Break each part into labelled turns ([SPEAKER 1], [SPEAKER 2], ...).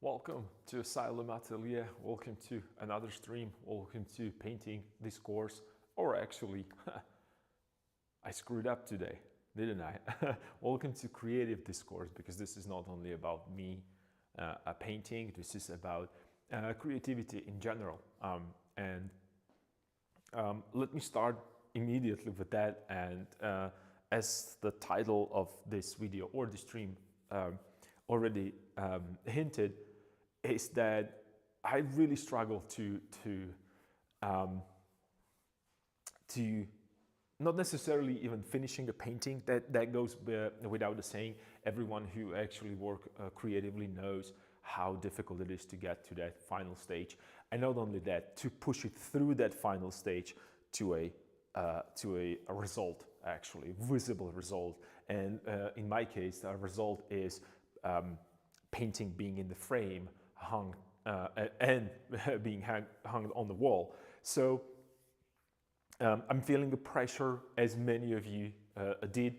[SPEAKER 1] Welcome to Asylum Atelier, welcome to another stream, welcome to Painting Discourse, or actually, I screwed up today, didn't I? Welcome to Creative Discourse, because this is not only about me painting, this is about creativity in general. Let me start immediately with that, and as the title of this video or the stream already hinted, is that I really struggle to not necessarily even finishing a painting. That goes without the saying. Everyone who actually work creatively knows how difficult it is to get to that final stage, and not only that, to push it through that final stage to a result, actually visible result. And in my case, the result is painting being in the frame, hung and being hung on the wall. So I'm feeling the pressure, as many of you did,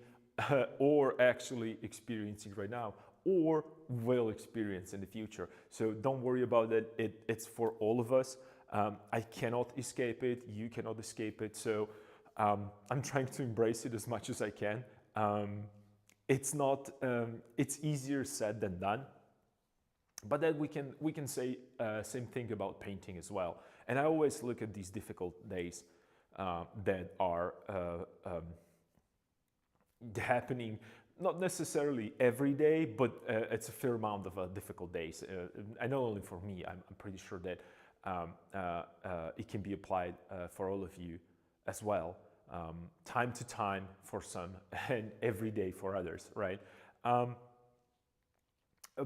[SPEAKER 1] or actually experiencing right now, or will experience in the future. So don't worry about it. It's for all of us. I cannot escape it. You cannot escape it. So I'm trying to embrace it as much as I can. It's not. It's easier said than done. But then we can say same thing about painting as well. And I always look at these difficult days that are happening, not necessarily every day, but it's a fair amount of difficult days. And not only for me, I'm pretty sure that it can be applied for all of you as well. Time to time for some, and every day for others, right?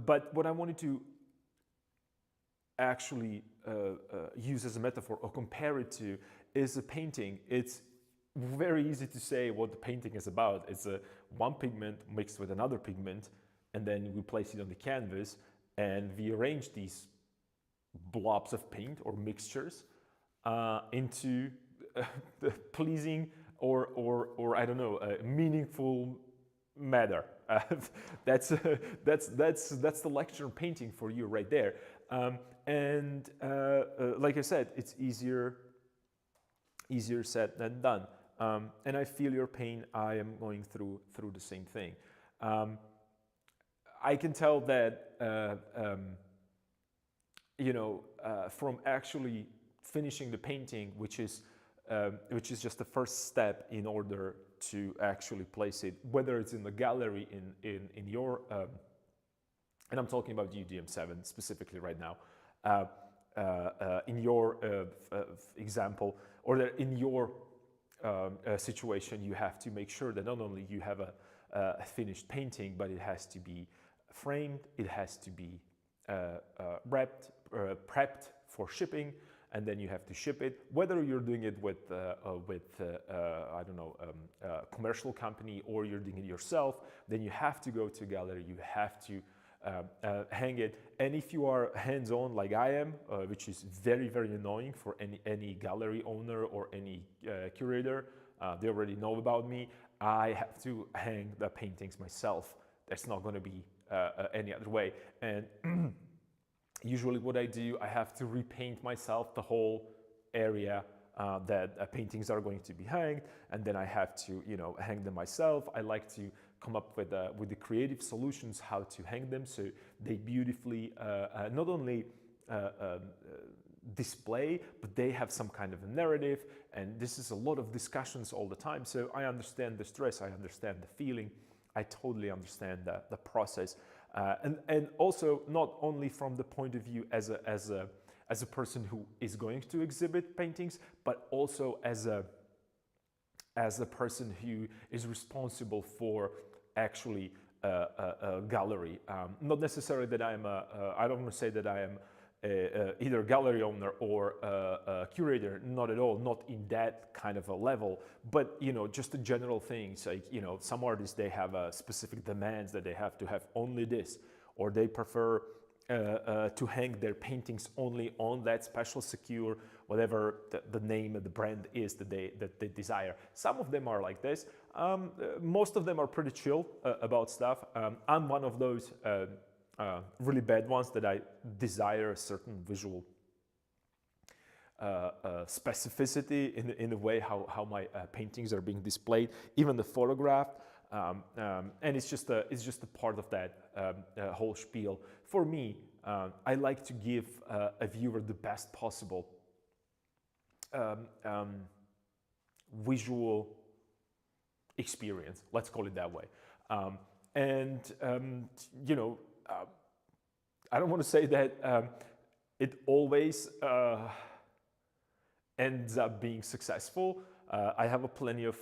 [SPEAKER 1] But what I wanted to actually use as a metaphor or compare it to is a painting. It's very easy to say what the painting is about. It's one pigment mixed with another pigment, and then we place it on the canvas and we arrange these blobs of paint or mixtures into the pleasing or I don't know, a meaningful matter. That's the lecture painting for you right there. Like I said, it's easier said than done. And I feel your pain. I am going through the same thing. I can tell that from actually finishing the painting, which is just the first step in order to actually place it, whether it's in the gallery in your and I'm talking about UDM7 specifically right now, in your example, or that in your situation, you have to make sure that not only you have a finished painting, but it has to be framed, it has to be wrapped, prepped for shipping, and then you have to ship it. Whether you're doing it with I don't know, a commercial company, or you're doing it yourself, then you have to go to a gallery, you have to hang it. And if you are hands-on like I am, which is very, very annoying for any gallery owner or any curator, they already know about me. I have to hang the paintings myself. That's not going to be any other way. And usually what I do, I have to repaint myself the whole area that paintings are going to be hanged, and then I have to, hang them myself. I like to come up with the creative solutions how to hang them so they beautifully not only display, but they have some kind of a narrative. And this is a lot of discussions all the time. So I understand the stress, I understand the feeling, I totally understand the process. And also not only from the point of view as a person who is going to exhibit paintings, but also as a person who is responsible for actually a gallery. Not necessarily that I don't want to say that I am either a gallery owner or a curator, not at all, not in that kind of a level, but just the general things like, some artists, they have specific demands that they have to have only this, or they prefer to hang their paintings only on that special secure, whatever the name of the brand is that they desire. Some of them are like this. Most of them are pretty chill about stuff. I'm one of those really bad ones that I desire a certain visual specificity in the way how my paintings are being displayed, even the photograph, and it's just a part of that whole spiel. For me, I like to give a viewer the best possible visual experience. Let's call it that way, and you know, I don't want to say that it always ends up being successful. I have a plenty of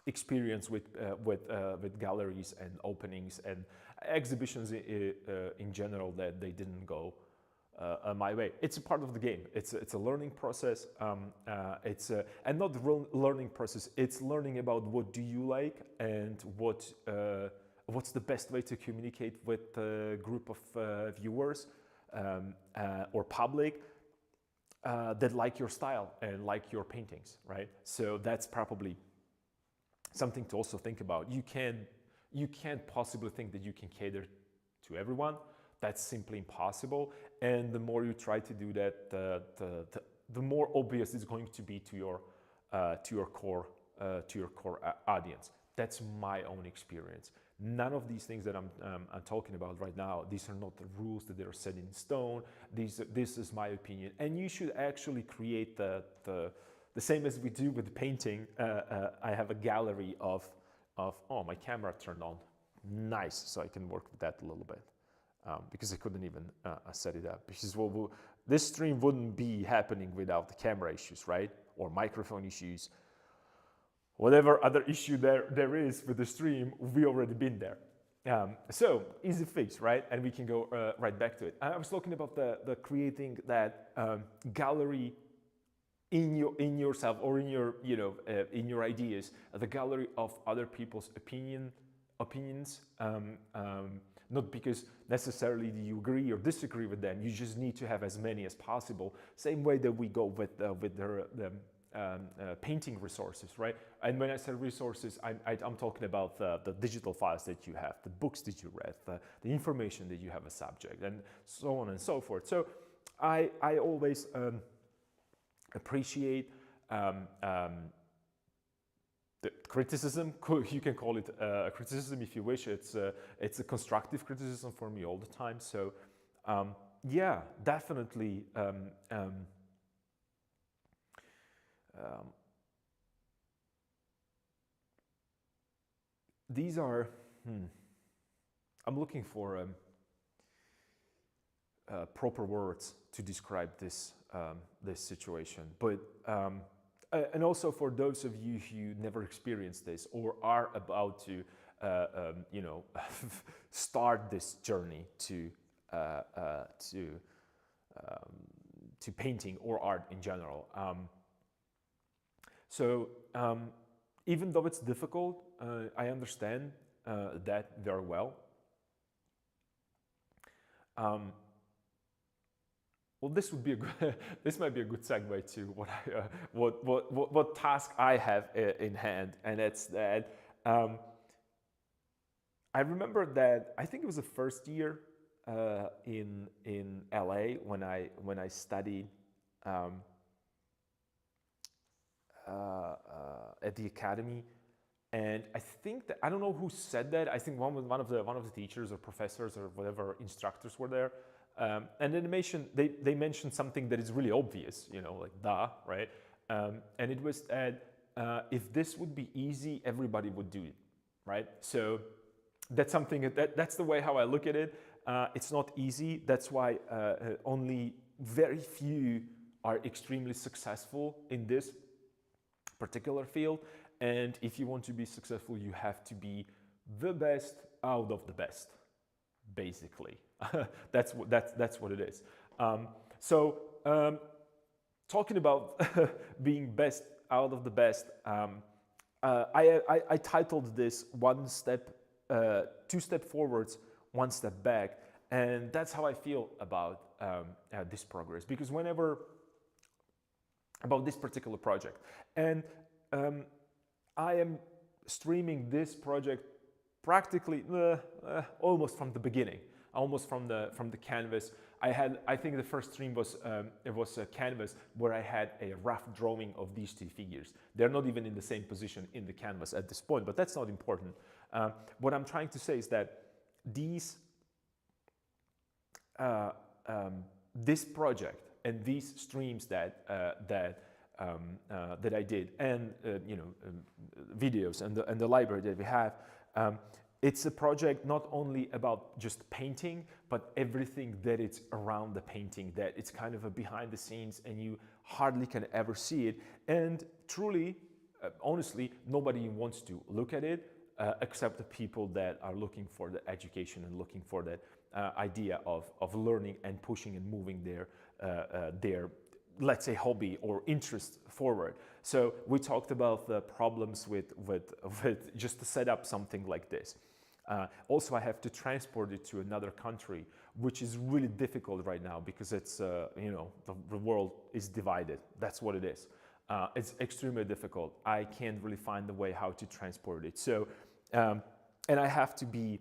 [SPEAKER 1] experience with galleries and openings and exhibitions in general that they didn't go my way. It's a part of the game. It's a learning process. And not the learning process. It's learning about what do you like and what's the best way to communicate with a group of viewers or public that like your style and like your paintings, right? So that's probably something to also think about. You can't possibly think that you can cater to everyone. That's simply impossible. And the more you try to do that, the more obvious it's going to be to your core audience. That's my own experience. None of these things that I'm talking about right now, these are not the rules that are set in stone. This is my opinion. And you should actually create the same as we do with the painting. I have a gallery of oh, my camera turned on. Nice, so I can work with that a little bit. Because I couldn't even set it up. Because this stream wouldn't be happening without the camera issues, right? Or microphone issues. Whatever other issue there is with the stream, we already been there. So easy fix, right? And we can go right back to it. I was talking about the creating that gallery in yourself or in your in your ideas, the gallery of other people's opinions. Not because necessarily you agree or disagree with them. You just need to have as many as possible. Same way that we go with the painting resources, right? And when I say resources, I'm talking about the digital files that you have, the books that you read, the information that you have a subject, and so on and so forth. So I always appreciate the criticism. You can call it a criticism if you wish. It's a constructive criticism for me all the time. So yeah, definitely. These are. I'm looking for proper words to describe this situation, but. And also for those of you who never experienced this or are about to, start this journey to painting or art in general. Even though it's difficult, I understand that very well. Well, this would be a good, this might be a good segue to what task I have in hand, and it's that I remember that I think it was the first year in LA when I studied at the academy, and I think that I don't know who said that. I think one of the teachers or professors or whatever instructors were there. And they mentioned something that is really obvious, like duh, right? And it was that if this would be easy, everybody would do it, right? So that's something that's the way how I look at it. It's not easy. That's why only very few are extremely successful in this particular field. And if you want to be successful, you have to be the best out of the best, basically. That's what it is. Talking about being best out of the best, I titled this two step forwards, one step back, and that's how I feel about this progress. Because whenever about this particular project, and I am streaming this project practically almost from the beginning, almost from the canvas. I think the first stream was it was a canvas where I had a rough drawing of these two figures. They're not even in the same position in the canvas at this point, but that's not important. What I'm trying to say is that these this project and these streams that that I did, and videos and the library that we have, it's a project not only about just painting, but everything that it's around the painting, that it's kind of a behind the scenes and you hardly can ever see it. And truly, honestly, nobody wants to look at it except the people that are looking for the education and looking for that idea of learning and pushing and moving their let's say hobby or interest forward. So we talked about the problems with just to set up something like this. Also, I have to transport it to another country, which is really difficult right now because it's the world is divided. That's what it is. It's extremely difficult. I can't really find a way how to transport it. So, and I have to be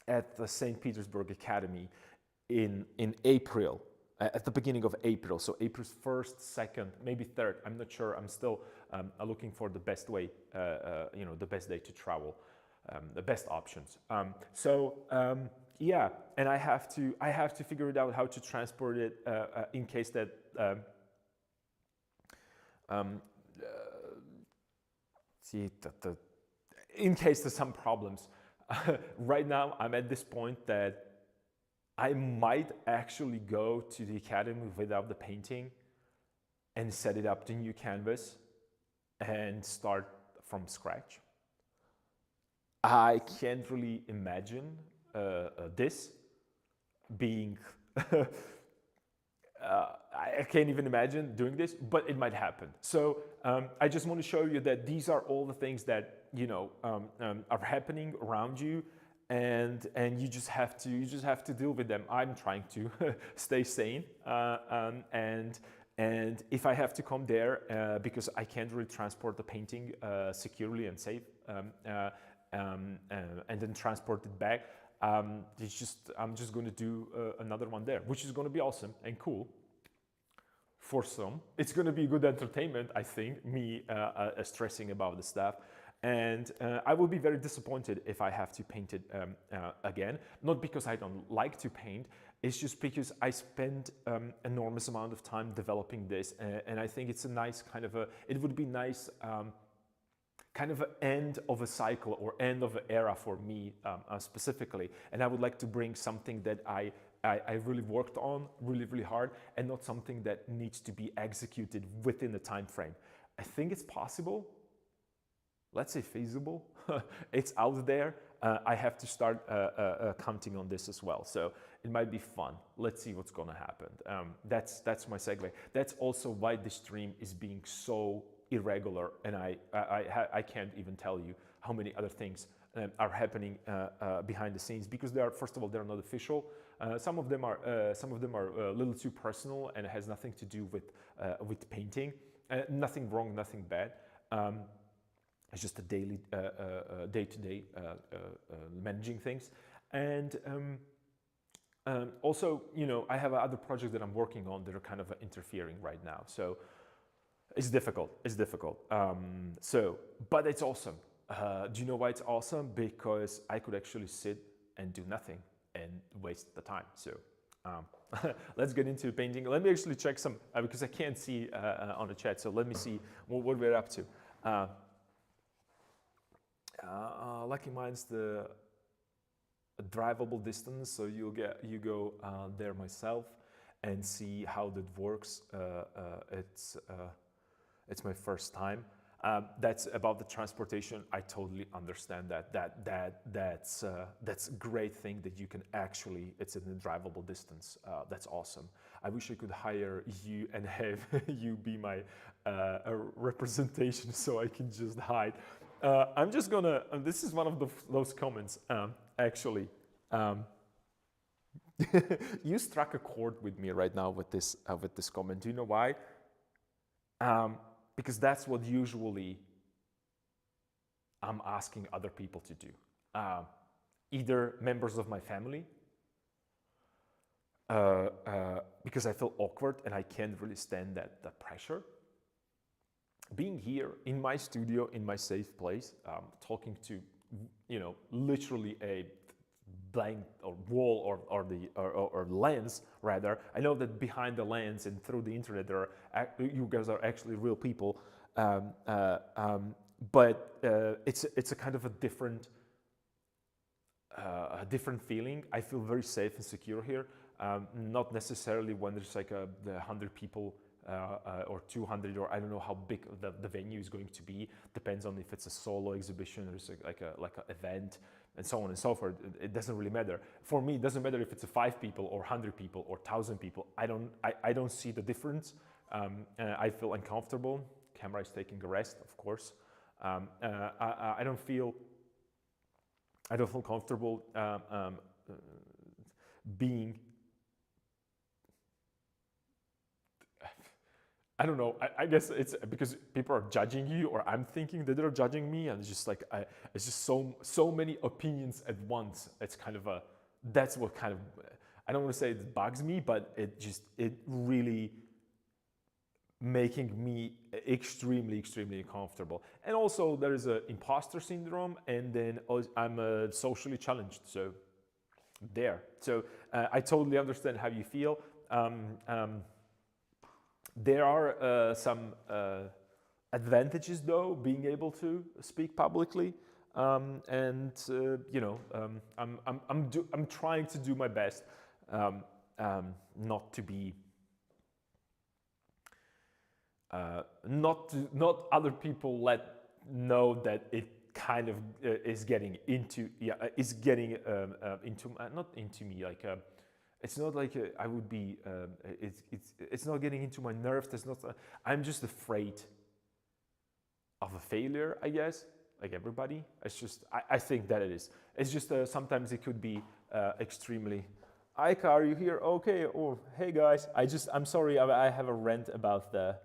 [SPEAKER 1] at the St. Petersburg Academy in April. At the beginning of April, so April 1st, 2nd, maybe 3rd, I'm not sure. I'm still looking for the best way, the best day to travel, the best options. Yeah, and I have to figure it out how to transport it in case that in case there's some problems. Right now, I'm at this point that I might actually go to the academy without the painting and set it up the new canvas and start from scratch. I can't really imagine this being, I can't even imagine doing this, but it might happen. So I just want to show you that these are all the things that, are happening around you. And you just have to deal with them. I'm trying to stay sane, and if I have to come there because I can't really transport the painting securely and safe, and then transport it back, I'm just going to do another one there, which is going to be awesome and cool. For some, it's going to be good entertainment. I think me stressing about the stuff. And I will be very disappointed if I have to paint it again. Not because I don't like to paint, it's just because I spent enormous amount of time developing this, and I think it's a nice kind of it would be nice kind of an end of a cycle or end of an era for me specifically. And I would like to bring something that I really worked on really, really hard, and not something that needs to be executed within the time frame. I think it's possible. Let's say feasible. It's out there. I have to start counting on this as well. So it might be fun. Let's see what's gonna happen. That's my segue. That's also why the stream is being so irregular, and I can't even tell you how many other things are happening behind the scenes, because they are, first of all, they're not official. Some of them are a little too personal, and it has nothing to do with painting. Nothing wrong, nothing bad. It's just a daily, day-to-day managing things. And also, I have other projects that I'm working on that are kind of interfering right now. So it's difficult. It's difficult. But it's awesome. Do you know why it's awesome? Because I could actually sit and do nothing and waste the time. So let's get into painting. Let me actually check some, because I can't see on the chat. So let me see what we're up to. Lucky Mine's the drivable distance, so you go there myself and see how that works. It's my first time. That's about the transportation. I totally understand that's a great thing that you can actually, it's in a drivable distance. That's awesome. I wish I could hire you and have you be my representation so I can just hide. I'm just gonna, this is one of those comments, actually. You struck a chord with me right now with this comment. Do you know why? Because that's what usually I'm asking other people to do. uh, either members of my family, because I feel awkward and I can't really stand that pressure. Being here in my studio, in my safe place, talking to, literally a blank or wall or lens rather. I know that behind the lens and through the internet, you guys are actually real people, but it's a kind of a different feeling. I feel very safe and secure here. Not necessarily when there's like the 100 people or 200, or I don't know how big the venue is going to be. Depends on if it's a solo exhibition or it's like an event, and so on and so forth. It doesn't really matter. For me, it doesn't matter if it's 5 people or 100 people or 1,000 people. I don't see the difference. I feel uncomfortable. Camera is taking a rest, of course. I don't feel comfortable being. I don't know. I guess it's because people are judging you, or I'm thinking that they're judging me, and it's just like it's just so many opinions at once. It's kind of that's what kind of, I don't want to say it bugs me, but it really making me extremely uncomfortable. And also there is a imposter syndrome, and then I'm socially challenged. So there. So I totally understand how you feel. There are some advantages, though, being able to speak publicly, I'm trying to do my best not to be, not other people let know that it kind of is getting into not into me, like. It's not like I would be. It's not getting into my nerves. There's not. I'm just afraid of a failure, I guess. Like everybody. It's just. I think that it is. It's just sometimes it could be extremely. Aika, are you here? Okay. Oh, hey guys. I'm sorry. I have a rant about the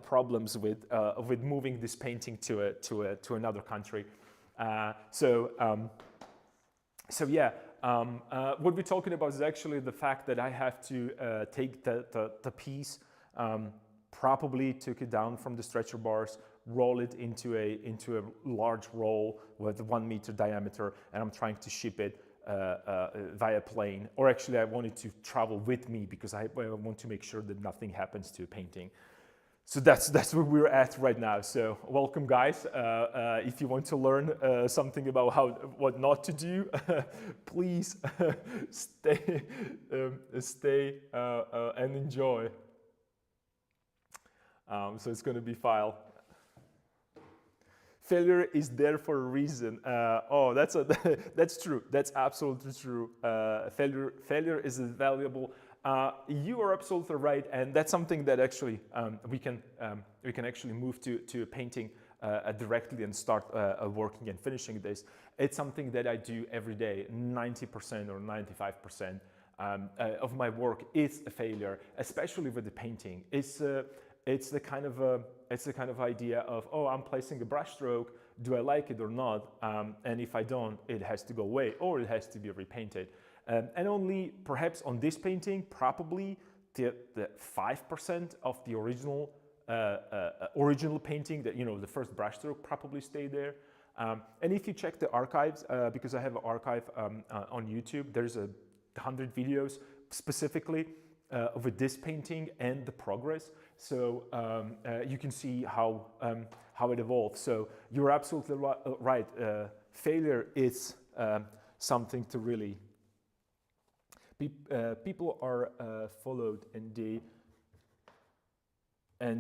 [SPEAKER 1] problems with moving this painting to another country. So yeah. What we're talking about is actually the fact that I have to take the piece, probably took it down from the stretcher bars, roll it into a large roll with 1 meter diameter, and I'm trying to ship it via plane. Or actually, I want it to travel with me because I want to make sure that nothing happens to a painting. So that's where we're at right now. So welcome, guys. If you want to learn something about what not to do, please stay and enjoy. So it's going to be file. Failure is there for a reason. That's true. That's absolutely true. Failure is valuable. You are absolutely right, and that's something that actually we can actually move to painting directly and start working and finishing this. It's something that I do every day. 90% or 95% of my work is a failure, especially with the painting. It's the kind of idea of, oh, I'm placing a brush stroke. Do I like it or not? And if I don't, it has to go away, or it has to be repainted. And only perhaps on this painting, probably the 5% of the original painting, that the first brushstroke probably stayed there. And if you check the archives, because I have an archive on YouTube, there's 100 videos specifically with this painting and the progress. So you can see how it evolved. So you're absolutely right. Failure is something to really. People are followed, and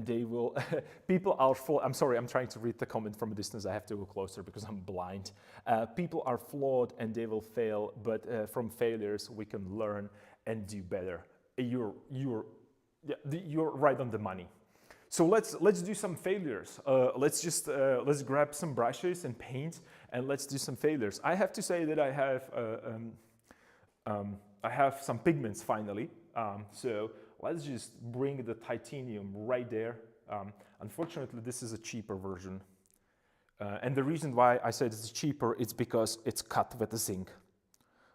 [SPEAKER 1] they will. People are full. I'm sorry. I'm trying to read the comment from a distance. I have to go closer because I'm blind. People are flawed and they will fail, but from failures we can learn and do better. You're right on the money. So let's do some failures. Let's grab some brushes and paint, and let's do some failures. I have to say that I have some pigments finally. So let's just bring the titanium right there. Unfortunately, this is a cheaper version. And the reason why I said it's cheaper, it's because it's cut with the zinc.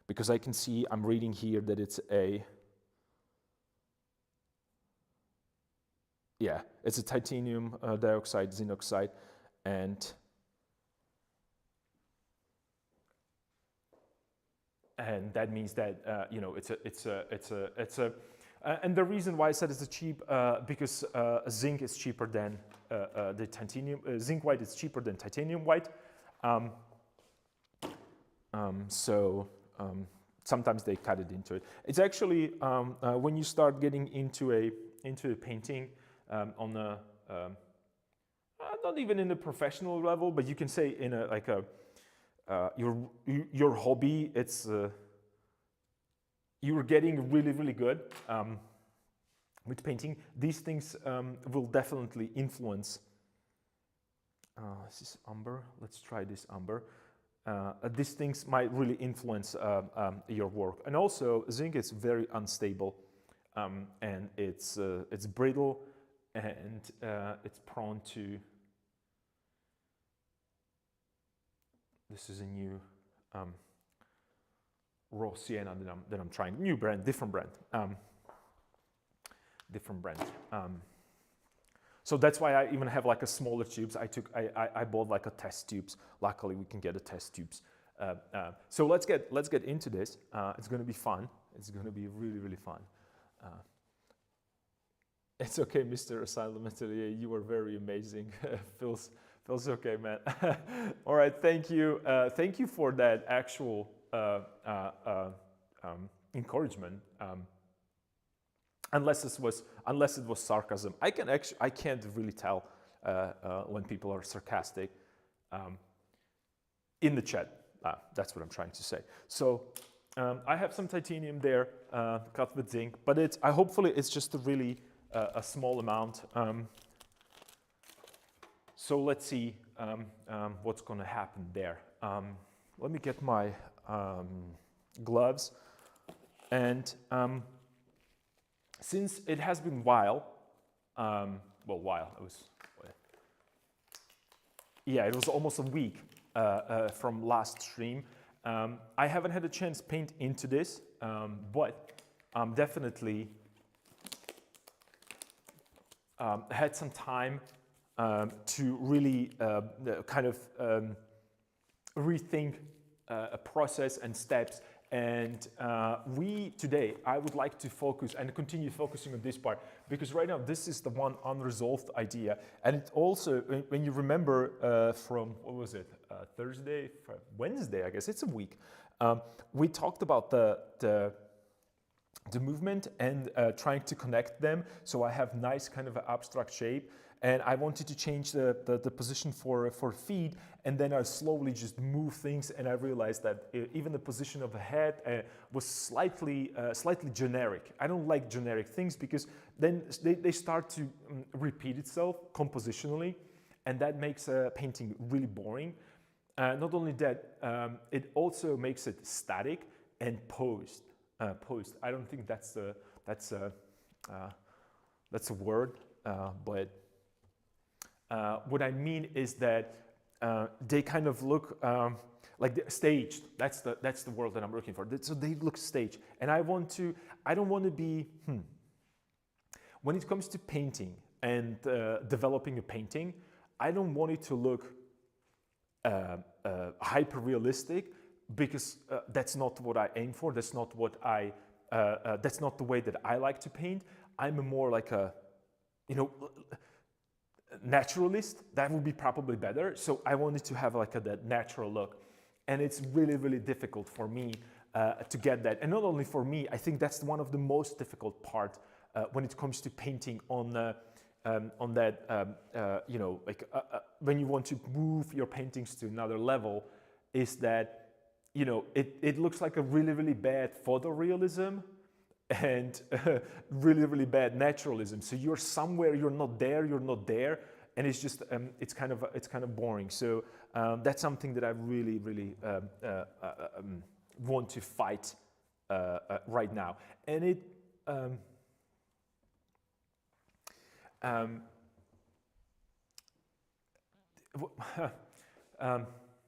[SPEAKER 1] Because I can see, I'm reading here that it's it's a titanium dioxide, zinc oxide, and that means that and the reason why I said it's cheap because zinc is cheaper than the titanium. Zinc white is cheaper than titanium white. Sometimes they cut it into it. It's actually when you start getting into a painting on a not even in a professional level, but you can say in a like a your hobby. It's you're getting really good with painting. These things will definitely influence. This is umber. Let's try this umber. These things might really influence your work. And also, zinc is very unstable, and it's brittle, and it's prone to. This is a new raw sienna that I'm trying. New brand, different brand. So that's why I even have like a smaller tubes. I bought like a test tubes. Luckily, we can get a test tubes. So let's get into this. It's going to be fun. It's going to be really fun. It's okay, Mr. Asylum Atelier. You were very amazing. Feels okay, man. All right, thank you. Thank you for that actual encouragement. Unless it was sarcasm. I can't really tell when people are sarcastic in the chat. That's what I'm trying to say. So I have some titanium there cut with zinc, but hopefully it's just a really a small amount. So let's see what's going to happen there. Let me get my gloves. And since it has been a while, it was almost a week from last stream. I haven't had a chance to paint into this, but definitely had some time to really kind of rethink a process and steps. And today, I would like to focus and continue focusing on this part, because right now, this is the one unresolved idea. And it also, when you remember from, what was it, Thursday, Wednesday, I guess, it's a week, we talked about the movement and trying to connect them. So I have nice kind of an abstract shape. And I wanted to change the position for feet, and then I slowly just move things, and I realized that even the position of the head was slightly generic. I don't like generic things because then they start to repeat itself compositionally, and that makes painting really boring. Not only that, it also makes it static and posed. I don't think that's a word, but. What I mean is that they kind of look like staged. That's the word that I'm looking for. So they look staged, and I don't want to be. When it comes to painting and developing a painting, I don't want it to look hyper realistic, because that's not what I aim for. That's not what that's not the way that I like to paint. I'm more like a, naturalist. That would be probably better. So I wanted to have like that natural look, and it's really difficult for me to get that. And not only for me, I think that's one of the most difficult part when it comes to painting on that when you want to move your paintings to another level, is that it looks like a really bad photorealism and really bad naturalism. So you're somewhere, you're not there, and it's just it's kind of boring. So that's something that I really want to fight right now. And it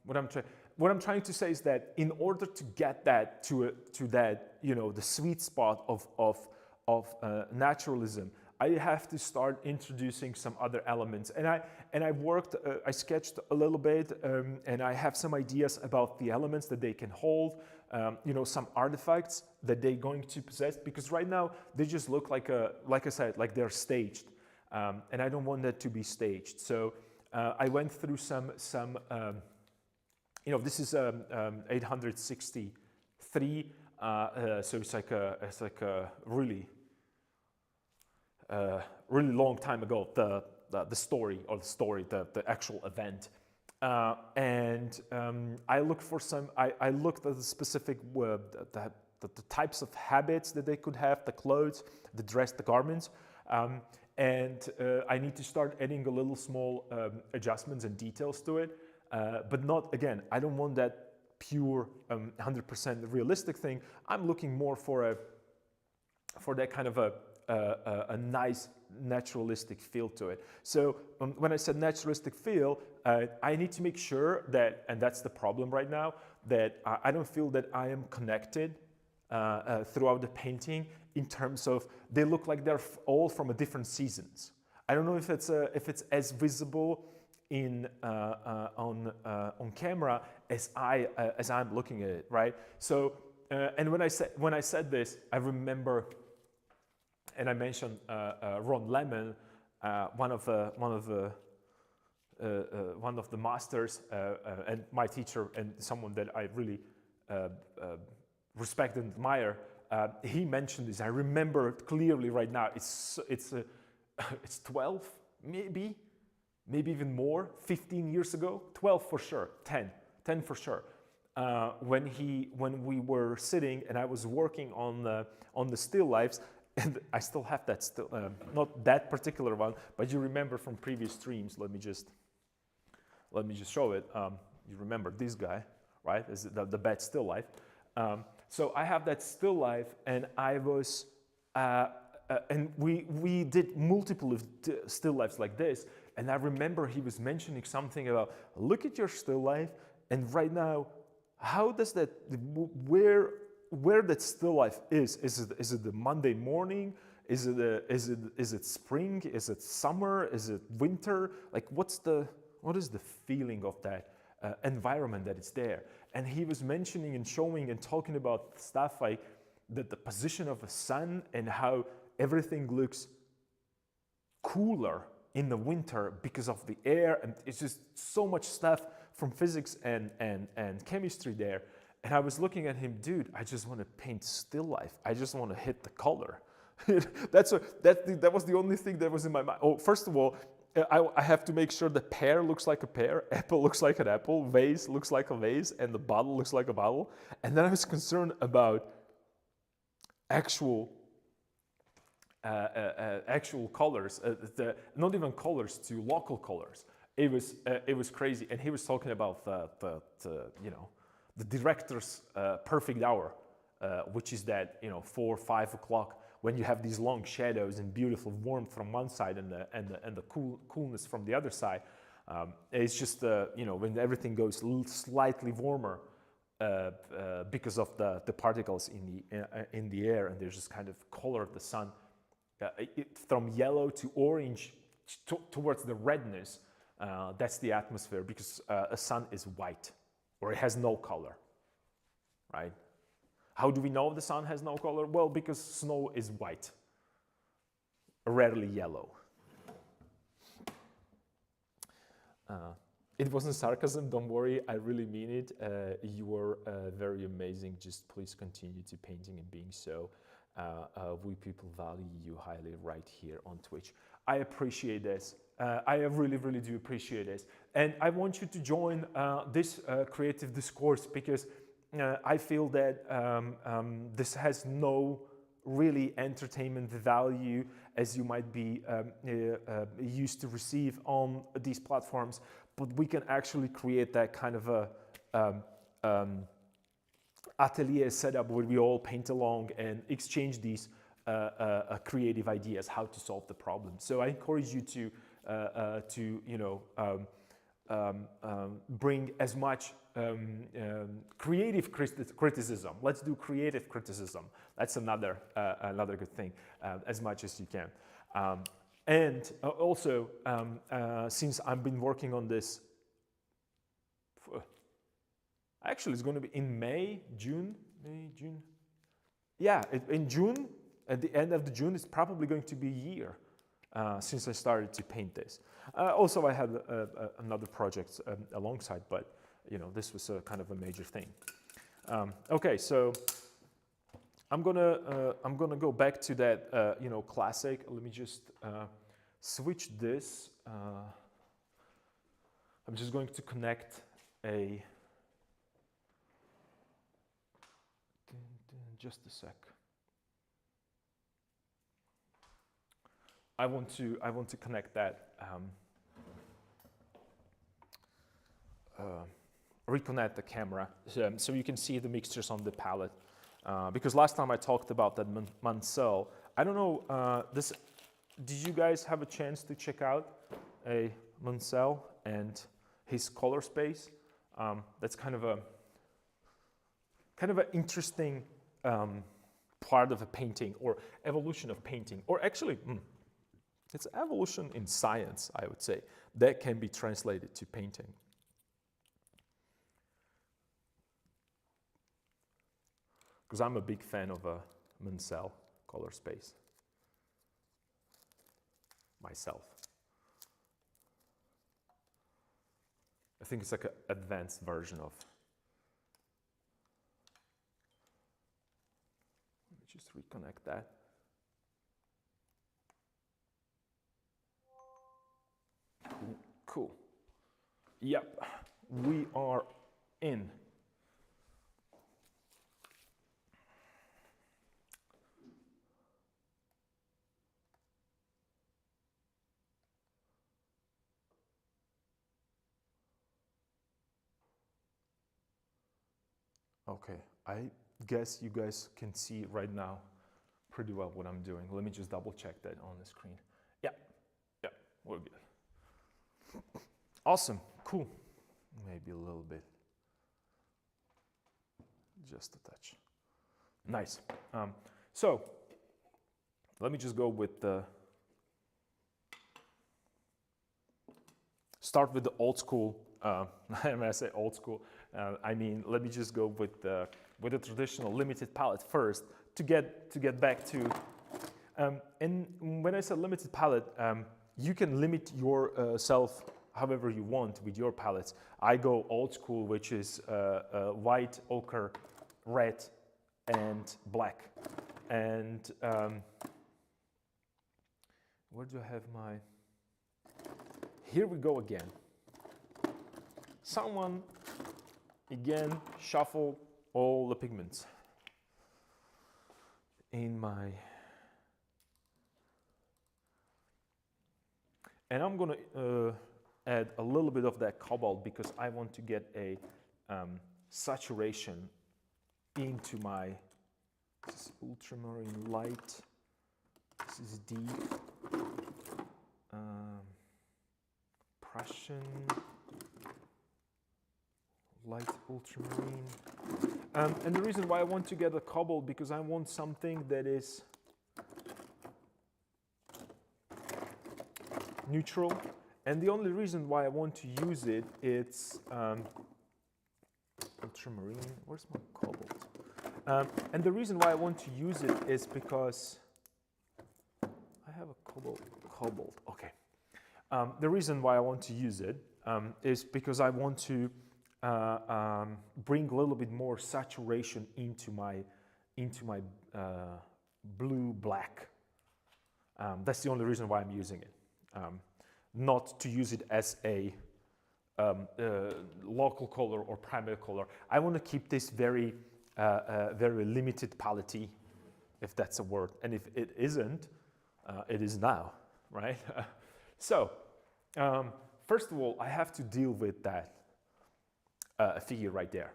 [SPEAKER 1] what I'm trying to say is that in order to get that to that, the sweet spot of naturalism, I have to start introducing some other elements. And I worked, I sketched a little bit, and I have some ideas about the elements that they can hold, some artifacts that they're going to possess, because right now they just look like I said, like they're staged. And I don't want that to be staged. So I went through some this is 863, so it's like a really really long time ago, the actual event. And I looked for I looked at the specific, the types of habits that they could have, the clothes, the dress, the garments. And I need to start adding a little small adjustments and details to it. But not, again, I don't want that pure 100% realistic thing. I'm looking more for that kind of a nice naturalistic feel to it. So when I said naturalistic feel, I need to make sure that, and that's the problem right now, that I don't feel that I am connected throughout the painting in terms of they look like they're all from a different seasons. I don't know if it's as visible on camera as I'm looking at it, right? So and when I said this, I remember, and I mentioned Ron Lemon, one of the masters and my teacher, and someone that I really respect and admire. He mentioned this. I remember it clearly right now. It's 12, maybe even more, 15 years ago, 12 for sure, 10 for sure. When we were sitting and I was working on the still lifes, and I still have that still, not that particular one, but you remember from previous streams. Let me just show it. You remember this guy, right? This is the bad still life. So I have that still life, and I was, and we did multiple of still lifes like this. And I remember he was mentioning something about, look at your still life, and right now, how does that, where that still life is it the Monday morning? Is it spring? Is it summer? Is it winter? Like what is the feeling of that environment that it's there? And he was mentioning and showing and talking about stuff like the position of the sun and how everything looks cooler in the winter because of the air, and it's just so much stuff from physics and chemistry there. And I was looking at him, dude, I just want to paint still life. I just want to hit the color. That was the only thing that was in my mind. Oh, first of all, I have to make sure the pear looks like a pear, apple looks like an apple, vase looks like a vase, and the bottle looks like a bottle. And then I was concerned about actual colors, not even colors, to local colors. It was crazy. And he was talking about the director's perfect hour, which is that 4 or 5 o'clock, when you have these long shadows and beautiful warmth from one side and the coolness from the other side. It's just when everything goes slightly warmer because of the particles in the air, and there's this kind of color of the sun from yellow to orange towards the redness. That's the atmosphere, because a sun is white, or it has no color, right? How do we know the sun has no color? Well, because snow is white, rarely yellow. It wasn't sarcasm, don't worry, I really mean it. You were very amazing. Just please continue to painting and being so. We people value you highly right here on Twitch. I appreciate this. I really, really do appreciate this. And I want you to join this creative discourse, because I feel that this has no really entertainment value as you might be used to receive on these platforms, but we can actually create that kind of a atelier setup where we all paint along and exchange these creative ideas, how to solve the problem. So I encourage you to bring as much creative criticism. Let's do creative criticism. That's another good thing, as much as you can. And also, since I've been working on this, actually it's going to be in May, June. Yeah, in June, at the end of the June, it's probably going to be a year since I started to paint this. Also, I had another project alongside, but you know, this was kind of a major thing. Okay, so I'm gonna go back to that you know, classic. Let me just switch this. I'm just going to connect a. Just a sec. I want to connect that. Reconnect the camera so you can see the mixtures on the palette. Because last time I talked about that Mansell. I don't know. Did you guys have a chance to check out a Mansell and his color space? That's kind of an interesting part of a painting, or evolution of painting, or actually it's evolution in science, I would say, that can be translated to painting. Because I'm a big fan of a Mansell color space myself. I think it's like an advanced version of. Let me just reconnect that. Cool. Yep, we are in. Okay, I guess you guys can see right now pretty well what I'm doing. Let me just double check that on the screen. Yeah, we're good. Awesome, cool. Maybe a little bit, just a touch. Nice. So let me just go with the, start with the old school. When I say old school, I mean, let me just go with the traditional limited palette first to get back to. And when I say limited palette, you can limit yourself however you want with your palettes. I go old school, which is white, ochre, red, and black. And where do I have my? Here we go again. Someone, again, shuffle all the pigments in my, and I'm gonna add a little bit of that cobalt because I want to get a saturation into my, this is ultramarine light, this is deep, Prussian, light ultramarine. And the reason why I want to get a cobalt, because I want something that is neutral. And the only reason why I want to use it, it's ultramarine. Where's my cobalt? And the reason why I want to use it is because I have a cobalt. Okay. The reason why I want to use it is because I want to bring a little bit more saturation into my blue black. That's the only reason why I'm using it. Not to use it as a local color or primary color. I want to keep this very limited palette, if that's a word. And if it isn't, it is now, right? So, first of all, I have to deal with that figure right there.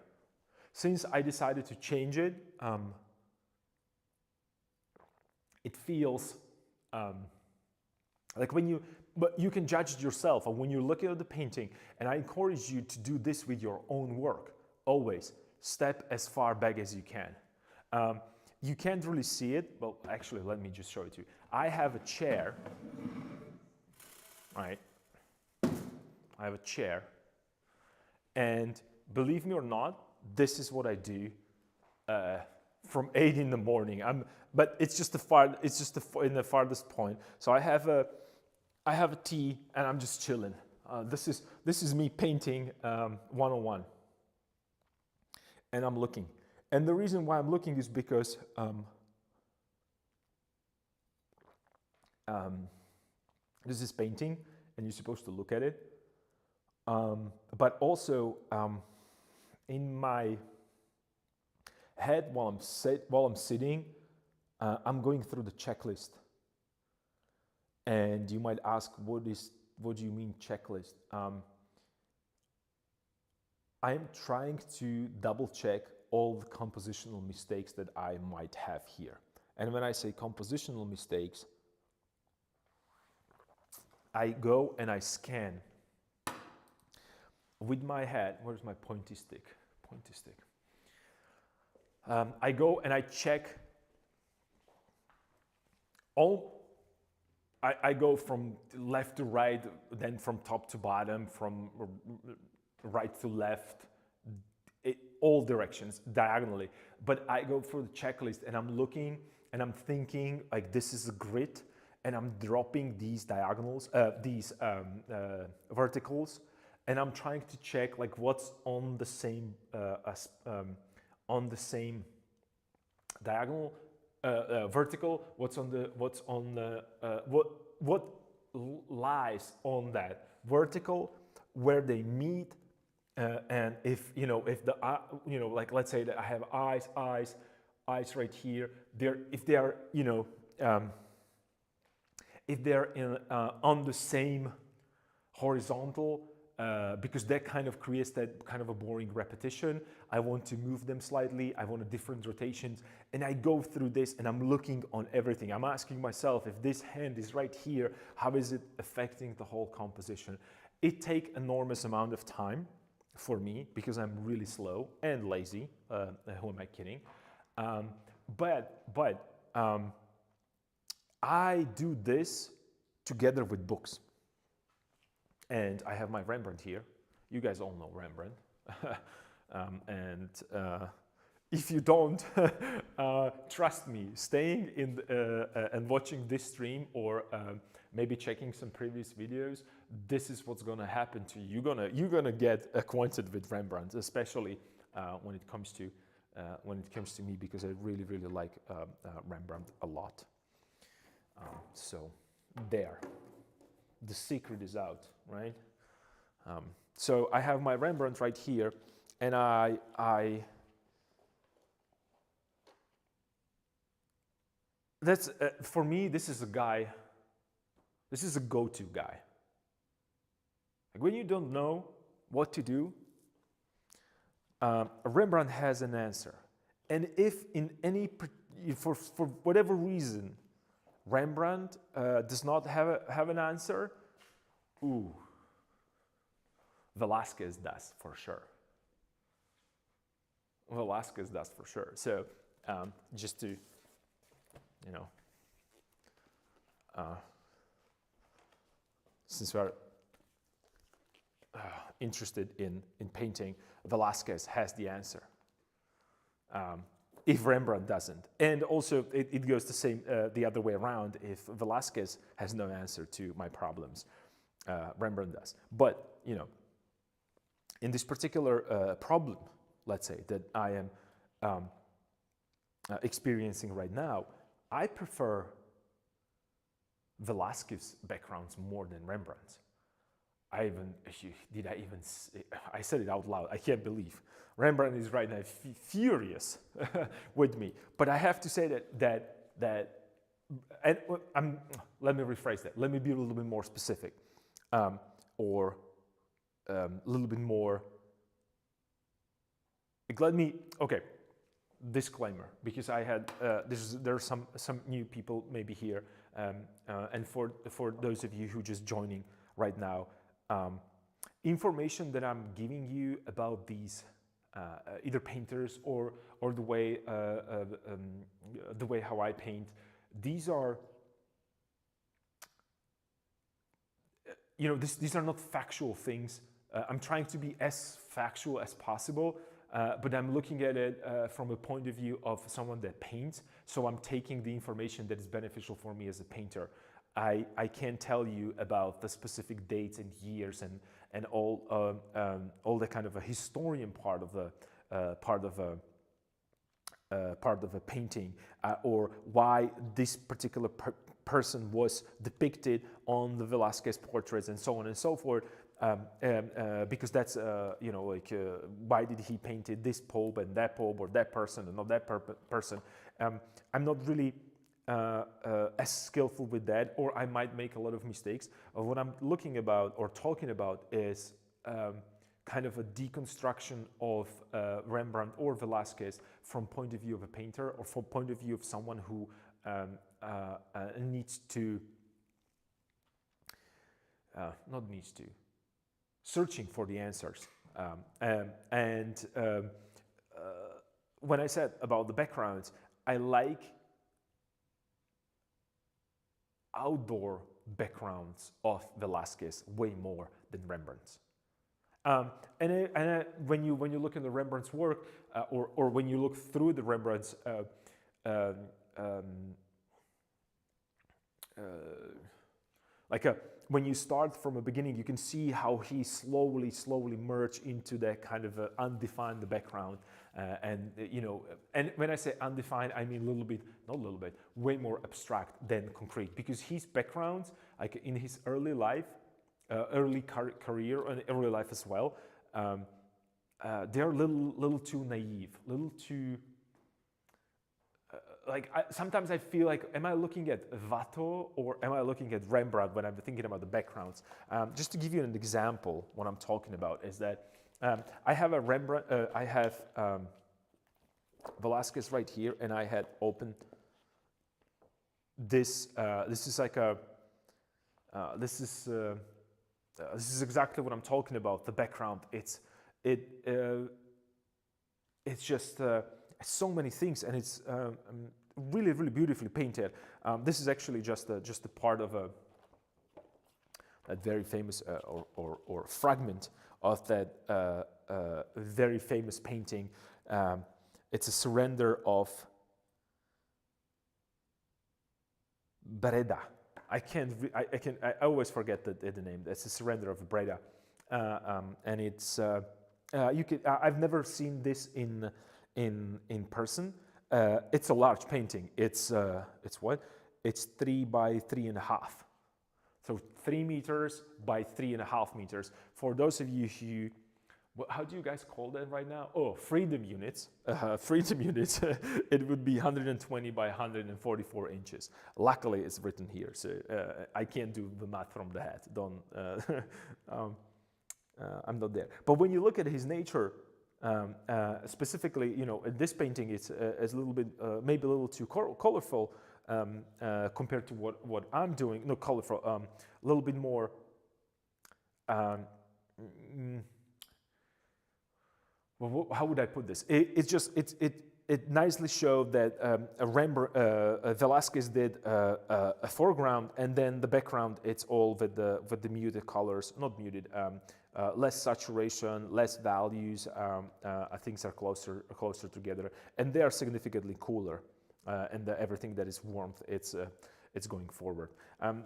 [SPEAKER 1] Since I decided to change it, it feels like when you but you can judge it yourself. And when you're looking at the painting, and I encourage you to do this with your own work, always step as far back as you can. You can't really see it, but actually, let me just show it to you. I have a chair, right? I have a chair, and believe me or not, this is what I do from 8 in the morning. But it's just in the farthest point. So I have a tea, and I'm just chilling. This is me painting 101, and I'm looking. And the reason why I'm looking is because this is painting, and you're supposed to look at it. But also in my head, while I'm sitting, I'm going through the checklist. And you might ask, what do you mean checklist? I am trying to double check all the compositional mistakes that I might have here. And when I say compositional mistakes, I go and I scan with my head. Where's my pointy stick? Pointy stick. I go and I check all. I go from left to right, then from top to bottom, from right to left, all directions, diagonally. But I go for the checklist, and I'm looking and I'm thinking, like, this is a grid, and I'm dropping these diagonals, these verticals, and I'm trying to check like what's on the same diagonal, vertical, what lies on that vertical, where they meet, and if the like, let's say that I have eyes right here, if they are if they're on the same horizontal, because that kind of creates that kind of a boring repetition. I want to move them slightly. I want a different rotations. And I go through this, and I'm looking on everything. I'm asking myself, if this hand is right here, how is it affecting the whole composition? It takes enormous amount of time for me, because I'm really slow and lazy. Who am I kidding? But I do this together with books. And I have my Rembrandt here. You guys all know Rembrandt. If you don't, trust me, staying in and watching this stream, or maybe checking some previous videos, this is what's gonna happen to you. You're gonna get acquainted with Rembrandt, especially when it comes to me, because I really like Rembrandt a lot. So there. The secret is out, right? So I have my Rembrandt right here, and that's for me. This is a guy. This is a go-to guy. Like, when you don't know what to do, Rembrandt has an answer. And if for whatever reason, Rembrandt does not have an answer, Velázquez does for sure. Velázquez does for sure. So just to, since we are interested in painting, Velázquez has the answer. If Rembrandt doesn't. And also it goes the other way around. If Velázquez has no answer to my problems, Rembrandt does. But, in this particular problem, let's say, that I am experiencing right now, I prefer Velázquez's backgrounds more than Rembrandt's. I said it out loud. I can't believe. Rembrandt is right now furious with me. But I have to say that let me rephrase that. Let me be a little bit more specific, or a little bit more. Okay. Disclaimer, because I had there's some new people maybe here And for those of you who just joining right now, information that I'm giving you about these either painters or the way how I paint, these are these are not factual things. I'm trying to be as factual as possible, but I'm looking at it from a point of view of someone that paints. So I'm taking the information that is beneficial for me as a painter. I can't tell you about the specific dates and years and all the kind of a historian part of a painting, or why this particular person was depicted on the Velázquez portraits and so on and so forth. Because that's why did he painted this pope and that pope, or that person and not that person. I'm not really as skillful with that, or I might make a lot of mistakes. What I'm looking about or talking about is kind of a deconstruction of Rembrandt or Velázquez from point of view of a painter, or from point of view of someone who searching for the answers. When I said about the backgrounds, I like outdoor backgrounds of Velázquez way more than Rembrandt's. When you look at the Rembrandt's work, or when you look through the Rembrandt's when you start from the beginning, you can see how he slowly merged into that kind of undefined background. And when I say undefined, I mean way more abstract than concrete, because his backgrounds, like in his early life, early career and early life as well, they're little too naive, little too. Sometimes I feel like, am I looking at Watteau or am I looking at Rembrandt when I'm thinking about the backgrounds? Just to give you an example, what I'm talking about is that I have a Rembrandt, I have Velázquez right here, and I had opened this. This is like a. This is exactly what I'm talking about. The background. It's just so many things, and it's really beautifully painted. This is actually just a part of a very famous or fragment of that very famous painting. It's a surrender of Breda. I always forget the name. It's a surrender of Breda, and it's I've never seen this in person. It's a large painting. It's what? It's 3 by 3.5. So 3 meters by 3.5 meters. For those of you who, how do you guys call that right now? Oh, freedom units. Freedom units. It would be 120 by 144 inches. Luckily, it's written here, so I can't do the math from the head. Don't. I'm not there. But when you look at his nature, specifically, this painting is a little bit, maybe a little too colorful compared to what I'm doing. No, colorful. A little bit more. Well, how would I put this? It nicely showed that Velázquez did a foreground, and then the background, it's all with the muted colors, not muted, less saturation, less values. Things are closer together, and they are significantly cooler. And everything that is warmth, it's going forward.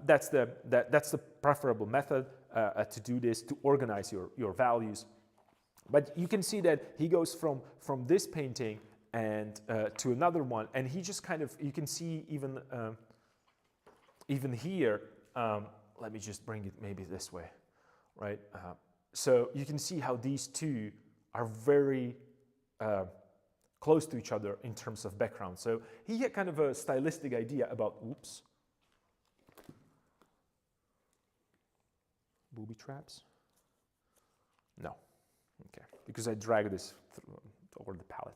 [SPEAKER 1] That's the preferable method to do this, to organize your values. But you can see that he goes from this painting and to another one, and he just kind of, you can see even here. Let me just bring it maybe this way, right? So you can see how these two are very close to each other in terms of background. So he had kind of a stylistic idea about, oops, booby traps? No. Okay, because I drag this over the palette.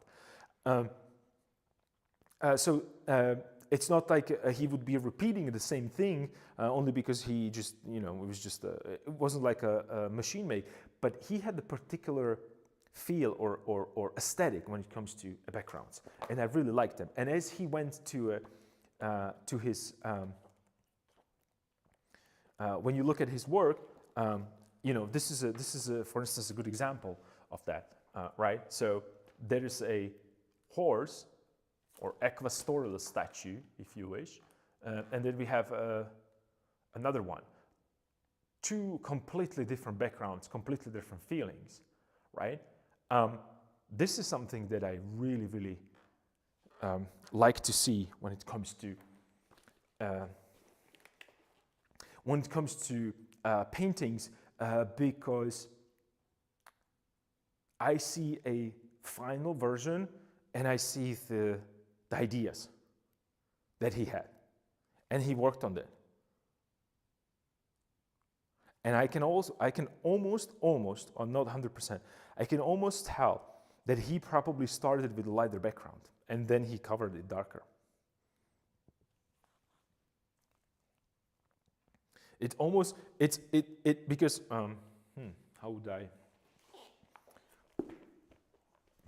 [SPEAKER 1] it's not like he would be repeating the same thing only because he just, it was just, it wasn't like a machine made, but he had a particular feel or aesthetic when it comes to backgrounds, and I really liked them. And as he went to his, when you look at his work, this is for instance a good example of that, right? So there is a horse or equestrial statue, if you wish, and then we have another one. Two completely different backgrounds, completely different feelings, right? This is something that I really, really like to see when it comes to paintings, because I see a final version and I see the ideas that he had, and he worked on that. And I can almost, or not 100%, I can almost tell that he probably started with a lighter background and then he covered it darker. It almost, because, how would I,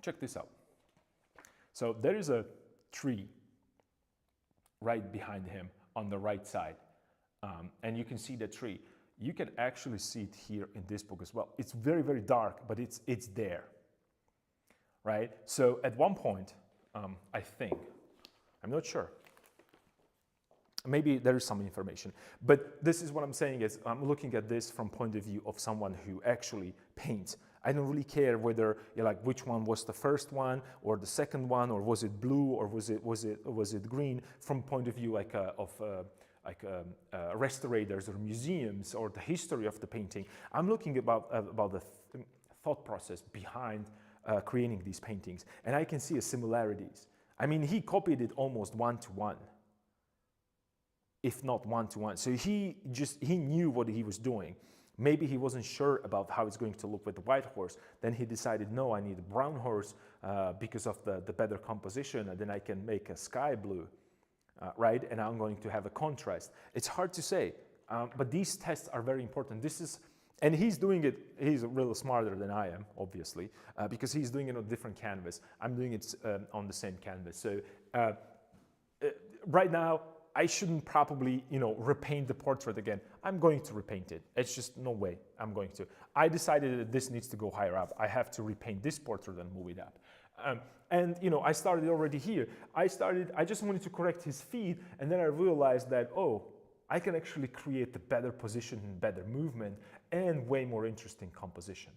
[SPEAKER 1] check this out. So there is a tree right behind him on the right side, and you can see the tree. You can actually see it here in this book as well. It's very, very dark, but it's there, right? So at one point, I think, I'm not sure, maybe there is some information, but this is what I'm saying is I'm looking at this from point of view of someone who actually paints. I don't really care whether which one was the first one or the second one, or was it blue or was it green, from point of view of restorators or museums or the history of the painting. I'm looking about the thought process behind creating these paintings, and I can see similarities. I mean, he copied it almost one-to-one, if not one-to-one. So he knew what he was doing. Maybe he wasn't sure about how it's going to look with the white horse. Then he decided, no, I need a brown horse because of the better composition, and then I can make a sky blue, right? And I'm going to have a contrast. It's hard to say, but these tests are very important. And he's doing it, he's a little smarter than I am, obviously, because he's doing it on a different canvas. I'm doing it on the same canvas. So right now, I shouldn't probably, repaint the portrait again. I'm going to repaint it. It's just no way I'm going to. I decided that this needs to go higher up. I have to repaint this portrait and move it up. And I started already here. I just wanted to correct his feet, and then I realized that, I can actually create a better position and better movement and way more interesting composition.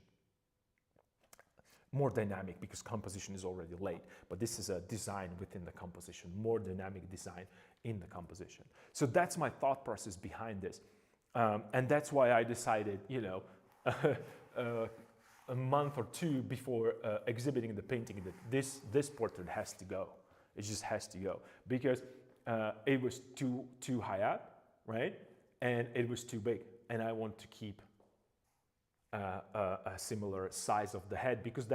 [SPEAKER 1] More dynamic, because composition is already laid, but this is a design within the composition, more dynamic design in the composition. So that's my thought process behind this. And that's why I decided, a month or two before exhibiting the painting, that this portrait has to go. It just has to go, because it was too high up, right? And it was too big, and I want to keep a similar size of the head, because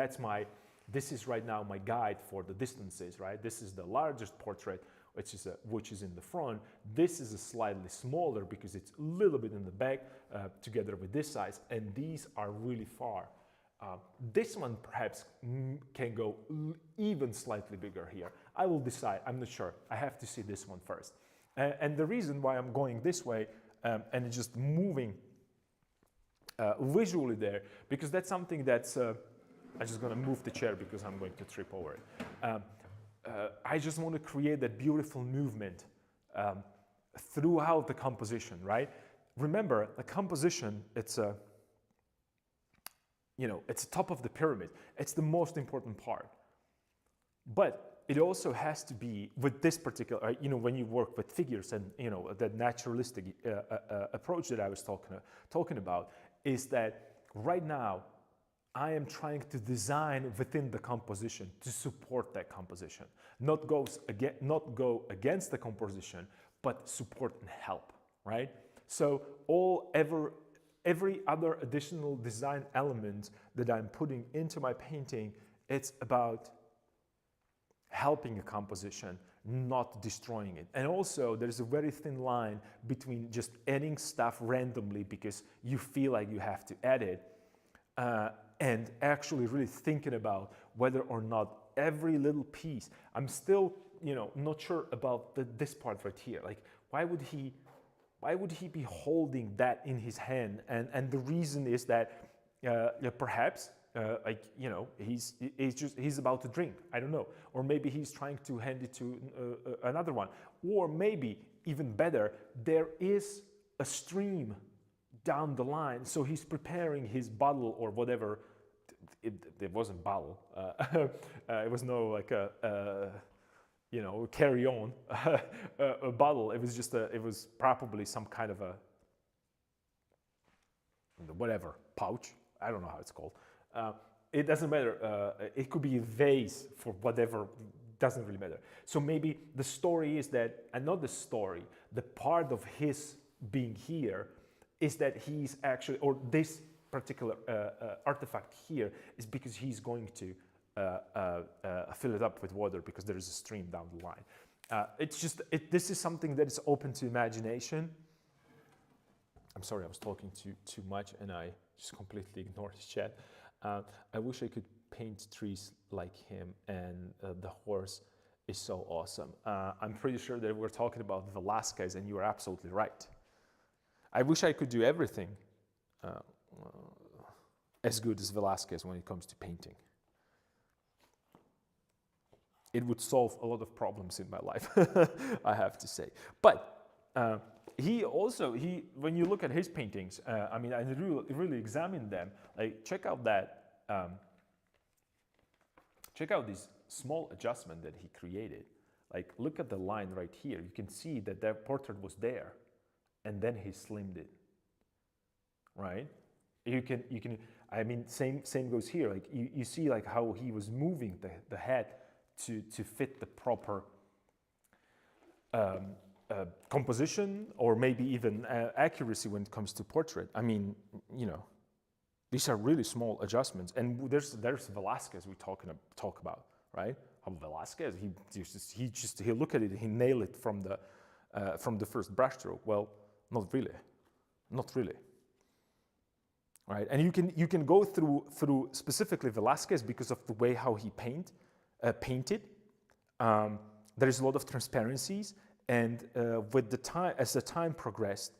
[SPEAKER 1] this is right now my guide for the distances, right? This is the largest portrait, which is in the front. This is a slightly smaller because it's a little bit in the back, together with this size, and these are really far. This one perhaps can go even slightly bigger here. I will decide, I'm not sure. I have to see this one first. And the reason why I'm going this way and just moving visually there, because that's something that's, I'm just going to move the chair because I'm going to trip over it. I just want to create that beautiful movement throughout the composition, right? Remember, the composition, it's a top of the pyramid. It's the most important part. But it also has to be with this particular, when you work with figures and, that naturalistic approach that I was talking about, is that right now I am trying to design within the composition to support that composition, not go against the composition, but support and help, right? So every other additional design element that I'm putting into my painting, it's about helping a composition, not destroying it. And also there's a very thin line between just adding stuff randomly because you feel like you have to add it, and actually really thinking about whether or not every little piece. I'm still, not sure about this part right here. Like, why would he be holding that in his hand? And the reason is that perhaps he's about to drink. I don't know. Or maybe he's trying to hand it to another one. Or maybe even better, there is a stream down the line, so he's preparing his bottle or whatever. It wasn't bottle. It was no like a carry on a bottle. It was just it was probably some kind of a whatever pouch. I don't know how it's called. It doesn't matter. It could be a vase for whatever. Doesn't really matter. So maybe the story is that, and not the story, the part of his being here is that he's actually, or this particular artifact here is because he's going to fill it up with water because there is a stream down the line. It's just, this is something that is open to imagination. I'm sorry, I was talking too much and I just completely ignored his chat. I wish I could paint trees like him, and the horse is so awesome. I'm pretty sure that we're talking about Velasquez, and you are absolutely right. I wish I could do everything as good as Velasquez when it comes to painting. It would solve a lot of problems in my life, I have to say. But when you look at his paintings, I really examined them. Like, check out this small adjustment that he created. Like, look at the line right here. You can see that that portrait was there, and then he slimmed it. Right? You can. I mean, same goes here. Like, you see like how he was moving the head to fit the proper composition, or maybe even accuracy when it comes to portrait. I mean, these are really small adjustments. And there's Velasquez we talk about, right? How Velasquez, he look at it, he nailed it from the first brushstroke. Well, not really. Right? And you can go through specifically Velasquez because of the way how he painted. There is a lot of transparencies. And with as the time progressed,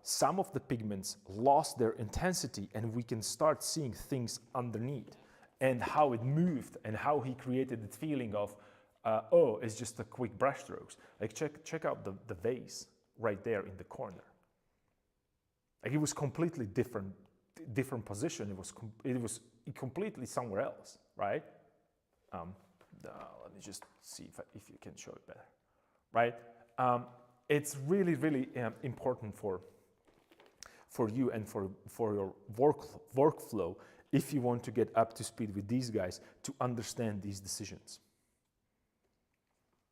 [SPEAKER 1] some of the pigments lost their intensity, and we can start seeing things underneath, and how it moved, and how he created the feeling of, it's just a quick brush strokes. Like, check out the vase right there in the corner. Like, it was completely different position. It was completely somewhere else, right? Let me just see if you can show it better. Right? It's really, really important for you and for your workflow, if you want to get up to speed with these guys, to understand these decisions.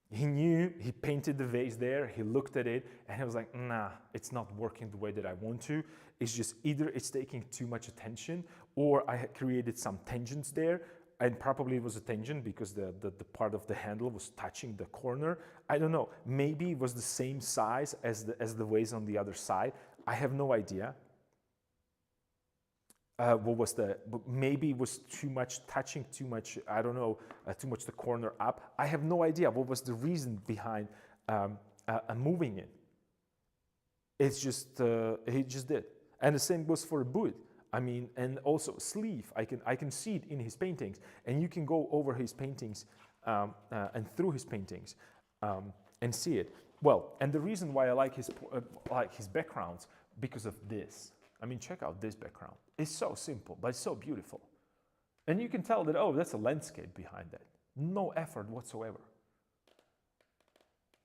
[SPEAKER 1] He knew, he painted the vase there, he looked at it, and he was like, nah, it's not working the way that I want to. It's just either it's taking too much attention, or I had created some tangents there, and probably it was a tangent because the part of the handle was touching the corner. I don't know. Maybe it was the same size as the vase on the other side. I have no idea. Maybe it was too much touching, too much, I don't know, too much the corner up. I have no idea what was the reason behind moving it. It's just, he just did. And the same goes for a boot. I mean, and also sleeve. I can see it in his paintings, and you can go over his paintings and through his paintings and see it. Well, and the reason why I like his backgrounds, because of this. I mean, check out this background. It's so simple, but it's so beautiful, and you can tell that, oh, that's a landscape behind that. No effort whatsoever.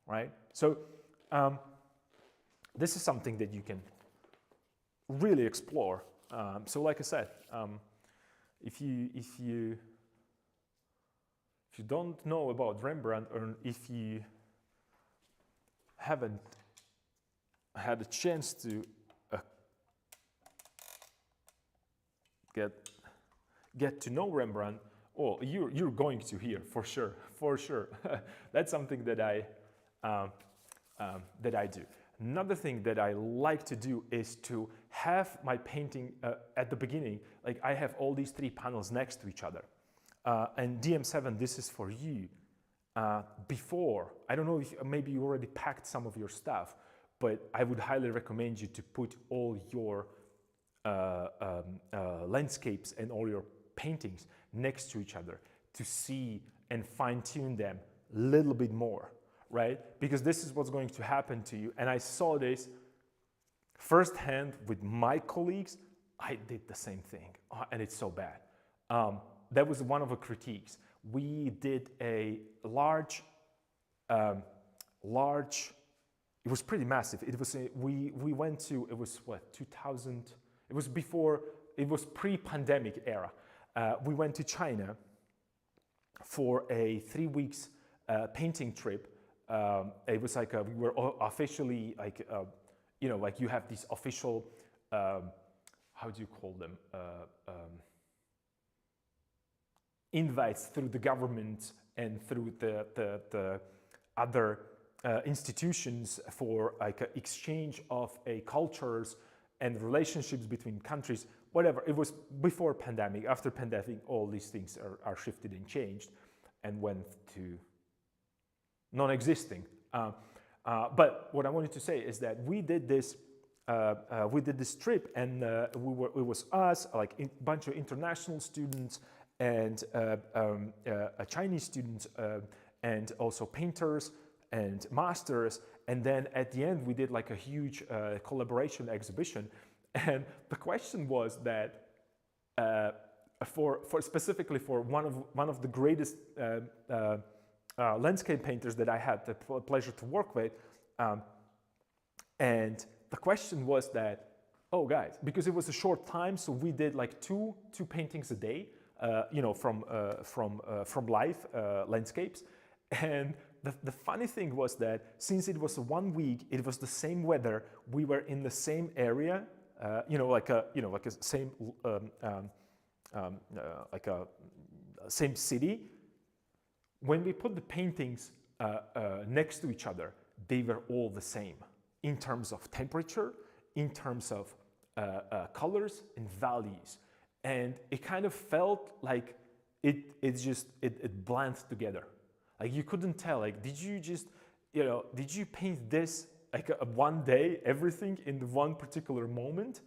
[SPEAKER 1] Right? So this is something that you can really explore. So like I said, if you don't know about Rembrandt, or if you haven't had a chance to get to know Rembrandt, Oh, you're going to hear for sure, for sure. That's something um, that I do. Another thing that I like to do is to have my painting at the beginning, like I have all these three panels next to each other. And DM7, this is for you. Before, I don't know if maybe you already packed some of your stuff, but I would highly recommend you to put all your landscapes and all your paintings next to each other to see and fine-tune them a little bit more, right? Because this is what's going to happen to you. And I saw this firsthand with my colleagues. I did the same thing, and it's so bad. That was one of the critiques. We did a large, it was pretty massive. It was, we went to, it was what, 2000, it was before, it was pre-pandemic era. We went to China for a 3 weeks painting trip. It was like we were officially like, you know, like you have these official, how do you call them? Invites through the government and through the other institutions for like exchange of cultures and relationships between countries, whatever. It was before pandemic. After pandemic, all these things are shifted and changed and went to non-existing. But what I wanted to say is that we did this trip, and it was us, like a bunch of international students and Chinese students, and also painters and masters. And then at the end, we did like a huge collaboration exhibition. And the question was that for specifically for one of the greatest landscape painters that I had the pleasure to work with, and the question was that, oh guys, because it was a short time, so we did like two paintings a day, you know, from live landscapes. And the funny thing was that since it was 1 week, it was the same weather, we were in the same area, you know, like a same like a same city. When we put the paintings next to each other, they were all the same in terms of temperature, in terms of colors and values. And it kind of felt like it blends together. Like you couldn't tell, like, did you just, you know, did you paint this like one day, everything in the one particular moment?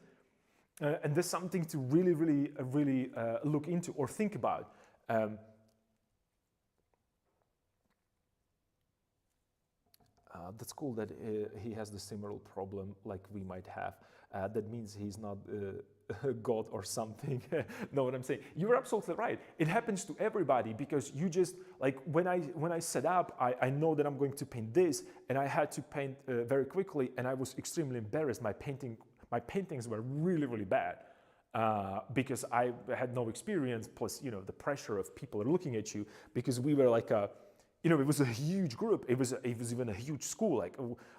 [SPEAKER 1] And there's something to really look into or think about. That's cool that he has the similar problem like we might have. That means he's not God or something. Know what I'm saying? You're absolutely right. It happens to everybody because you just, like when I set up, I know that I'm going to paint this, and I had to paint very quickly, and I was extremely embarrassed. My paintings were really bad because I had no experience. Plus, you know, the pressure of people are looking at you, because we were like a, you know, it was a huge group. It was even a huge school,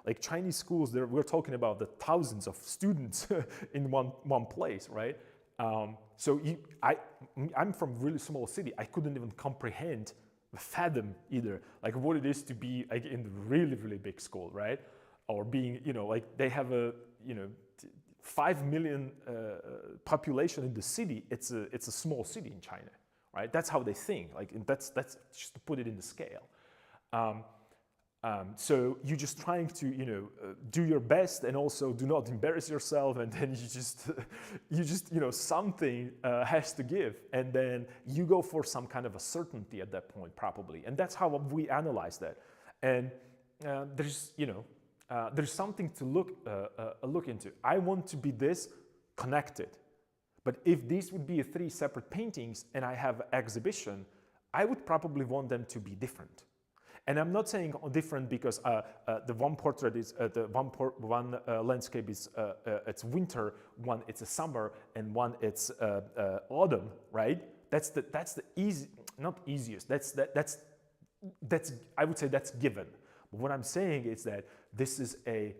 [SPEAKER 1] like Chinese schools. There, we're talking about the thousands of students in one place, right? So I'm from a really small city. I couldn't even fathom either, like what it is to be like in really big school, right? Or being, you know, like they have a, you know, 5 million population in the city. It's a small city in China, right? That's how they think. Like that's just to put it in the scale. So you're just trying to, you know, do your best and also do not embarrass yourself, and then you just, you know, something has to give, and then you go for some kind of a certainty at that point, probably, and that's how we analyze that. And there's, you know, there's something to look into. I want to be this connected, but if these would be 3 separate paintings and I have an exhibition, I would probably want them to be different. And I'm not saying different because the one portrait is one landscape is it's winter, one it's a summer, and one it's autumn, right? That's the easy, not easiest. That's I would say that's given. But what I'm saying is that this is a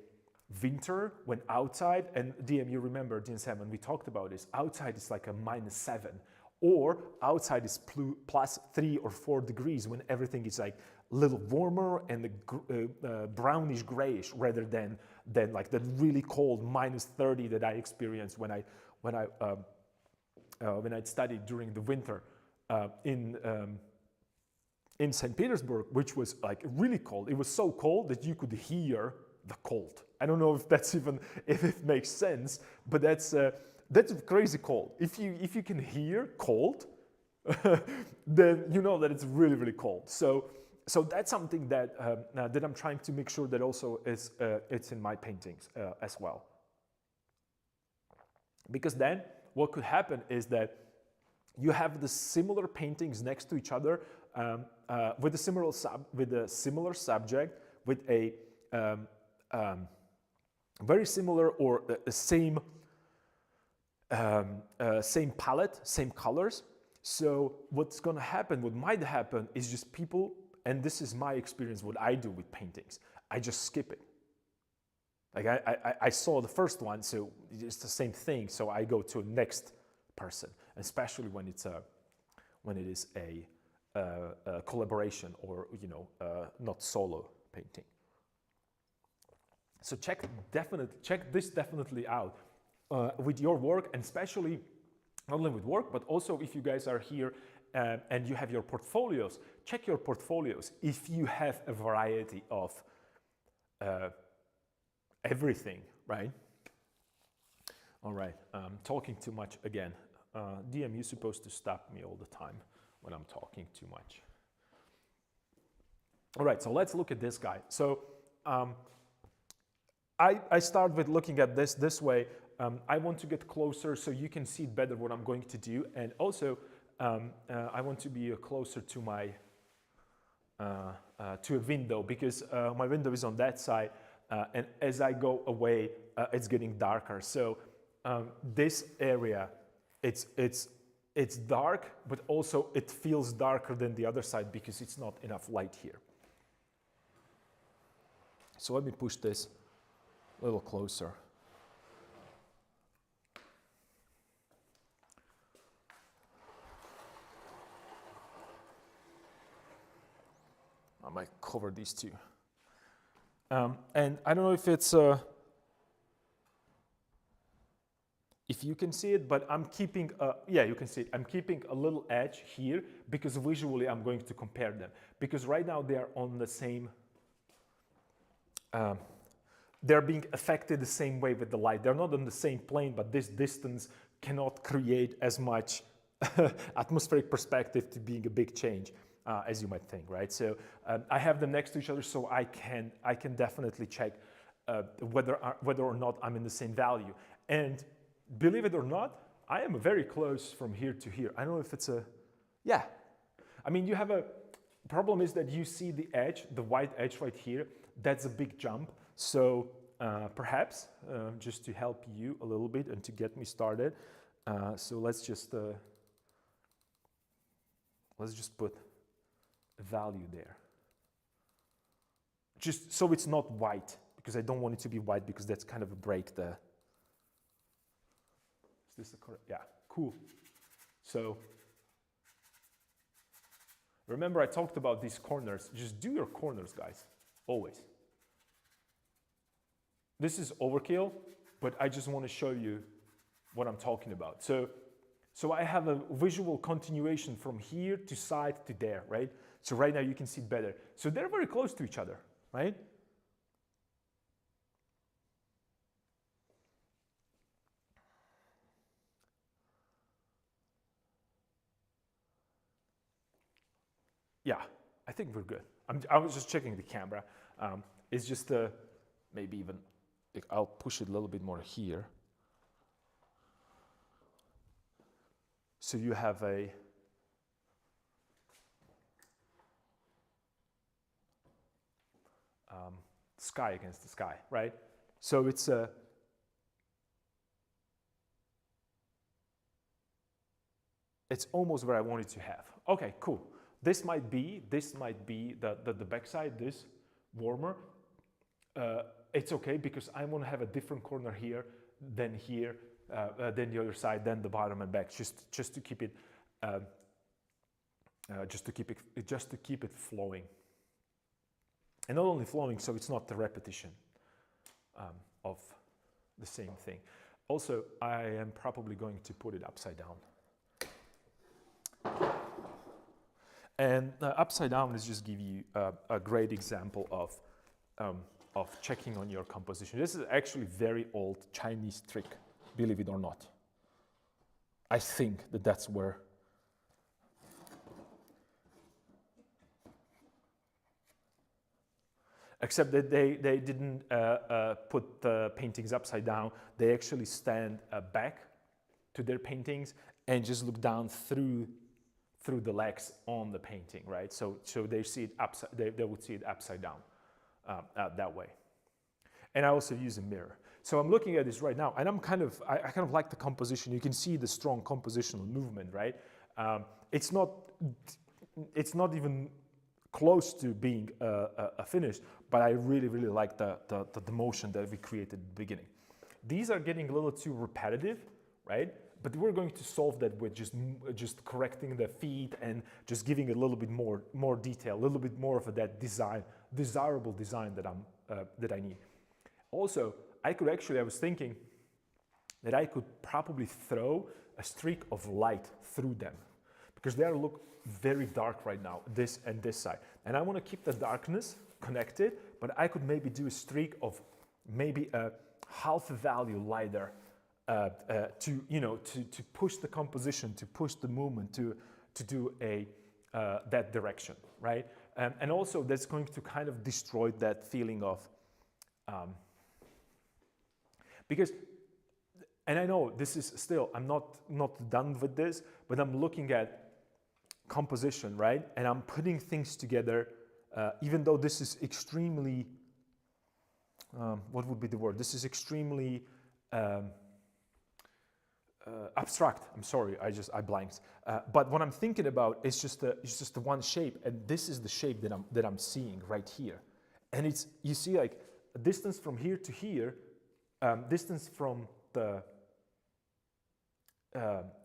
[SPEAKER 1] winter when outside, and DM, you remember DM7, we talked about this. Outside is like a -7, or outside is plus 3 or 4 degrees when everything is like a little warmer and brownish grayish rather than like that really cold minus 30 that I experienced when I studied during the winter in St. Petersburg, which was like really cold. It was so cold that you could hear the cold. I don't know if that's even, if it makes sense, but that's crazy cold. If you can hear cold, then you know that it's really, really cold. So that's something that that I'm trying to make sure that also is it's in my paintings as well. Because then what could happen is that you have the similar paintings next to each other with a similar subject, with a very similar or same palette, same colors. So what's going to happen, what might happen, is just people, and this is my experience, what I do with paintings, I just skip it. Like I saw the first one, so it's the same thing. So I go to a next person, especially when it is a collaboration or not solo painting. So check this definitely out with your work, and especially not only with work, but also if you guys are here and you have your portfolios. Check your portfolios if you have a variety of everything, right? All right, I'm talking too much again. DM, you're supposed to stop me all the time when I'm talking too much. All right, so let's look at this guy. So I start with looking at this way. I want to get closer so you can see better what I'm going to do, and also I want to be closer to my to a window, because my window is on that side. And as I go away, it's getting darker. So this area, it's dark, but also it feels darker than the other side because it's not enough light here. So let me push this a little closer. I might cover these two. And I don't know if it's if you can see it, but I'm keeping yeah, you can see it. I'm keeping a little edge here because visually I'm going to compare them, because right now they are on the same they're being affected the same way with the light. They're not on the same plane, but this distance cannot create as much atmospheric perspective to being a big change. As you might think, right? So I have them next to each other, so I can definitely check whether or not I'm in the same value. And believe it or not, I am very close from here to here. I don't know if it's yeah. I mean, you have a problem is that you see the edge, the white edge right here. That's a big jump. So perhaps just to help you a little bit and to get me started, so let's just put value there, just so it's not white, because I don't want it to be white, because that's kind of a break there. Is this the correct? Yeah, cool. So remember I talked about these corners. Just do your corners, guys, always. This is overkill, but I just want to show you what I'm talking about. So I have a visual continuation from here to side to there, right? So right now you can see it better. So they're very close to each other, right? Yeah, I think we're good. I was just checking the camera. It's just maybe even, I'll push it a little bit more here. So you have a sky against the sky, right? So it's almost where I wanted to have. Okay, cool. This might be the backside, this warmer. It's okay, because I want to have a different corner here, than the other side, then the bottom and back, just to keep it just to keep it flowing, and not only flowing, so it's not the repetition of the same thing. Also, I am probably going to put it upside down. And upside down, let's just give you a great example of checking on your composition. This is actually very old Chinese trick, believe it or not. I think that's where except that they didn't put the paintings upside down. They actually stand back to their paintings and just look down through the legs on the painting, right? So they see it upside. They would see it upside down that way. And I also use a mirror. So I'm looking at this right now, and I kind of like the composition. You can see the strong compositional movement, right? It's not even close to being a finish, but I really like the motion that we created at the beginning. These are getting a little too repetitive, right? But we're going to solve that with just correcting the feet and just giving a little bit more detail, a little bit more of that desirable design that I need. Also, I was thinking that I could probably throw a streak of light through them, because they look very dark right now, this and this side. And I want to keep the darkness connected, but I could maybe do a streak of maybe a half value lighter to push the composition, to push the movement, to do that direction, right? And also that's going to kind of destroy that feeling of because, and I know this is still, I'm not done with this, but I'm looking at composition, right? And I'm putting things together, even though this is extremely, what would be the word? This is extremely abstract. I'm sorry, I blanked. But what I'm thinking about is just the one shape, and this is the shape that I'm seeing right here. And it's, you see, like a distance from here to here, distance from the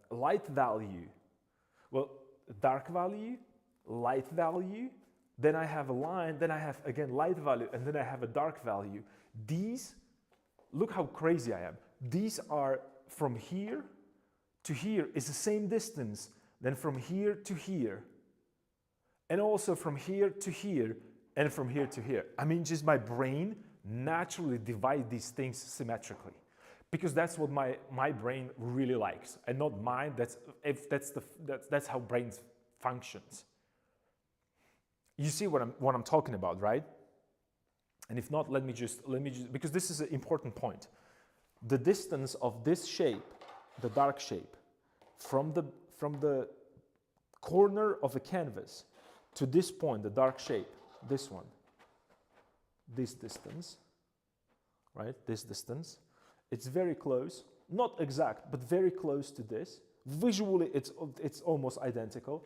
[SPEAKER 1] light value, well, dark value, light value, then I have a line, then I have again light value, and then I have a dark value. These, look how crazy I am. These are from here to here is the same distance, then from here to here, and also from here to here, and from here to here. I mean, just my brain naturally divides these things symmetrically, because that's what my brain really likes, and not mine. That's how brains functions. You see what I'm talking about, right? And if not, let me just because this is an important point. The distance of this shape, the dark shape, from the corner of a canvas to this point, the dark shape, this one, this distance, right? This distance, it's very close, not exact, but very close to this. Visually, it's almost identical.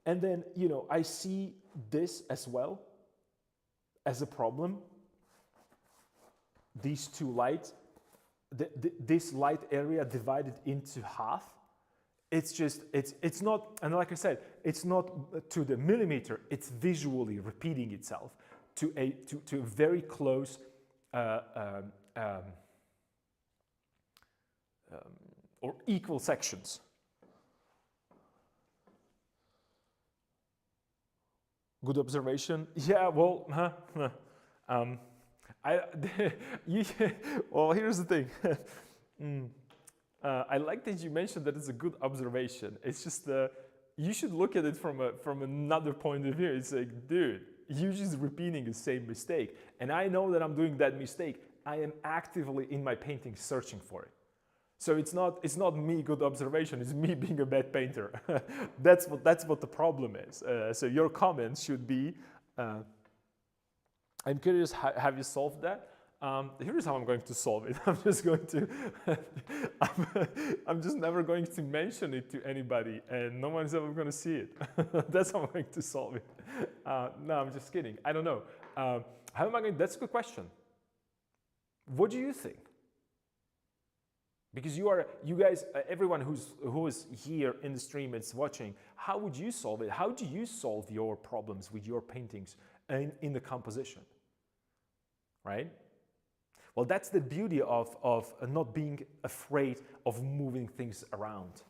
[SPEAKER 1] And then, you know, I see this as well as a problem. These two lights, this light area divided into half. It's just, it's not, and like I said, it's not to the millimeter, it's visually repeating itself to a very close or equal sections. Good observation. Yeah, well, well, here's the thing. I like that you mentioned that it's a good observation. It's just you should look at it from another point of view. It's like, dude, you're just repeating the same mistake. And I know that I'm doing that mistake. I am actively in my painting searching for it. So it's not me good observation, it's me being a bad painter. That's what the problem is. So your comments should be, I'm curious, have you solved that? Here's how I'm going to solve it. I'm just going to, I'm just never going to mention it to anybody, and no one's ever going to see it. That's how I'm going to solve it. No, I'm just kidding. I don't know. How am I going? That's a good question. What do you think? Because you guys, everyone who is here in the stream, it's watching, how would you solve it? How do you solve your problems with your paintings in the composition, right? Well, that's the beauty of not being afraid of moving things around,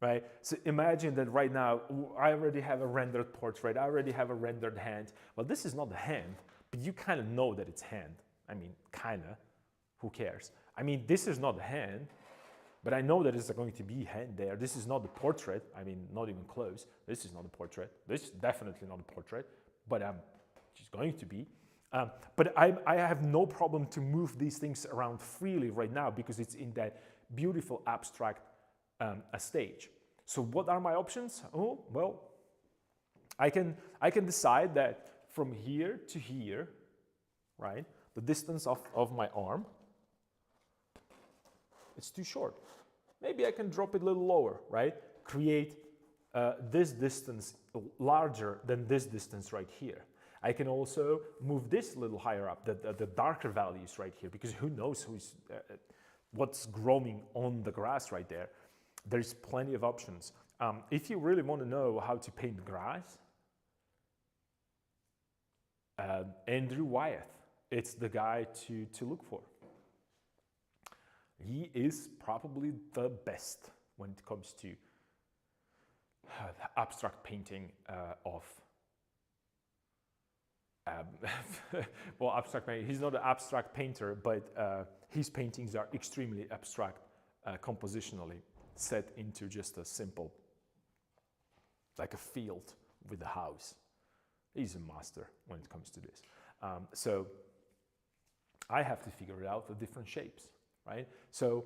[SPEAKER 1] right? So imagine that right now, I already have a rendered portrait, I already have a rendered hand. Well, this is not the hand, but you kind of know that it's hand. I mean, kind of, who cares? I mean, this is not the hand, but I know that there's going to be hand there. This is not the portrait. I mean, not even close. This is not a portrait. This is definitely not a portrait, but it's going to be. But I have no problem to move these things around freely right now because it's in that beautiful abstract stage. So what are my options? Oh, well, I can decide that from here to here, right, the distance of my arm, it's too short. Maybe I can drop it a little lower, right? Create this distance larger than this distance right here. I can also move this a little higher up, the darker values right here, because who knows what's growing on the grass right there. There's plenty of options. If you really want to know how to paint grass, Andrew Wyeth, it's the guy to look for. He is probably the best when it comes to abstract painting of well, abstract painting. He's not an abstract painter, but his paintings are extremely abstract compositionally, set into just a simple, like a field with a house. He's a master when it comes to this. So I have to figure it out the different shapes, right? So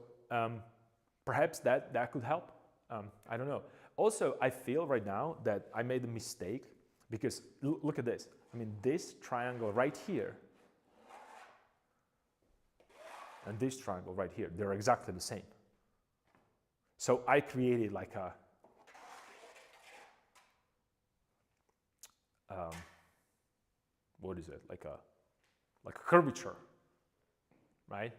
[SPEAKER 1] perhaps that could help. I don't know. Also, I feel right now that I made a mistake because look at this. I mean, this triangle right here and this triangle right here, they're exactly the same. So I created like a what is it? Like a curvature, right?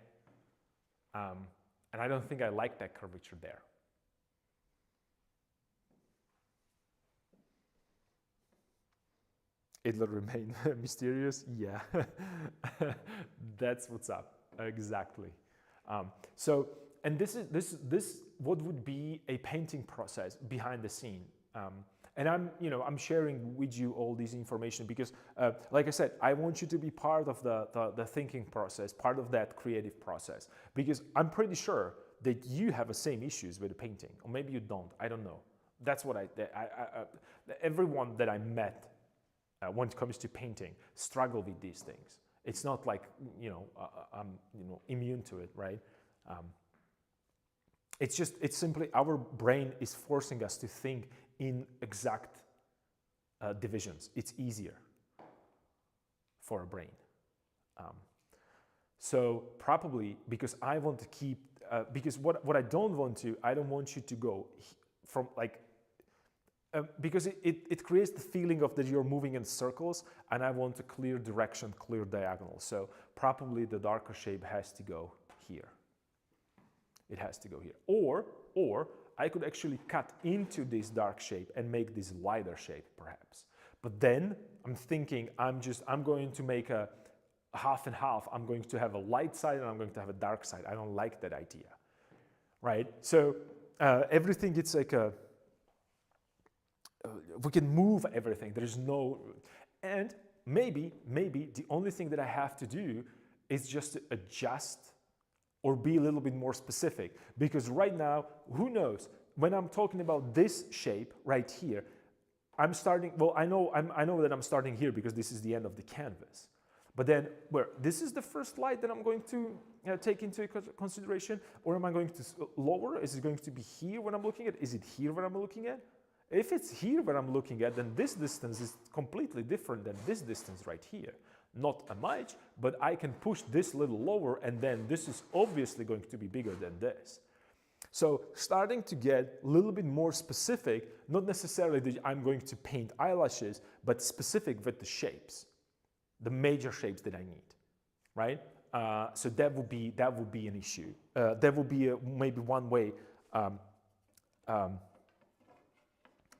[SPEAKER 1] And I don't think I like that curvature there. It'll remain mysterious. Yeah, that's what's up. Exactly. So, and this what would be a painting process behind the scene. And I'm sharing with you all this information because, like I said, I want you to be part of the thinking process, part of that creative process, because I'm pretty sure that you have the same issues with the painting, or maybe you don't. I don't know. That's what everyone that I met when it comes to painting struggle with these things. It's not like I'm immune to it, right? It's simply our brain is forcing us to think in exact divisions. It's easier for a brain. So probably because I want to keep, because what I don't want you to go from like, because it creates the feeling of that you're moving in circles, and I want a clear direction, clear diagonal. So probably the darker shape has to go here. It has to go here. Or I could actually cut into this dark shape and make this lighter shape perhaps. But then I'm thinking I'm going to make a half and half. I'm going to have a light side and I'm going to have a dark side. I don't like that idea, right? So everything, it's like we can move everything. There's no, and maybe the only thing that I have to do is just to adjust or be a little bit more specific, because right now, who knows, when I'm talking about this shape right here, I'm starting, well, I know that I'm starting here because this is the end of the canvas. But then, this is the first light that I'm going to take into consideration, or am I going to lower? Is it going to be here when I'm looking at? Is it here when I'm looking at? If it's here when I'm looking at, then this distance is completely different than this distance right here. Not a much, but I can push this little lower, and then this is obviously going to be bigger than this. So starting to get a little bit more specific, not necessarily that I'm going to paint eyelashes, but specific with the shapes, the major shapes that I need, right? So that would be an issue. That would be maybe one way. Not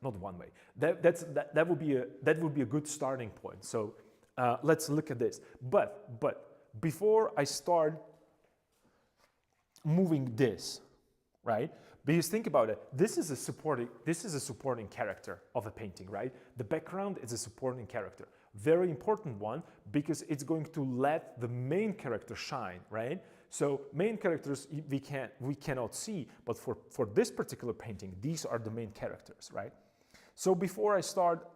[SPEAKER 1] one way. That would be a good starting point. So let's look at this. But before I start moving this, right? Because think about it. This is a supporting character of a painting, right? The background is a supporting character. Very important one because it's going to let the main character shine, right? So main characters we cannot see, but for this particular painting, these are the main characters, right? So before I start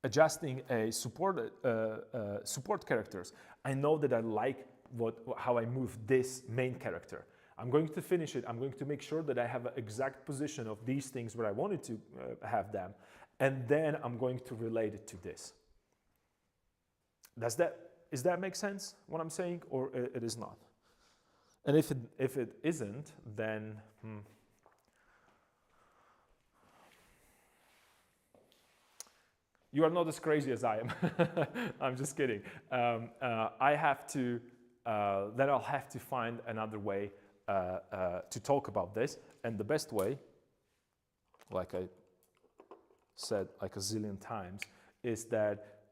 [SPEAKER 1] adjusting a support characters, I know that I like how I move this main character. I'm going to finish it. I'm going to make sure that I have an exact position of these things where I wanted to have them, and then I'm going to relate it to this. Does that make sense, what I'm saying, or it is not? And if it isn't, then you are not as crazy as I am. I'm just kidding. I have to, then I'll have to find another way to talk about this. And the best way, like I said like a zillion times, is that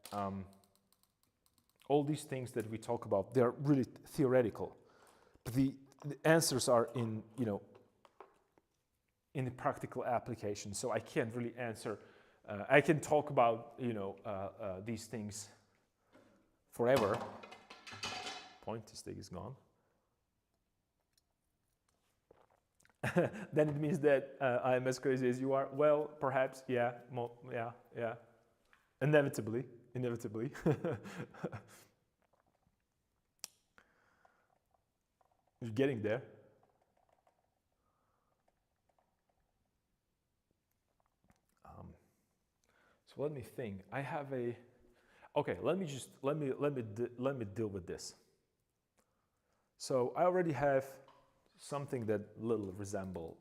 [SPEAKER 1] all these things that we talk about, they're really theoretical. But the answers are in, in the practical application. So I can't really answer. I can talk about, these things forever. Pointy stick is gone. Then it means that I'm as crazy as you are. Well, perhaps, yeah, yeah. Inevitably. You're getting there. So let me think. I have a. Okay, let me deal with this. So I already have something that little resemble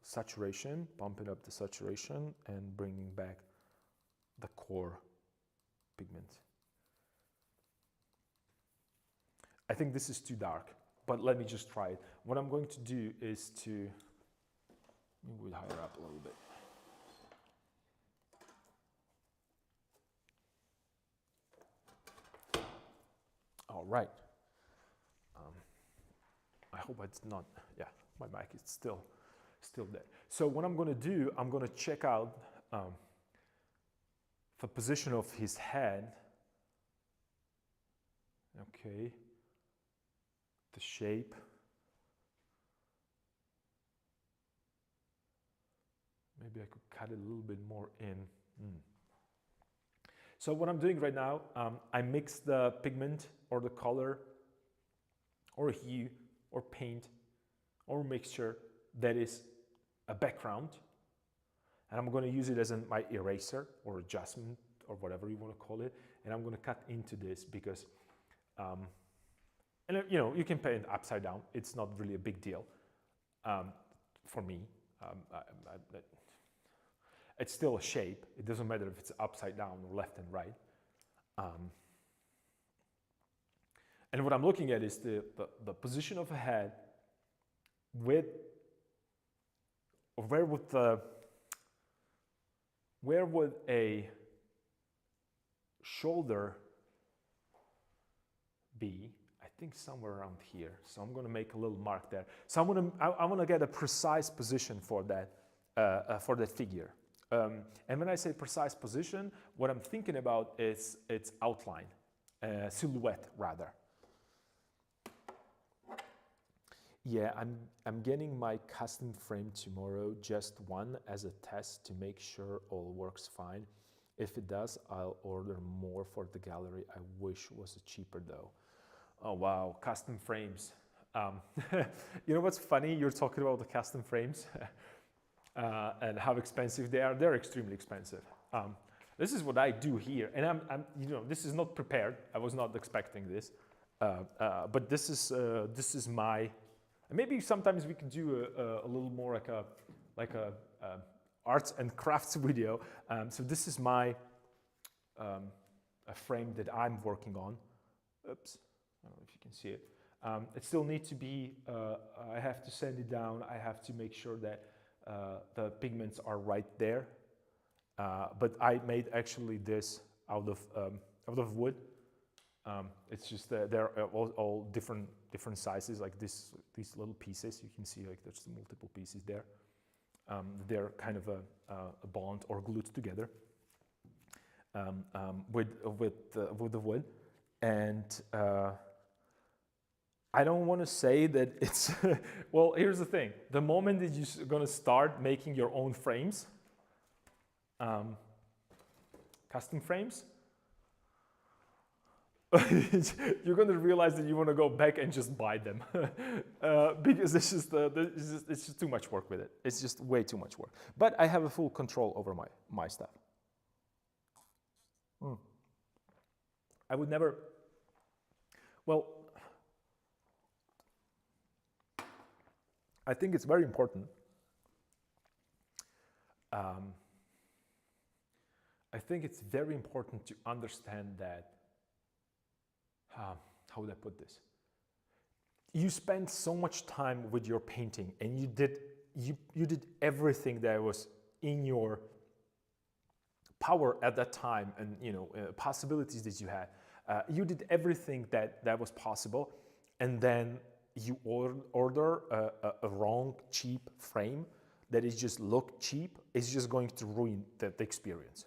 [SPEAKER 1] saturation, pumping up the saturation and bringing back the core pigment. I think this is too dark, but let me just try it. What I'm going to do is to move it higher up a little bit. All right. I hope it's not, yeah, my mic is still there. So what I'm going to do, I'm going to check out the position of his head. Okay. The shape. Maybe I could cut it a little bit more in. So what I'm doing right now, I mix the pigment or the color or hue or paint or mixture that is a background, and I'm going to use it as my eraser or adjustment or whatever you want to call it, and I'm going to cut into this because and you can paint upside down. It's not really a big deal for me. It's still a shape. It doesn't matter if it's upside down or left and right. And what I'm looking at is the position of a head with, or where would a shoulder be? I think somewhere around here. So I'm going to make a little mark there. So I want to get a precise position for that figure. And when I say precise position, what I'm thinking about is its outline, silhouette rather. Yeah, I'm getting my custom frame tomorrow, just one as a test to make sure all works fine. If it does, I'll order more for the gallery. I wish it was cheaper though. Oh wow, custom frames. You know what's funny? You're talking about the custom frames and how expensive they are. They're extremely expensive. This is what I do here, and I'm this is not prepared. I was not expecting this, but this is my. Maybe sometimes we could do a little more like a arts and crafts video. So this is my a frame that I'm working on. Oops, I don't know if you can see it. It still needs to be, I have to sand it down. I have to make sure that the pigments are right there. But I made actually this out of wood. It's just they're all different sizes, like these little pieces. You can see like there's multiple pieces there. They're kind of a bond or glued together with the wood. And I don't want to say that it's well. Here's the thing: the moment that you're going to start making your own frames, custom frames, you're going to realize that you want to go back and just buy them because it's just too much work with it. It's just way too much work. But I have a full control over my stuff. I would never. Well, I think it's very important. I think it's very important to understand that. How would I put this? You spend so much time with your painting, and you did everything that was in your power at that time, and possibilities that you had. You did everything that was possible, and then you order a wrong, cheap frame that is just look cheap. It's just going to ruin the experience.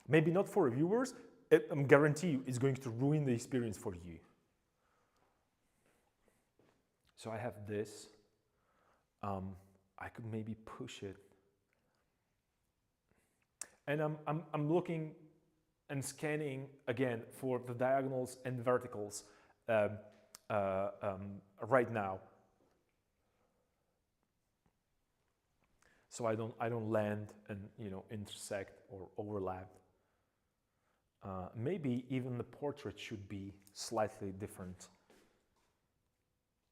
[SPEAKER 1] Maybe not for viewers. I guarantee you it's going to ruin the experience for you. So I have this. I could maybe push it. And I'm looking and scanning again for the diagonals and verticals right now. So I don't land and intersect or overlap. Maybe even the portrait should be slightly different,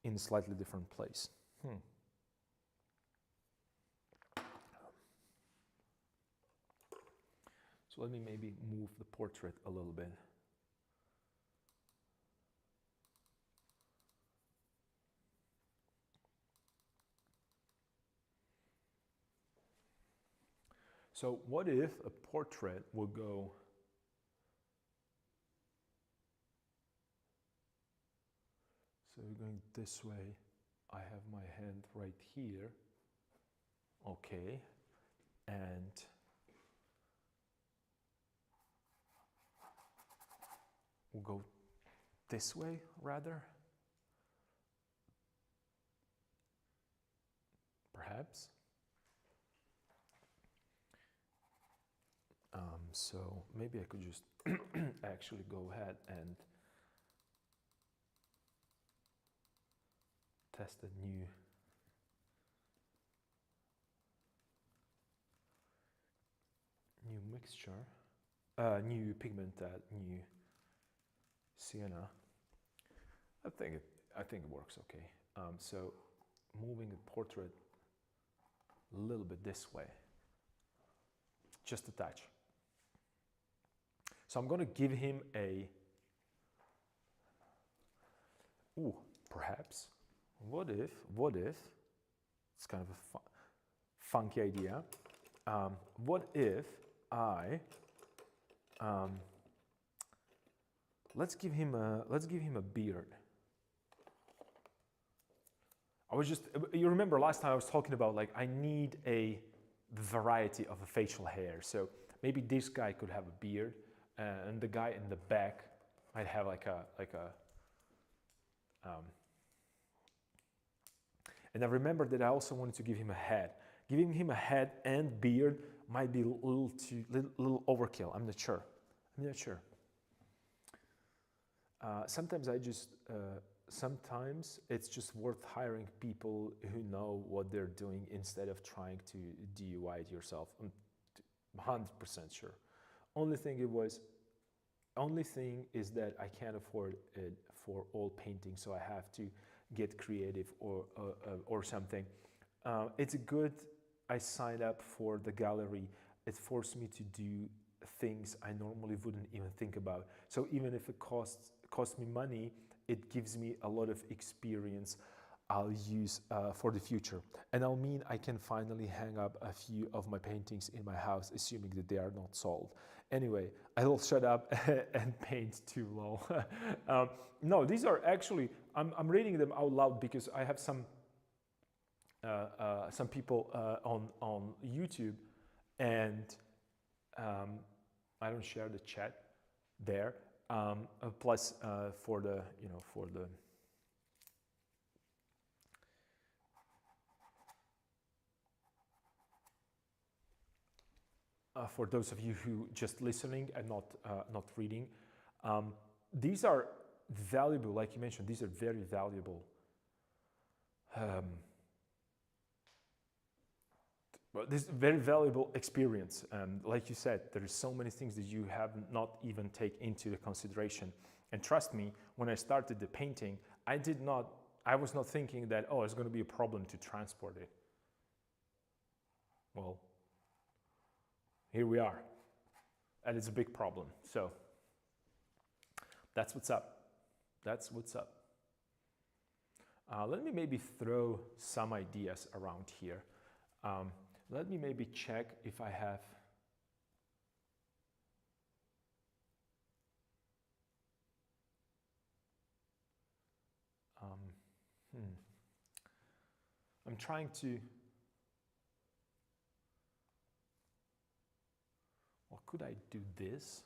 [SPEAKER 1] in a slightly different place. So let me maybe move the portrait a little bit. So what if a portrait would go so we're going this way. I have my hand right here. Okay. And we'll go this way rather. Perhaps. So maybe I could just actually go ahead and test a new mixture, new pigment, new sienna. I think it works okay. So moving the portrait a little bit this way, just a touch. So I'm going to give him perhaps. What if? It's kind of a funky idea. What if I let's give him a beard. You remember last time I was talking about like I need a variety of a facial hair. So maybe this guy could have a beard, and the guy in the back might have and I remember that I also wanted to give him a head. Giving him a head and beard might be a little overkill. I'm not sure. Sometimes sometimes it's just worth hiring people who know what they're doing instead of trying to DIY it yourself. I'm 100% sure. Only thing is that I can't afford it for all painting, so I have to get creative or something. It's a good I signed up for the gallery, it forced me to do things I normally wouldn't even think about. So even if it costs me money, it gives me a lot of experience I'll use for the future. And I'll mean I can finally hang up a few of my paintings in my house, assuming that they are not sold. Anyway, I'll shut up and paint too low. No, these are actually, I'm reading them out loud because I have some people on YouTube, and I don't share the chat there. Plus, for the for those of you who just listening and not reading, these are valuable. Like you mentioned, these are very valuable. This is very valuable experience. Like you said, there are so many things that you have not even take into the consideration. And trust me, when I started the painting, I was not thinking that, oh, it's going to be a problem to transport it. Well, here we are, and it's a big problem. So that's what's up. That's what's up. Let me maybe throw some ideas around here. Let me maybe check if I have. I'm trying to. Or could I do this?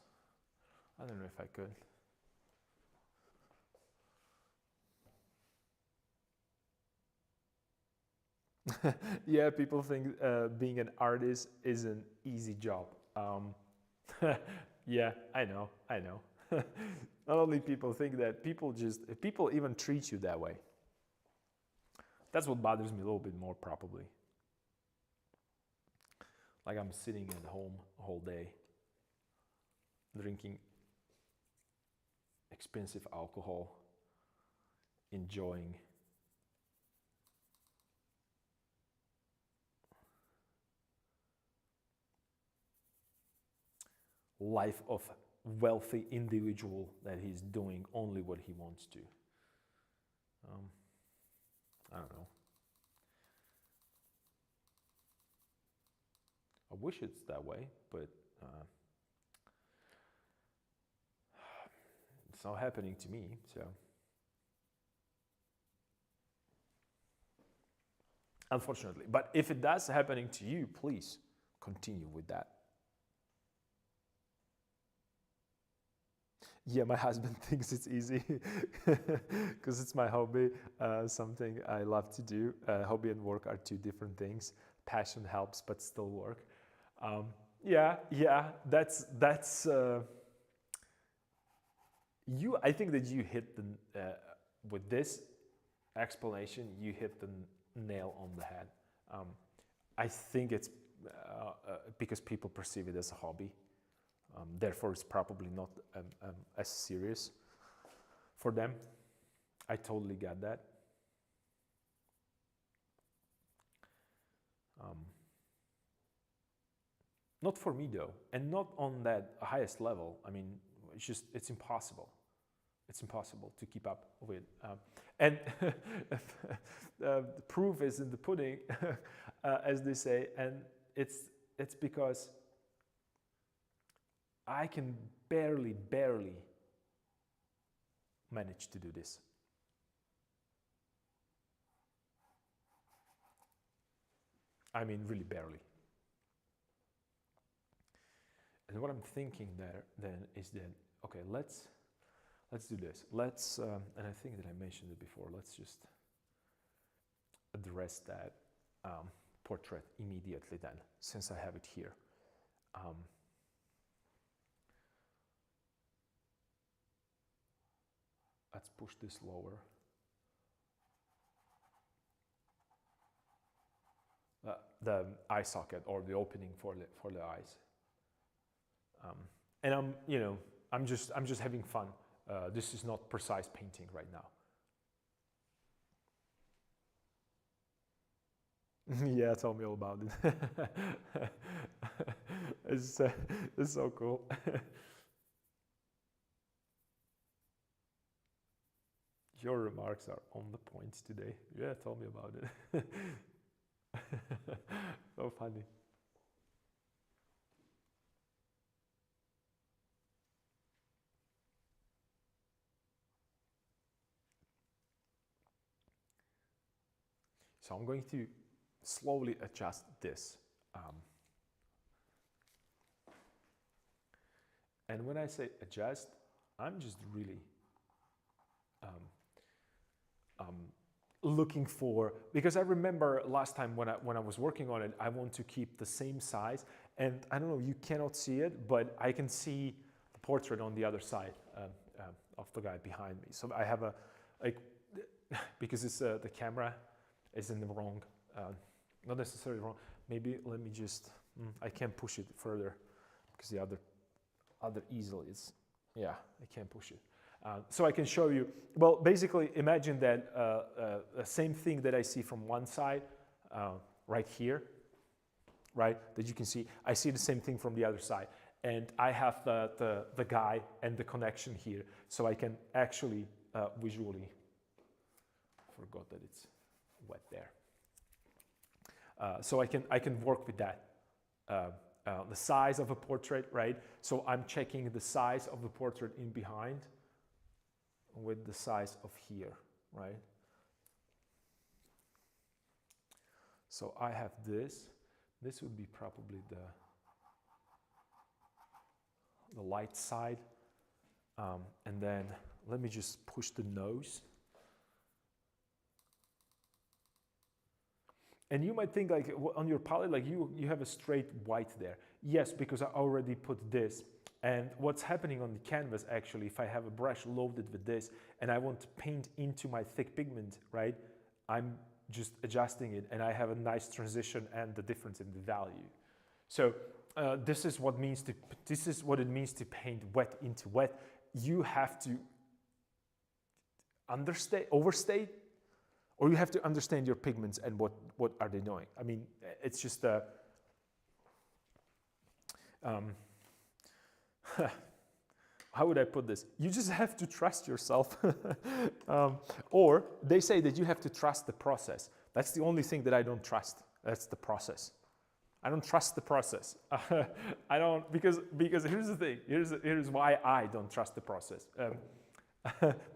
[SPEAKER 1] I don't know if I could. Yeah, people think being an artist is an easy job. Yeah, I know. Not only people think that, people even treat you that way. That's what bothers me a little bit more, probably. Like I'm sitting at home a whole day, drinking expensive alcohol, enjoying life of wealthy individual that he's doing only what he wants to. I don't know. I wish it's that way, but it's not happening to me, so. Unfortunately. But if it does happening to you, please continue with that. Yeah, my husband thinks it's easy because it's my hobby, something I love to do. Hobby and work are two different things. Passion helps, but still work. Yeah, that's you. I think that you hit the with this explanation, you hit the nail on the head. I think it's because people perceive it as a hobby. Therefore, it's probably not as serious for them. I totally get that. Not for me though, and not on that highest level. I mean, it's impossible. It's impossible to keep up with. And the proof is in the pudding, as they say, and it's because I can barely manage to do this. I mean, really barely. And what I'm thinking there then is that, okay, let's do this. Let's, and I think that I mentioned it before, let's just address that portrait immediately then, since I have it here. Let's push this lower. The eye socket, or the opening for the eyes. And I'm just having fun. This is not precise painting right now. Yeah, tell me all about it. It's so cool. Your remarks are on the point today. Yeah, tell me about it. So funny. So I'm going to slowly adjust this. And when I say adjust, I'm just really looking for, because I remember last time when I was working on it, I want to keep the same size. And I don't know, you cannot see it, but I can see the portrait on the other side of the guy behind me. So I have a, like, because it's the camera is in the wrong, not necessarily wrong. Maybe let me just, I can't push it further because the other easel is, yeah, I can't push it. So I can show you, well, basically imagine that the same thing that I see from one side, right here, right, that you can see, I see the same thing from the other side. And I have the guy and the connection here, so I can actually visually, forgot that it's wet there. So I can work with that. The size of a portrait, right? So I'm checking the size of the portrait in behind with the size of here, right? So I have this. This would be probably the light side. And then let me just push the nose. And you might think, like, on your palette, like you have a straight white there. Yes, because I already put this. And what's happening on the canvas, actually, if I have a brush loaded with this and I want to paint into my thick pigment, right, I'm just adjusting it and I have a nice transition and the difference in the value. So this is what it means to paint wet into wet. You have to overstate, or you have to understand your pigments and what are they doing. I mean, it's just how would I put this? You just have to trust yourself. Or they say that you have to trust the process. That's the only thing that I don't trust. That's the process. I don't trust the process. I don't, because here's the thing. Here's why I don't trust the process.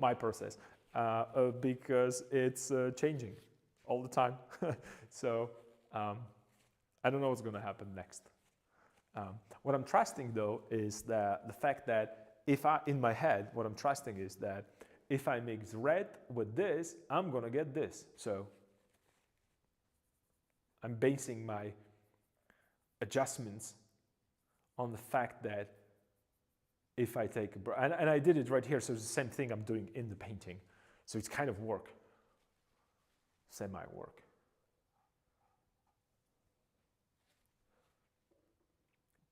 [SPEAKER 1] My process. Because it's changing all the time. So I don't know what's going to happen next. What I'm trusting, though, is that the fact that in my head, what I'm trusting is that if I mix red with this, I'm going to get this. So I'm basing my adjustments on the fact that if I take and I did it right here, so it's the same thing I'm doing in the painting. So it's kind of work, semi-work.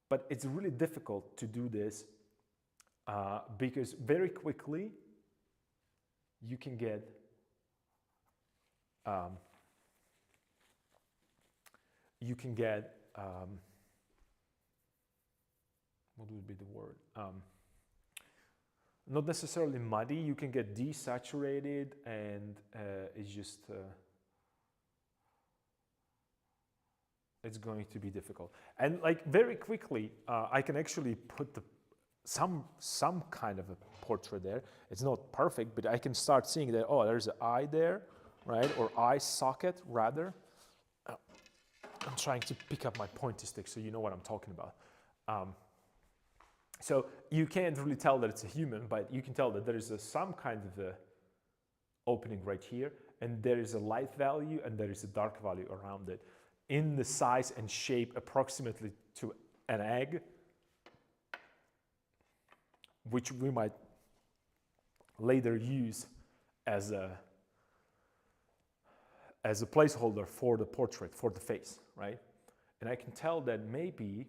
[SPEAKER 1] But it's really difficult to do this because very quickly you can get what would be the word? Not necessarily muddy. You can get desaturated, and it's just it's going to be difficult. And like very quickly, I can actually put some kind of a portrait there. It's not perfect, but I can start seeing that, oh, there's an eye there, right? Or eye socket, rather. I'm trying to pick up my pointy stick so you know what I'm talking about. So you can't really tell that it's a human, but you can tell that there is some kind of a opening right here, and there is a light value and there is a dark value around it in the size and shape approximately to an egg, which we might later use as a placeholder for the portrait, for the face, right? And I can tell that maybe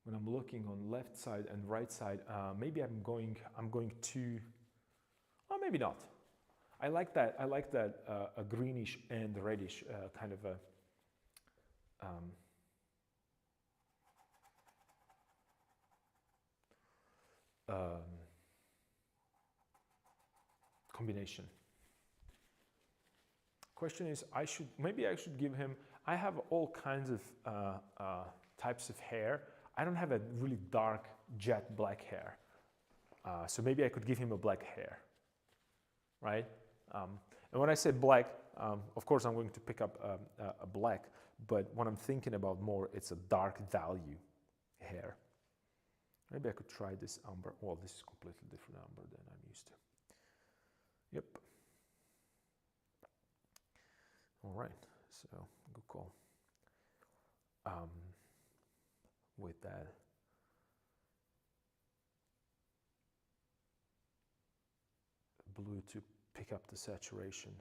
[SPEAKER 1] when I'm looking on left side and right side, maybe I'm going to, or maybe not. I like that a greenish and reddish kind of a combination. Question is, maybe I should give him, I have all kinds of types of hair. I don't have a really dark jet black hair. So maybe I could give him a black hair, right? And when I say black, of course I'm going to pick up a black, but when I'm thinking about more, it's a dark value hair. Maybe I could try this umber. Well, this is completely different umber than I'm used to. Yep. All right, so good call. With that, blue to pick up the saturation.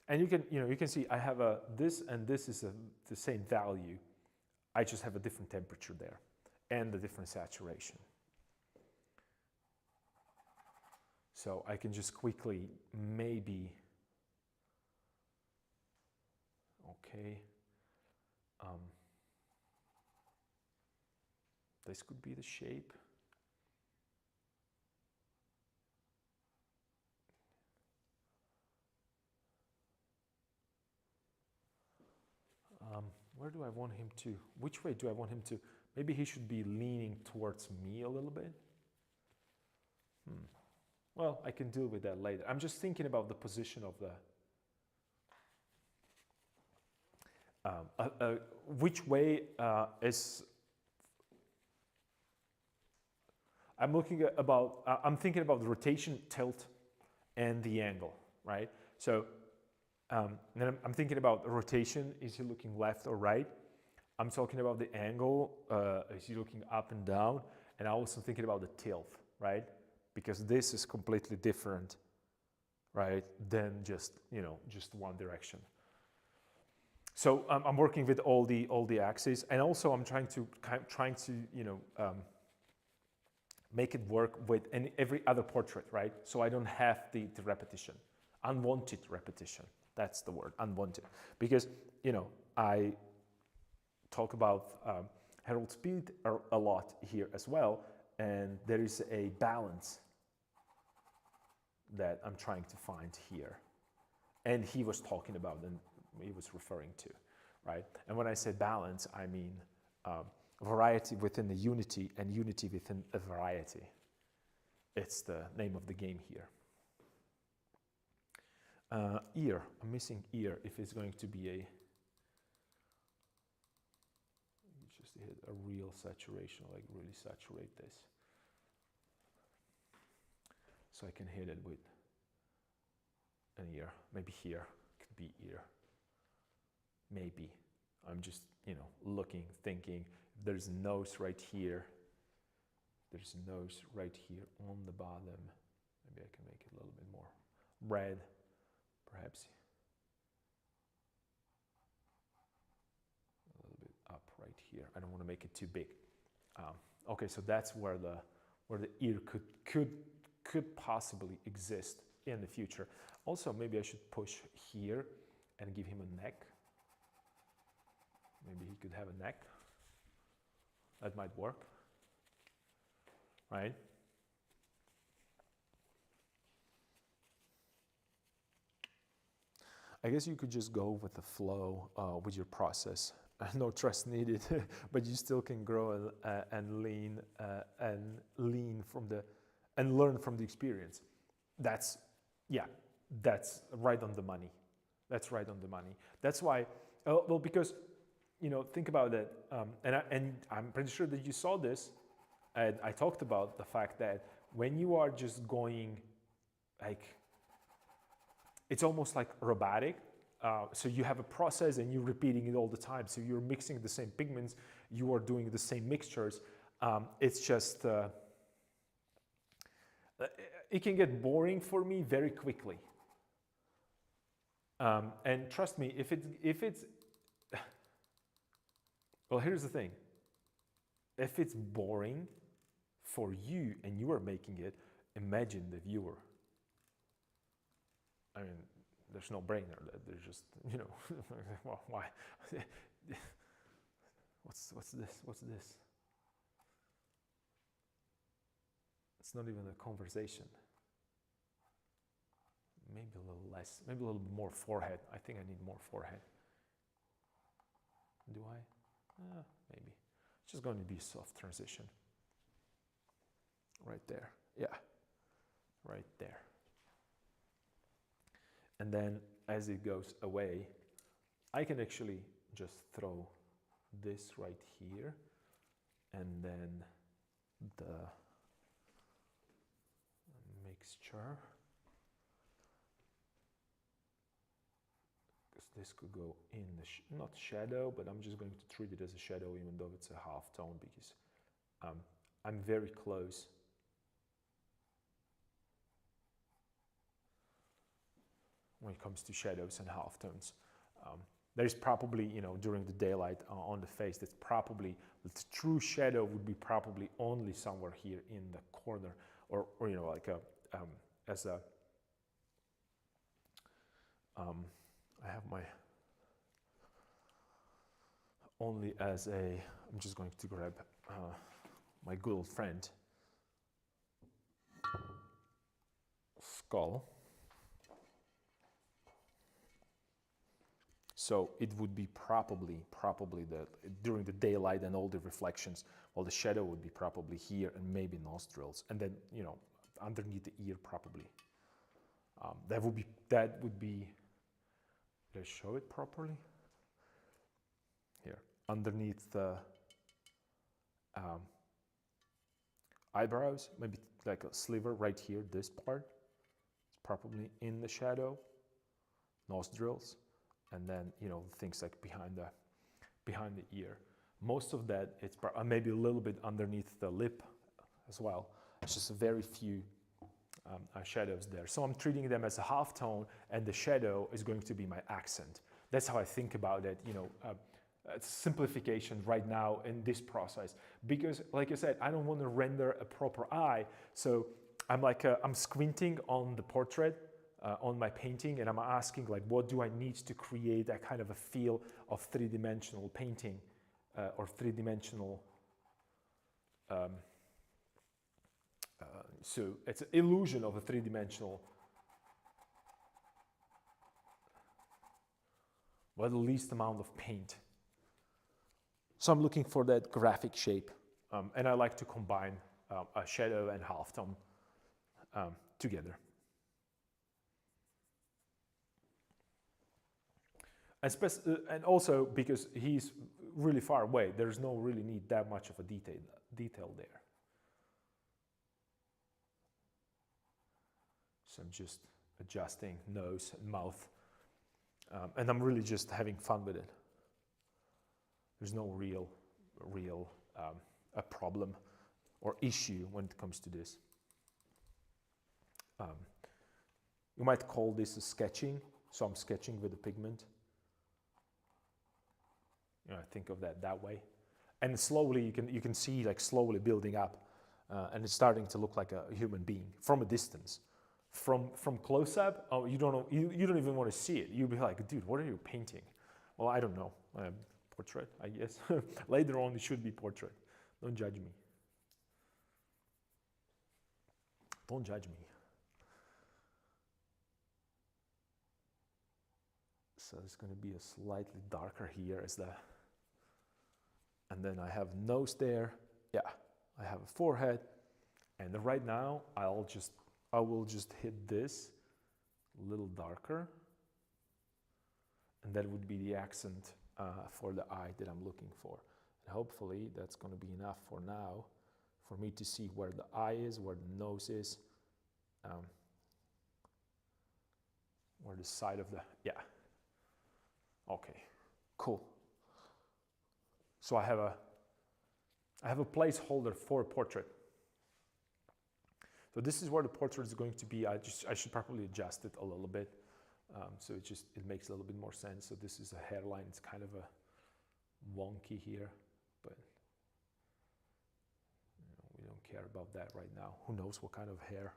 [SPEAKER 1] And you can see I have this and this is the same value. I just have a different temperature there and a different saturation. So I can just quickly maybe, okay, this could be the shape. Where do I want him to, which way do I want him to? Maybe he should be leaning towards me a little bit. Well, I can deal with that later. I'm just thinking about the position of the, which way is, I'm thinking about the rotation, tilt, and the angle, right? So then I'm thinking about the rotation. Is he looking left or right? I'm talking about the angle. Is he looking up and down? And I'm also thinking about the tilt, right? Because this is completely different, right, than just one direction. So I'm working with all the axes, and also I'm trying to make it work with every other portrait, right? So I don't have the repetition, unwanted repetition. That's the word, unwanted. Because, I talk about Harold Speed a lot here as well, and there is a balance that I'm trying to find here. And he was talking about and he was referring to, right? And when I say balance, I mean variety within the unity and unity within a variety. It's the name of the game here. Ear, I'm missing ear if it's going to be just hit a real saturation, like really saturate this. So I can hit it with an ear, maybe here, could be ear. Maybe, I'm just, looking, thinking, if there's a nose right here, there's a nose right here on the bottom, maybe I can make it a little bit more red. Perhaps a little bit up right here. I don't want to make it too big. Okay, so that's where the ear could possibly exist in the future. Also, maybe I should push here and give him a neck. Maybe he could have a neck. That might work, right? I guess you could just go with the flow with your process. No trust needed, but you still can grow and lean and learn from the experience. That's right on the money. That's right on the money. That's why, well, because think about it, and I'm pretty sure that you saw this. And I talked about the fact that when you are just going like, it's almost like robotic. So you have a process and you're repeating it all the time. So you're mixing the same pigments, you are doing the same mixtures. It's just, it can get boring for me very quickly. And trust me, if it's, well, here's the thing. If it's boring for you and you are making it, imagine the viewer. I mean, there's no brainer. There's just, you know, well, why? What's this? What's this? It's not even a conversation. Maybe a little less, maybe a little bit more forehead. I think I need more forehead. Do I? Maybe. It's just going to be a soft transition. Right there. Yeah. Right there. And then as it goes away, I can actually just throw this right here, and then the mixture, because this could go in the not shadow, but I'm just going to treat it as a shadow even though it's a half tone, because I'm very close when it comes to shadows and halftones. There's probably, you know, during the daylight on the face, that's probably, the true shadow would be probably only somewhere here in the corner, or you know, like as a, I have my, only as a, I'm just going to grab my good old friend, skull. So it would be probably the, during the daylight and all the reflections, well, the shadow would be probably here and maybe nostrils, and then, you know, underneath the ear probably. That would be, did I show it properly? Here, underneath the eyebrows, maybe like a sliver right here, this part, it's probably in the shadow, nostrils. And then, you know, things like behind the ear. Most of that, it's maybe a little bit underneath the lip as well. It's just very few shadows there. So I'm treating them as a halftone, and the shadow is going to be my accent. That's how I think about it, you know, it's simplification right now in this process. Because, like I said, I don't want to render a proper eye. So I'm like, I'm squinting on the portrait, on my painting, and I'm asking, like, what do I need to create that kind of a feel of three-dimensional painting or three-dimensional, so it's an illusion of a three-dimensional, well, the least amount of paint. So I'm looking for that graphic shape, and I like to combine a shadow and halftone together. And also because he's really far away, there's no really need that much of a detail there. So I'm just adjusting nose and mouth, and I'm really just having fun with it. There's no real a problem or issue when it comes to this. You might call this a sketching. So I'm sketching with the pigment. You know, I think of that way, and slowly you can see, like, slowly building up, and it's starting to look like a human being from a distance. From close up, oh, you don't know, you don't even want to see it. You'll be like, dude, what are you painting? Well, I don't know, portrait, I guess. Later on, it should be portrait. Don't judge me. Don't judge me. So it's going to be a slightly darker here as the. And then I have nose there. Yeah, I have a forehead. And right now, I will just hit this a little darker. And that would be the accent for the eye that I'm looking for. And hopefully, that's going to be enough for now for me to see where the eye is, where the nose is, where the side of the, yeah. Okay, cool. So I have a placeholder for a portrait. So this is where the portrait is going to be. I should probably adjust it a little bit, so it makes a little bit more sense. So this is a hairline. It's kind of a wonky here, but you know, we don't care about that right now. Who knows what kind of hair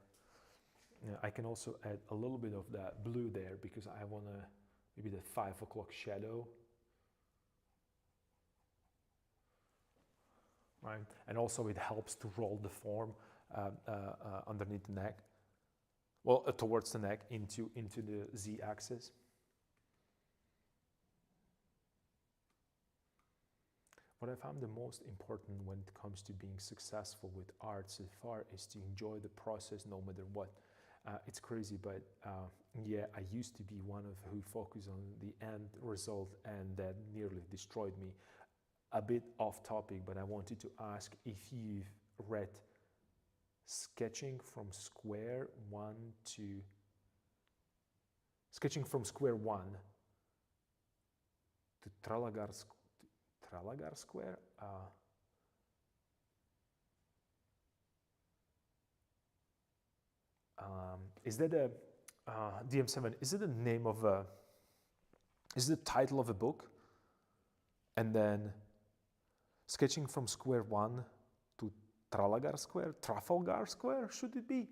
[SPEAKER 1] I can also add a little bit of that blue there because I want to, maybe the 5 o'clock shadow. Right? And also it helps to roll the form underneath the neck, well, towards the neck into the Z-axis. What I found the most important when it comes to being successful with art so far is to enjoy the process no matter what. It's crazy, but yeah, I used to be one of who focused on the end result, and that nearly destroyed me. A bit off topic, but I wanted to ask if you've read Sketching from Square One to Trafalgar Square. Is that a DM7? Is it the name of a? Is it the title of a book? And then Sketching from Square One to Trafalgar Square, should it be?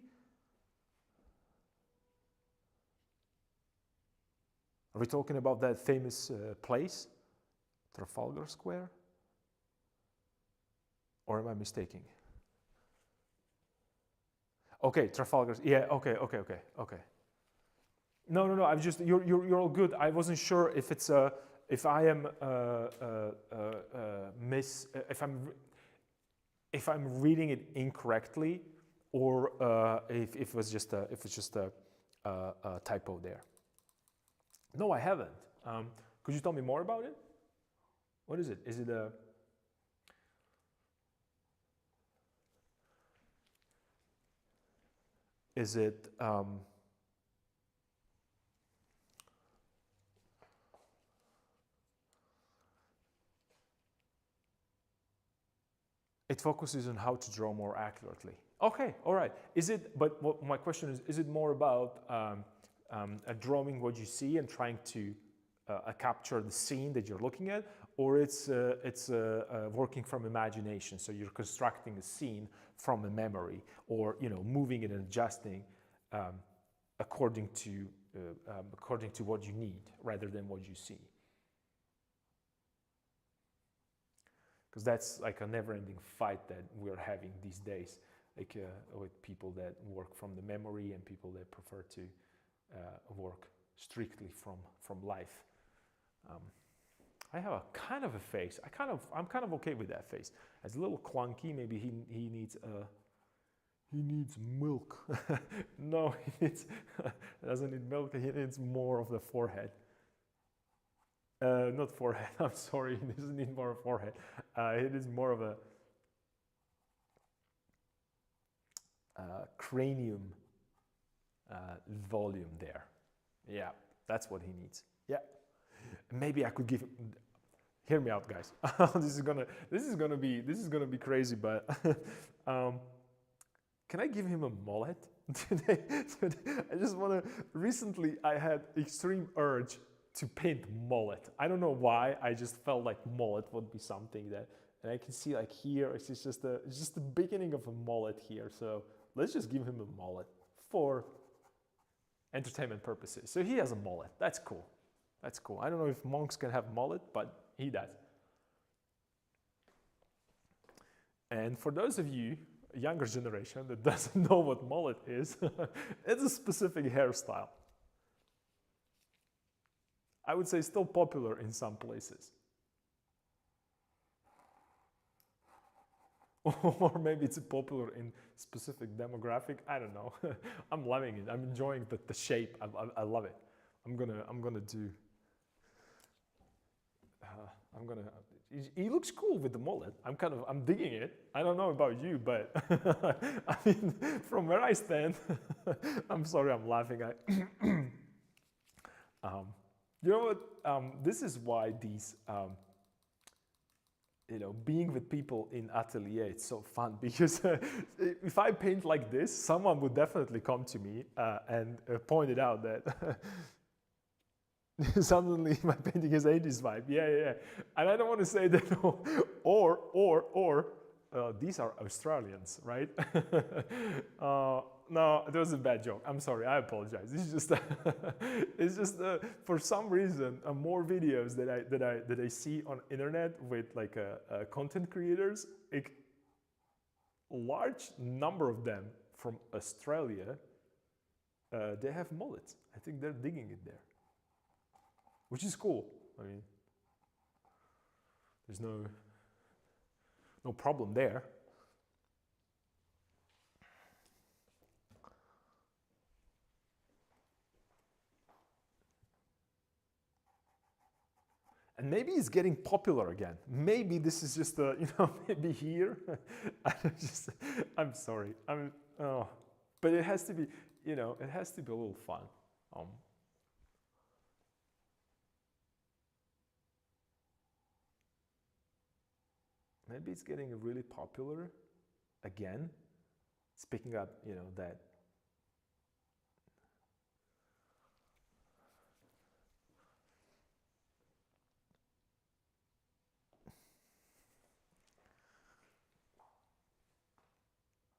[SPEAKER 1] Are we talking about that famous place, Trafalgar Square? Or am I mistaking? Okay, Trafalgar. Yeah. Okay. No. I'm just you're all good. I wasn't sure if it's if I am if I'm reading it incorrectly, or if it was just a typo there. No, I haven't. Could you tell me more about it? What is it? Is it a? Is it? It focuses on how to draw more accurately. Okay, all right. Is it? But what my question is it more about drawing what you see and trying to capture the scene that you're looking at, or it's working from imagination? So you're constructing a scene from a memory, or moving it and adjusting according to what you need rather than what you see. Because that's like a never-ending fight that we're having these days, like with people that work from the memory and people that prefer to work strictly from life. I have a kind of a face. I'm kind of okay with that face. It's a little clunky. Maybe he needs milk. No, he doesn't need milk. He needs more of the forehead. Not forehead. I'm sorry. He doesn't need more of a forehead. It is more of a cranium volume there. Yeah, that's what he needs. Yeah, maybe I could give him. Hear me out, guys. This is gonna be crazy, but can I give him a mullet today? I just wanna. Recently, I had extreme urge to paint mullet. I don't know why. I just felt like mullet would be something that, and I can see like here, it's just the beginning of a mullet here. So let's just give him a mullet for entertainment purposes. So he has a mullet. That's cool. That's cool. I don't know if monks can have mullet, but he does. And for those of you, younger generation, that doesn't know what mullet is, it's a specific hairstyle. I would say still popular in some places. Or maybe it's popular in specific demographic. I don't know. I'm loving it. I'm enjoying the shape. I love it. I'm gonna do. He looks cool with the mullet. I'm digging it. I don't know about you, but I mean, from where I stand, I'm sorry, I'm laughing. You know what? This is why these, being with people in atelier, it's so fun, because if I paint like this, someone would definitely come to me and point it out that suddenly my painting has 80s vibe. Yeah. And I don't want to say that, or these are Australians, right? No, that was a bad joke. I'm sorry. I apologize. It's just, it's just for some reason, more videos that I see on internet with like content creators, a large number of them from Australia, they have mullets. I think they're digging it there, which is cool. I mean, there's no problem there. And maybe it's getting popular again. Maybe this is just a, maybe here. I'm sorry. But it has to be, it has to be a little fun. Maybe it's getting really popular again. It's picking up, that.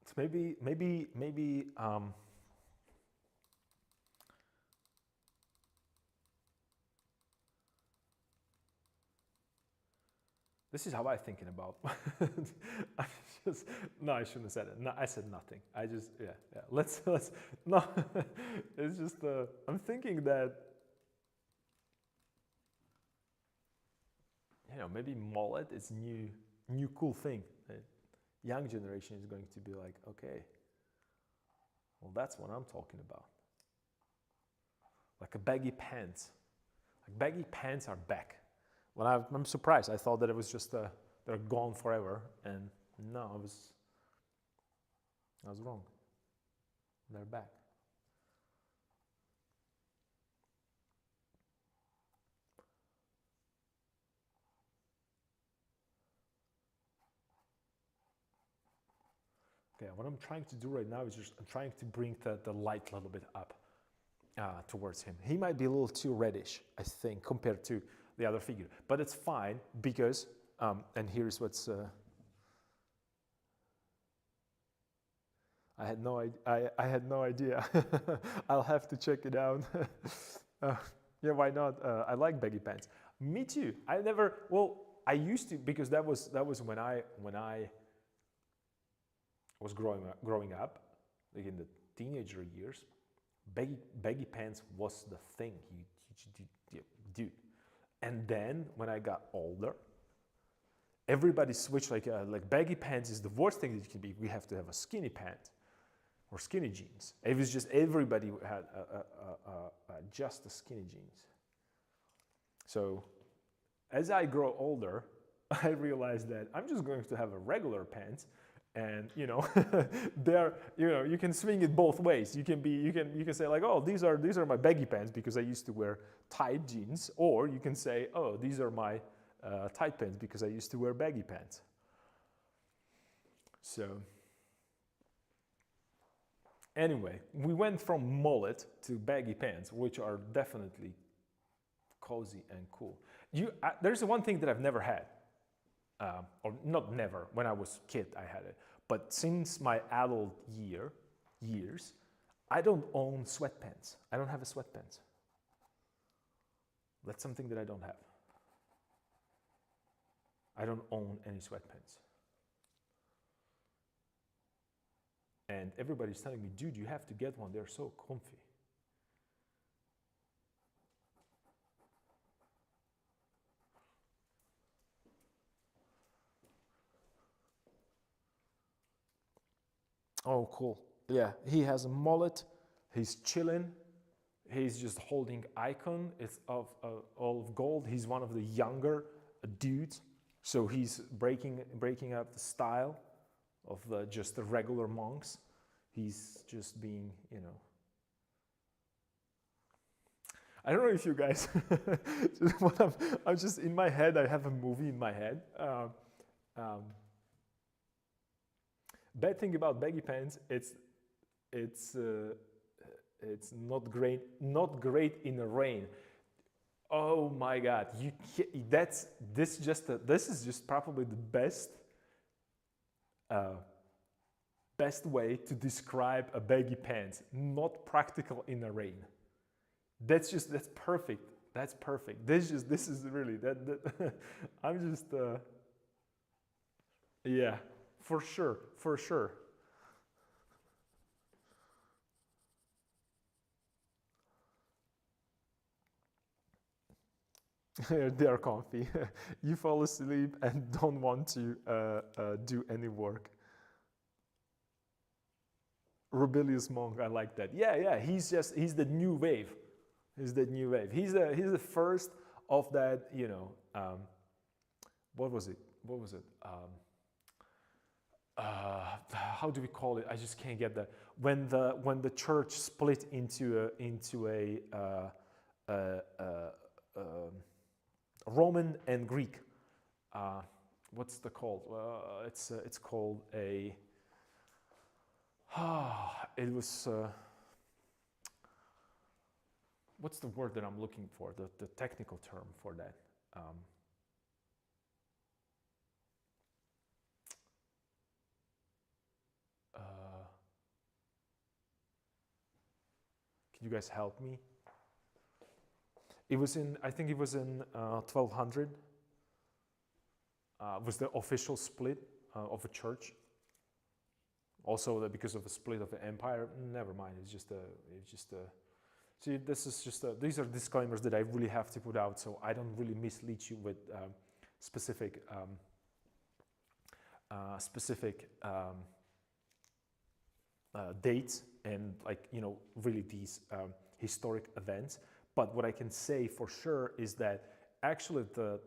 [SPEAKER 1] So maybe this is how I'm thinking about. No, I shouldn't have said it. No, I said nothing. I just, yeah. Let's no. It's just, I'm thinking that, maybe mullet is new cool thing. Young generation is going to be like, okay, well, that's what I'm talking about. Like a baggy pants. Like baggy pants are back. Well, I'm surprised. I thought that it was just they're gone forever, and no, I was wrong. They're back. Okay, what I'm trying to do right now is I'm trying to bring the light a little bit up towards him. He might be a little too reddish, I think, compared to the other figure, but it's fine because, and here's what's, I had no idea. I'll have to check it out. Yeah, why not? I like baggy pants. Me too. I used to, because that was when I was growing up, like in the teenager years. Baggy pants was the thing you do. And then when I got older, everybody switched, like baggy pants is the worst thing that you can be. We have to have a skinny pant or skinny jeans. It was just everybody had just the skinny jeans. So as I grow older, I realized that I'm just going to have a regular pants, and there, you can swing it both ways. You can say like, oh, these are my baggy pants because I used to wear tight jeans, or you can say, oh, these are my tight pants because I used to wear baggy pants. So anyway, we went from mullet to baggy pants, which are definitely cozy and cool. There's one thing that I've never had. Or not never, when I was a kid I had it, but since my adult years, I don't own sweatpants. I don't have a sweatpants. That's something that I don't have. I don't own any sweatpants. And everybody's telling me, dude, you have to get one, they're so comfy. Oh, cool. Yeah, he has a mullet. He's chilling. He's just holding icon. It's of all of gold. He's one of the younger dudes, so he's breaking up the style of just the regular monks. He's just being, I don't know if you guys. I'm just in my head. I have a movie in my head. Bad thing about baggy pants, it's not great in the rain. Oh my God, this is just probably the best best way to describe a baggy pants, not practical in a rain. That's perfect. That's perfect. This is really that I'm just yeah, for sure, for sure. They are comfy. You fall asleep and don't want to do any work. Rebellious monk, I like that. Yeah, yeah. He's the new wave. He's the new wave. He's the first of that. What was it? What was it? How do we call it? I just can't get that. When the church split into Roman and Greek. What's the called? It's called a. It was. What's the word that I'm looking for? The technical term for that. Can you guys help me? It was in. I think it was in 1200. Was the official split of a church. Also, because of a split of the empire. Never mind. It's just a. See, this is just these are disclaimers that I really have to put out, so I don't really mislead you with specific dates and really these historic events. But what I can say for sure is that actually the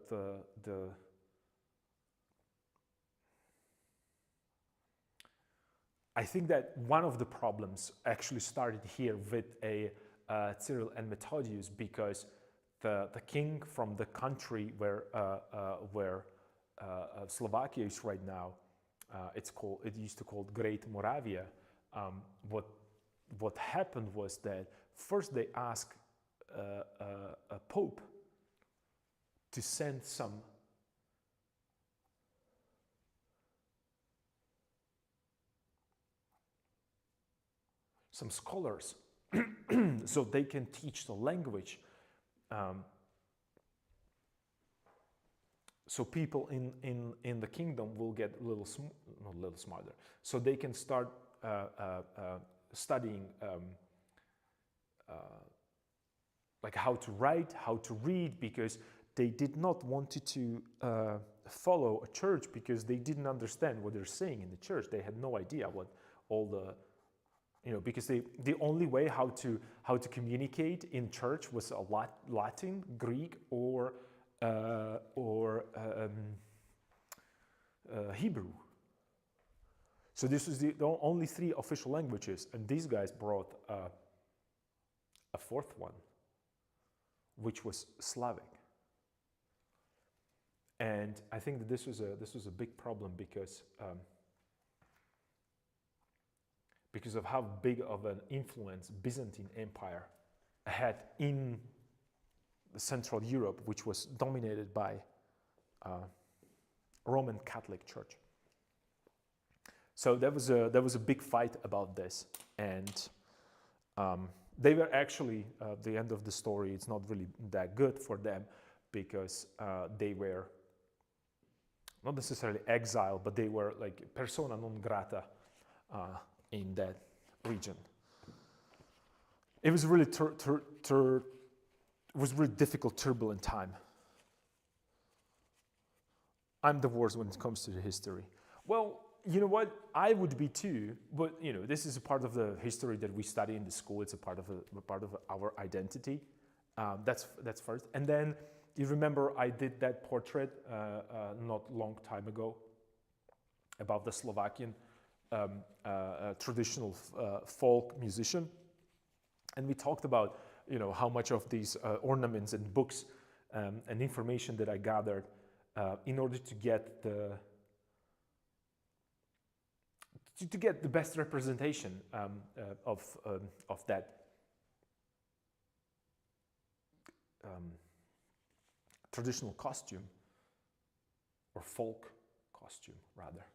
[SPEAKER 1] I think that one of the problems actually started here with Cyril and Methodius, because the king from the country where Slovakia is right now, it used to called Great Moravia. What happened was that first they asked a pope to send some scholars so they can teach the language, so people in the kingdom will get not a little smarter, so they can start studying like how to write, how to read, because they did not want to follow a church, because they didn't understand what they're saying in the church. They had no idea what all the because the only way how to communicate in church was a Latin, Greek, or Hebrew. So this was the only three official languages, and these guys brought a fourth one, which was Slavic. And I think that this was a big problem because of how big of an influence Byzantine Empire had in Central Europe, which was dominated by Roman Catholic Church. So there was a big fight about this, and they were actually the end of the story. It's not really that good for them, because they were not necessarily exiled, but they were like persona non grata in that region. It was really difficult, turbulent time. I'm the worst when it comes to the history. Well, you know what? I would be too, but this is a part of the history that we study in the school. It's a part of our identity. That's first, and then you remember I did that portrait not long time ago about the Slovakian traditional folk musician, and we talked about how much of these ornaments and books and information that I gathered in order to get the best representation of that traditional costume, or folk costume rather.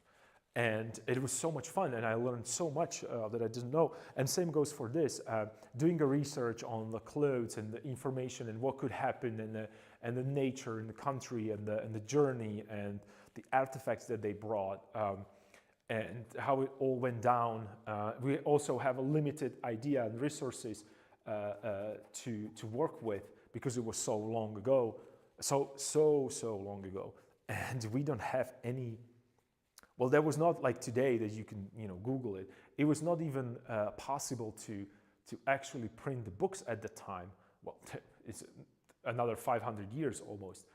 [SPEAKER 1] And it was so much fun, and I learned so much that I didn't know. And same goes for this, doing a research on the clothes and the information and what could happen, and the nature and the country and the journey and the artifacts that they brought, and how it all went down. We also have a limited idea and resources to work with, because it was so long ago, so long ago, and we don't have any. Well, there was not like today that you can, Google it. It was not even possible to actually print the books at the time. Well, it's another 500 years almost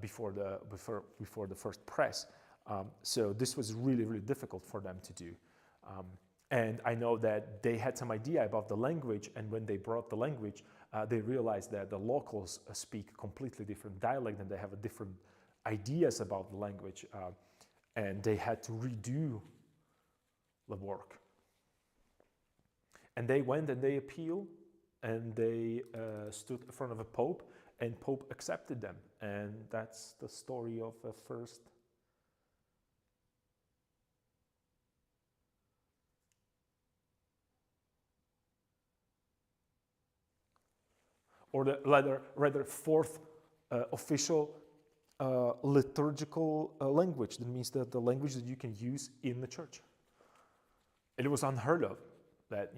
[SPEAKER 1] before the first press. So this was really, really difficult for them to do. And I know that they had some idea about the language, and when they brought the language, they realized that the locals speak a completely different dialect, and they have a different ideas about the language. And they had to redo the work. And they went and they appealed, and they stood in front of a pope, and Pope accepted them. And that's the story of the first. Or the rather fourth official liturgical language. That means that the language that you can use in the church. It was unheard of that,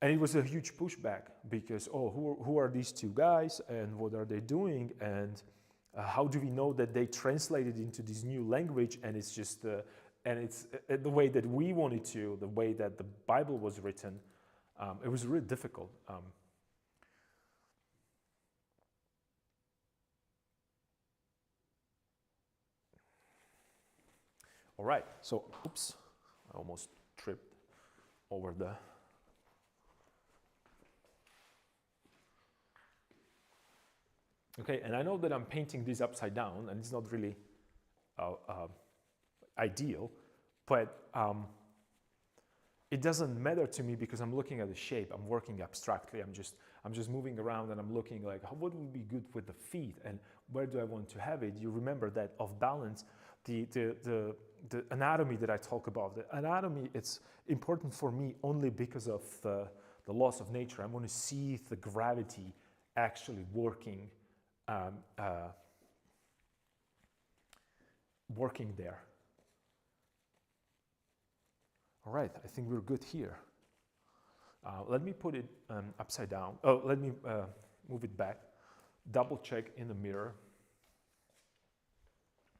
[SPEAKER 1] and it was a huge pushback, because, who are these two guys, and what are they doing, and how do we know that they translated into this new language, and it's just and it's the way that we wanted to, the way that the Bible was written. It was really difficult. All right, so, oops, I almost tripped over the. Okay, and I know that I'm painting this upside down, and it's not really ideal, but it doesn't matter to me, because I'm looking at the shape. I'm working abstractly. I'm just moving around, and I'm looking like, what would be good with the feet, and where do I want to have it? You remember that off balance. The anatomy that I talk about, the anatomy, it's important for me only because of the laws of nature. I want to see the gravity actually working there. All right, I think we're good here. Let me put it upside down. Oh, let me move it back. Double check in the mirror.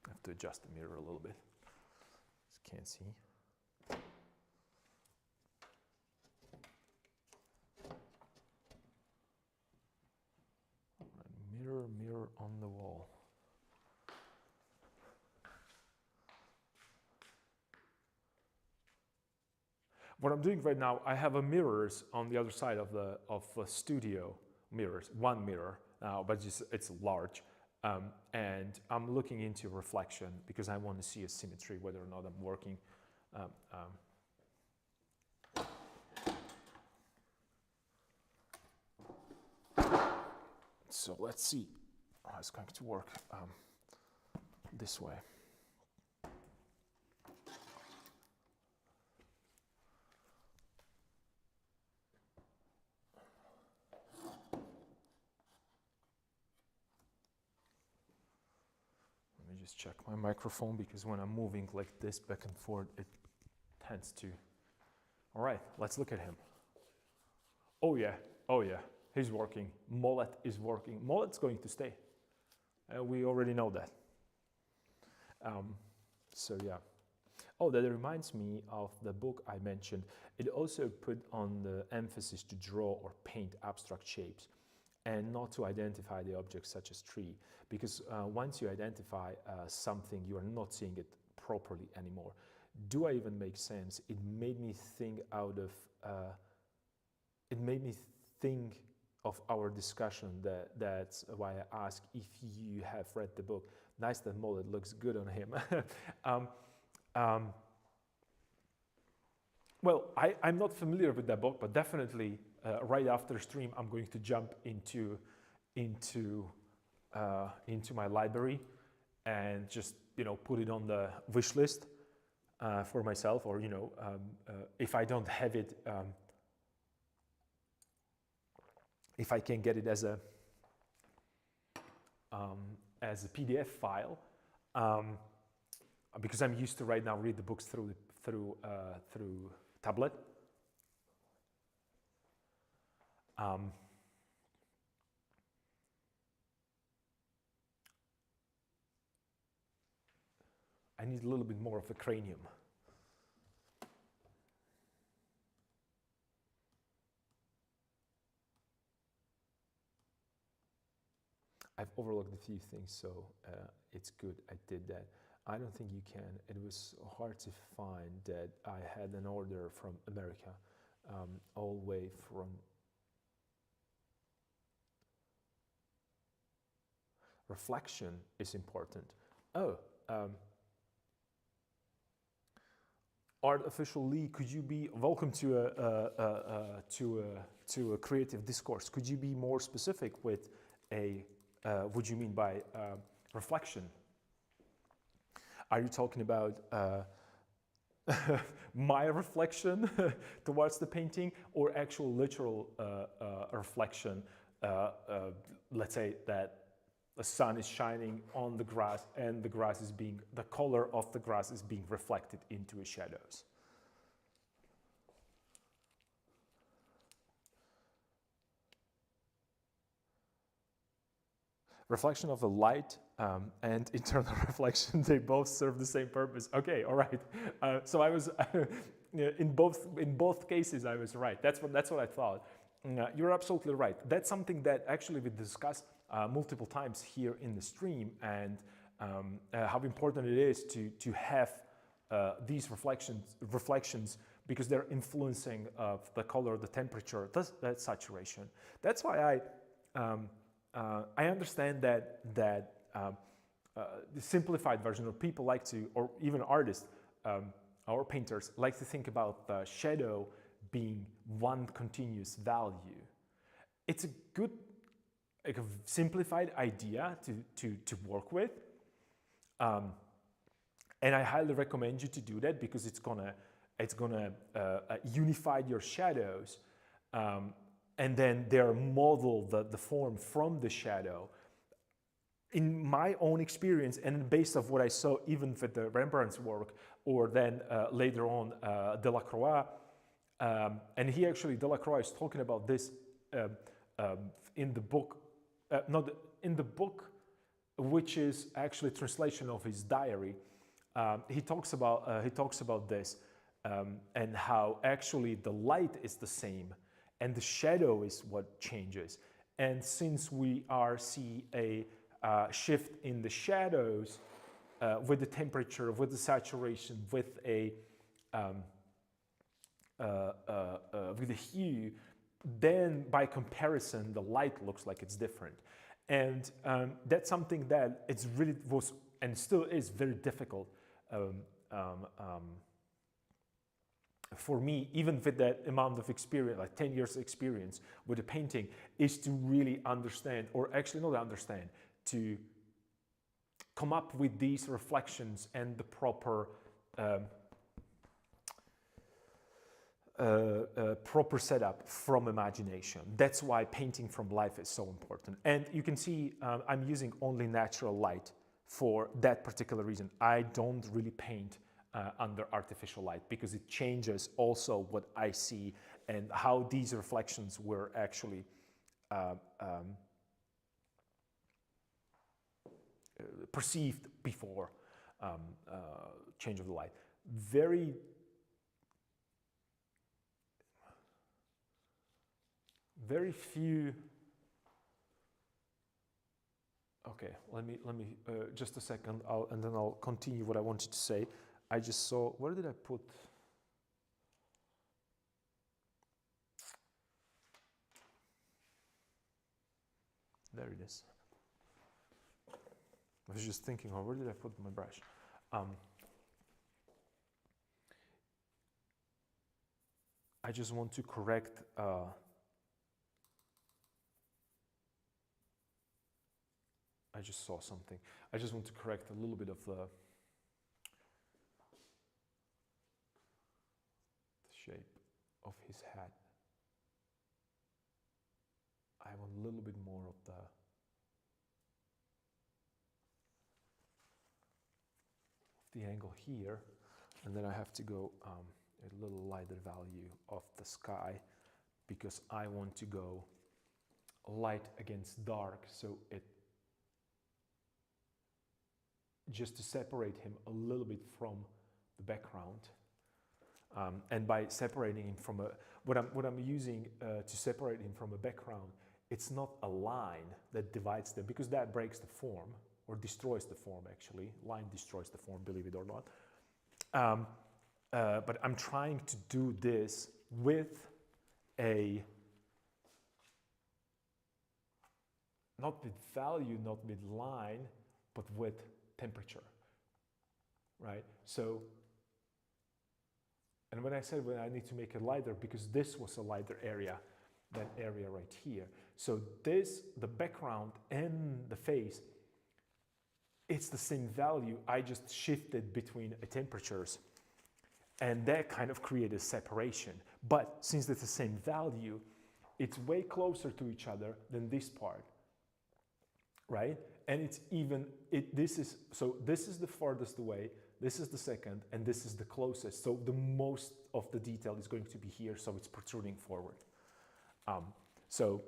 [SPEAKER 1] I have to adjust the mirror a little bit. Just can't see. Mirror on the wall. What I'm doing right now, I have a mirrors on the other side of the studio mirrors. One mirror now, but it's large. And I'm looking into reflection, because I want to see a symmetry, whether or not I'm working. So let's see how it's going to work this way. Just check my microphone, because when I'm moving like this back and forth, it tends to. All right, let's look at him. Oh yeah, he's working. Mullet is working. Mullet's going to stay. We already know that. So yeah. Oh, that reminds me of the book I mentioned. It also put on the emphasis to draw or paint abstract shapes, and not to identify the objects such as tree, because once you identify something, you are not seeing it properly anymore. Do I even make sense? It made me think of our discussion. That's why I ask if you have read the book. Nice, that mullet looks good on him. Well, I'm not familiar with that book, but definitely right after stream, I'm going to jump into my library and just put it on the wish list for myself, or if I don't have it, if I can get it as a PDF file, because I'm used to right now read the books through tablet. I need a little bit more of a cranium. I've overlooked a few things, so it's good I did that. I don't think you can. It was hard to find that I had an order from America, all the way from reflection is important. Oh, Artificial Lee, could you be welcome to a creative discourse? Could you be more specific with what you mean by reflection? Are you talking about my reflection towards the painting, or actual literal reflection? Let's say that the sun is shining on the grass, and the color of the grass is being reflected into its shadows. Reflection of the light and internal reflection, they both serve the same purpose. Okay, all right. So I was in both cases I was right. That's what I thought. You're absolutely right. That's something that actually we discussed multiple times here in the stream, and how important it is to have these reflections, because they're influencing the color, the temperature, that saturation. That's why I understand that the simplified version, of people like to, or even artists or painters like to think about the shadow being one continuous value. It's a good, like a simplified idea to work with, and I highly recommend you to do that, because it's gonna unify your shadows, and then they're model the form from the shadow. In my own experience, and based off what I saw even with the Rembrandt's work, or then later on Delacroix, and he actually, Delacroix is talking about this in the book, in the book, which is actually translation of his diary. He talks about this, and how actually the light is the same, and the shadow is what changes. And since we see a shift in the shadows with the temperature, with the saturation, with the hue, then by comparison the light looks like it's different. And that's something that it's really was and still is very difficult for me, even with that amount of experience, like 10 years experience with the painting, is to really understand, or actually not understand, to come up with these reflections and the proper proper setup from imagination. That's why painting from life is so important. And you can see I'm using only natural light for that particular reason. I don't really paint under artificial light, because it changes also what I see and how these reflections were actually perceived before change of the light. Very few. Okay, let me just a second, and then I'll continue what I wanted to say. I just saw, where did I put? There it is. I was just thinking, oh, where did I put my brush? I just want to correct I just saw something. I just want to correct a little bit of the shape of his head. I want a little bit more of the angle here, and then I have to go a little lighter value of the sky, because I want to go light against dark, so it just to separate him a little bit from the background. And by separating him from what I'm using to separate him from a background, it's not a line that divides them, because that breaks the form or destroys the form. Actually, line destroys the form, believe it or not. But I'm trying to do this with not with value, not with line, but with temperature, right? So, and when I said I need to make it lighter, because this was a lighter area, that area right here. So this, the background and the face, it's the same value. I just shifted between temperatures, and that kind of created separation. But since it's the same value, it's way closer to each other than this part, right? And it's even, this is the farthest away, this is the second, and this is the closest. So the most of the detail is going to be here, so it's protruding forward. So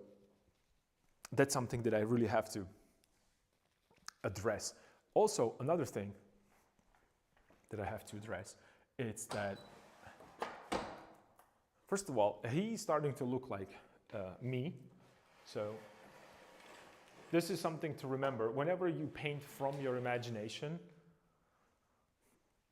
[SPEAKER 1] that's something that I really have to address. Also, another thing that I have to address is that, first of all, he's starting to look like me. So this is something to remember. Whenever you paint from your imagination,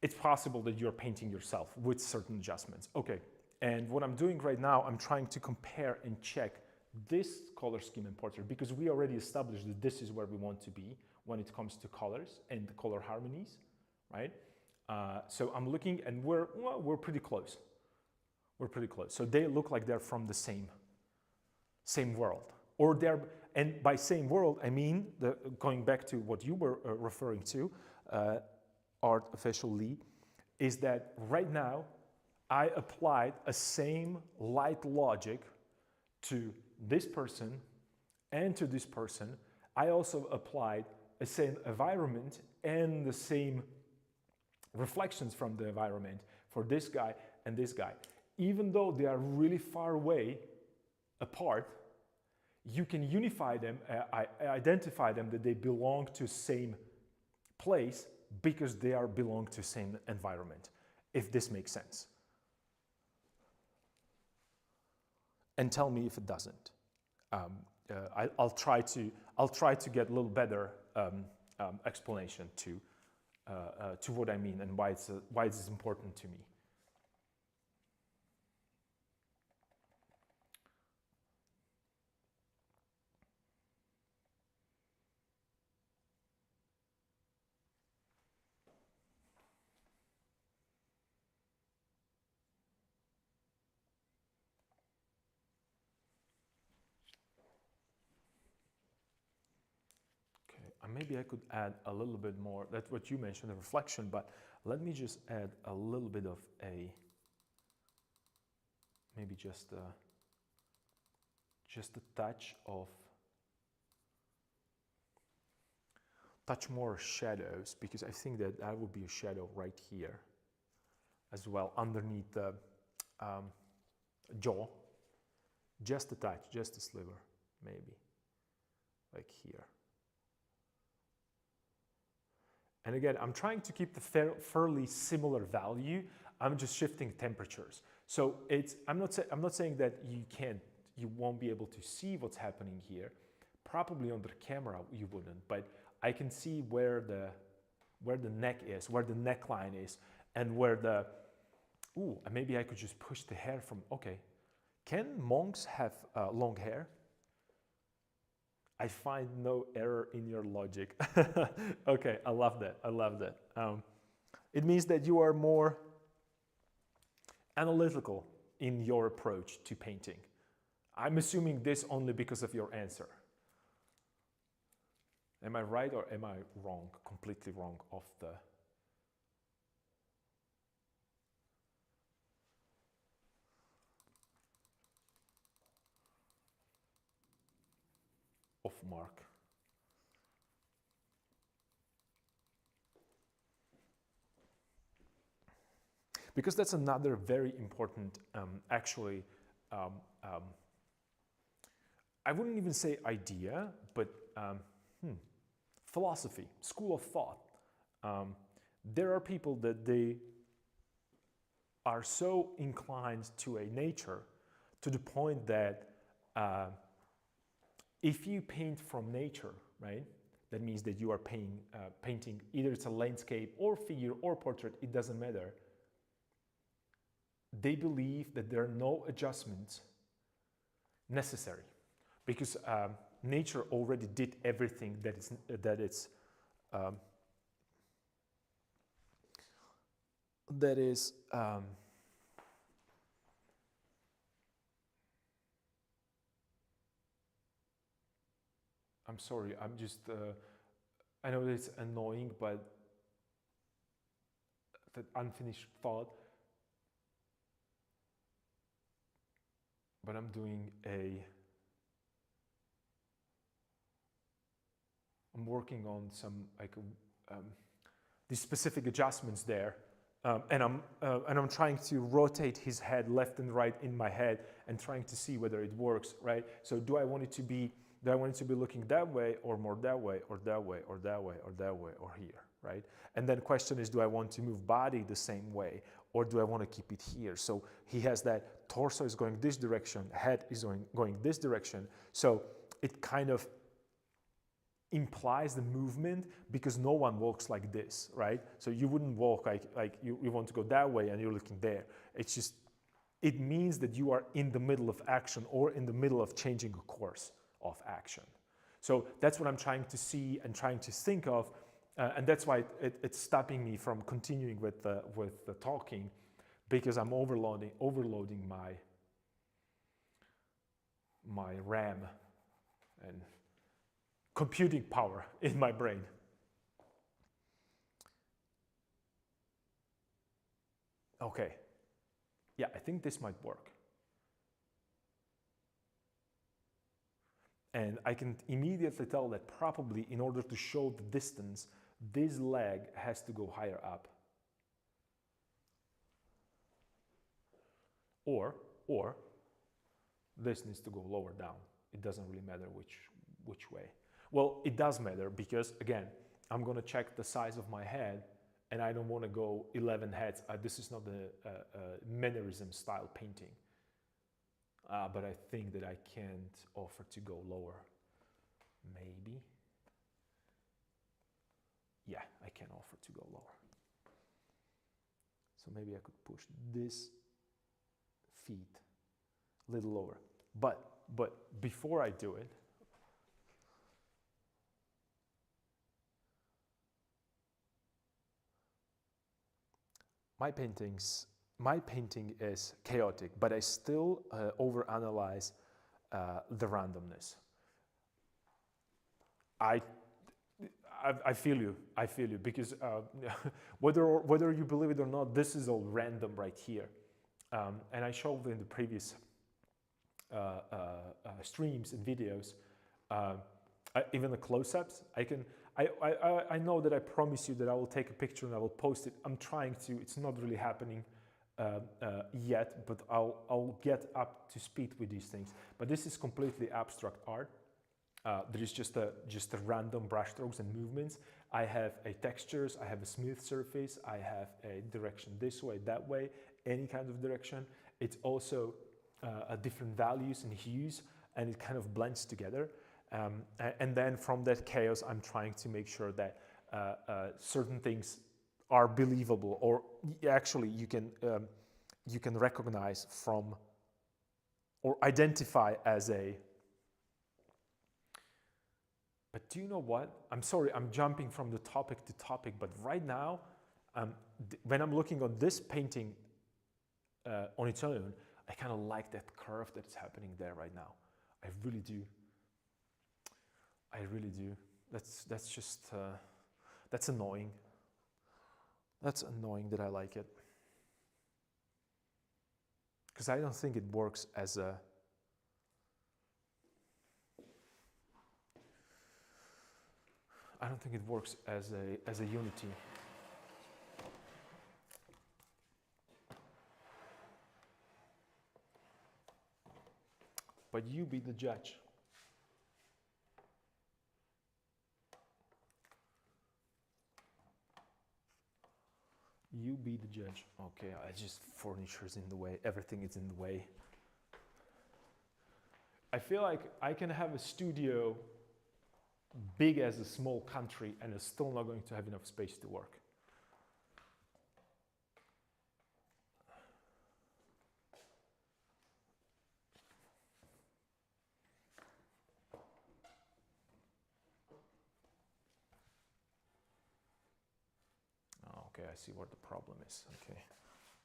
[SPEAKER 1] it's possible that you're painting yourself with certain adjustments. Okay, and what I'm doing right now, I'm trying to compare and check this color scheme in portrait, because we already established that this is where we want to be when it comes to colors and the color harmonies, right? So I'm looking, and we're pretty close. We're pretty close. So they look like they're from the same world, or they're, and by same world, I mean, going back to what you were referring to, Art Official Lee, is that right now I applied a same light logic to this person and to this person. I also applied the same environment and the same reflections from the environment for this guy and this guy. Even though they are really far away apart, you can unify them, identify them that they belong to same place because they belong to same environment, if this makes sense. And tell me if it doesn't. I'll try to get a little better explanation to what I mean and why it's important to me. Maybe I could add a little bit more. That's what you mentioned, the reflection, but let me just add a little bit of maybe just a touch more shadows, because I think that would be a shadow right here as well, underneath the jaw. Just a touch, just a sliver, maybe, like here. And again, I'm trying to keep the fairly similar value. I'm just shifting temperatures. So I'm not saying that you won't be able to see what's happening here. Probably on the camera you wouldn't, but I can see where the neck is, where the neckline is, and where and maybe I could just push the hair from, okay. Can monks have long hair? I find no error in your logic. Okay, I love that. I love that. It means that you are more analytical in your approach to painting. I'm assuming this only because of your answer. Am I right or am I wrong, completely wrong off the... mark. Because that's another very important, actually, I wouldn't even say idea, but philosophy, school of thought. There are people that they are so inclined to a nature to the point that if you paint from nature, right, that means that you are painting either it's a landscape or figure or portrait, it doesn't matter. They believe that there are no adjustments necessary because nature already did everything that is I'm sorry, I'm just I know it's annoying, but that unfinished thought. But I'm working on some these specific adjustments there, and I'm trying to rotate his head left and right in my head and trying to see whether it works, right? So do I want it to be looking that way or more that way or that way or that way or that way or here, right? And then question is, do I want to move body the same way or do I want to keep it here? So he has that torso is going this direction, head is going this direction. So it kind of implies the movement because no one walks like this, right? So you wouldn't walk like you want to go that way and you're looking there. It's just, it means that you are in the middle of action or in the middle of changing a course of action. So that's what I'm trying to see and trying to think of. And that's why it's stopping me from continuing with the talking, because I'm overloading my RAM and computing power in my brain. Okay, yeah, I think this might work. And I can immediately tell that probably in order to show the distance, this leg has to go higher up. Or this needs to go lower down. It doesn't really matter which way. Well, it does matter because, again, I'm going to check the size of my head and I don't want to go 11 heads. This is not a mannerism style painting. But I think that I can't offer to go lower. Maybe. Yeah, I can offer to go lower. So maybe I could push this feet a little lower. But before I do it, my painting is chaotic, but I still overanalyze the randomness. I feel you because whether you believe it or not, this is all random right here. And I showed in the previous streams and videos, even the close-ups, I know that I promise you that I will take a picture and I will post it. I'm trying to, it's not really happening yet, but I'll get up to speed with these things. But this is completely abstract art. There is just a random brushstrokes and movements. I have a textures, I have a smooth surface, I have a direction this way, that way, any kind of direction. It's also different values and hues, and it kind of blends together. And then from that chaos, I'm trying to make sure that certain things are believable, or actually you can recognize from or identify as a. But do you know what? I'm sorry, I'm jumping from the topic to topic, but right now, when I'm looking on this painting on its own, I kind of like that curve that's happening there right now. I really do. I really do. That's just, that's annoying. That's annoying that I like it. Because I don't think it works as a, I don't think it works as a unity. But you be the judge. You be the judge. Okay, furniture's in the way. Everything is in the way. I feel like I can have a studio big as a small country and it's still not going to have enough space to work. Okay, I see what the problem is. Okay,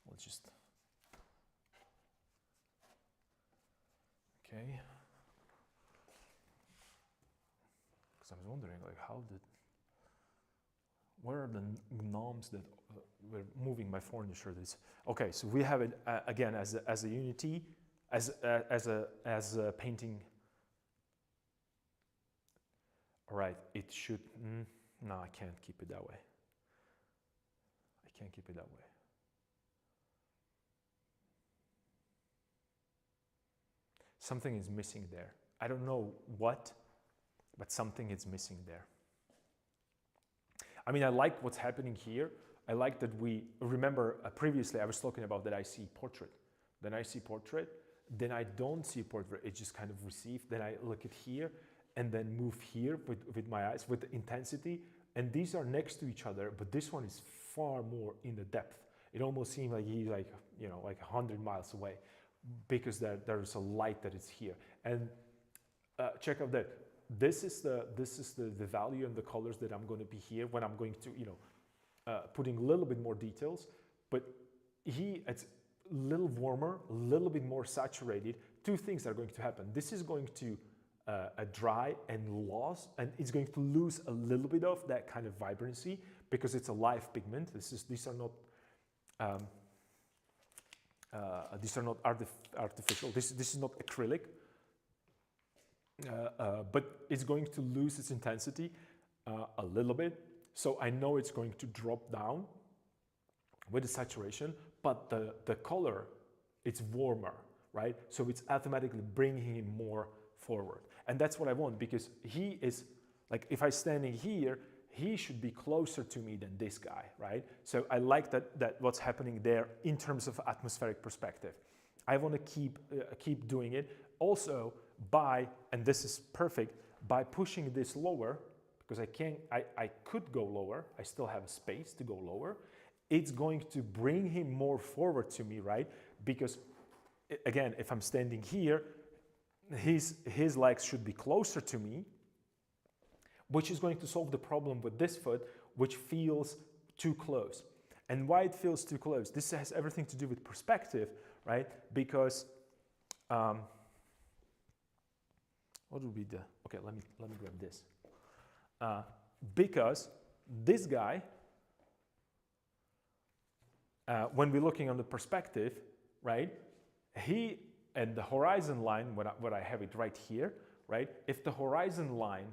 [SPEAKER 1] we'll just... Okay. Because I was wondering, like, where are the knobs that were moving my furniture? Okay, so we have it again as a unity, as a painting. All right, it should. No, I can't keep it that way. I can't keep it that way. Something is missing there. I don't know what, but something is missing there. I mean, I like what's happening here. I like that we, remember previously I was talking about that I see portrait. Then I see portrait, then I don't see portrait, it just kind of received. Then I look at here and then move here with my eyes, with the intensity. And these are next to each other, but this one is far more in the depth. It almost seems like he's like, you know, like 100 miles away, because there's a light that is here. And check out that this is the value and the colors that I'm going to be here when I'm going to, you know, putting a little bit more details. But it's a little warmer, a little bit more saturated. Two things are going to happen. This is going to dry and it's going to lose a little bit of that kind of vibrancy because it's a live pigment. These are not artificial. This is not acrylic, but it's going to lose its intensity a little bit. So I know it's going to drop down with the saturation, but the color, it's warmer, right? So it's automatically bringing him more forward. And that's what I want, because he is, like, if I'm standing here, he should be closer to me than this guy, right? So I like that what's happening there in terms of atmospheric perspective. I want to keep doing it also by, and this is perfect, by pushing this lower, because I could go lower, I still have space to go lower. It's going to bring him more forward to me, right? Because again, if I'm standing here, his legs should be closer to me, which is going to solve the problem with this foot, which feels too close. And why it feels too close? This has everything to do with perspective, right? Because what would be okay, let me grab this. Because this guy, when we're looking on the perspective, right? He, and the horizon line, what I have it right here, right? If the horizon line,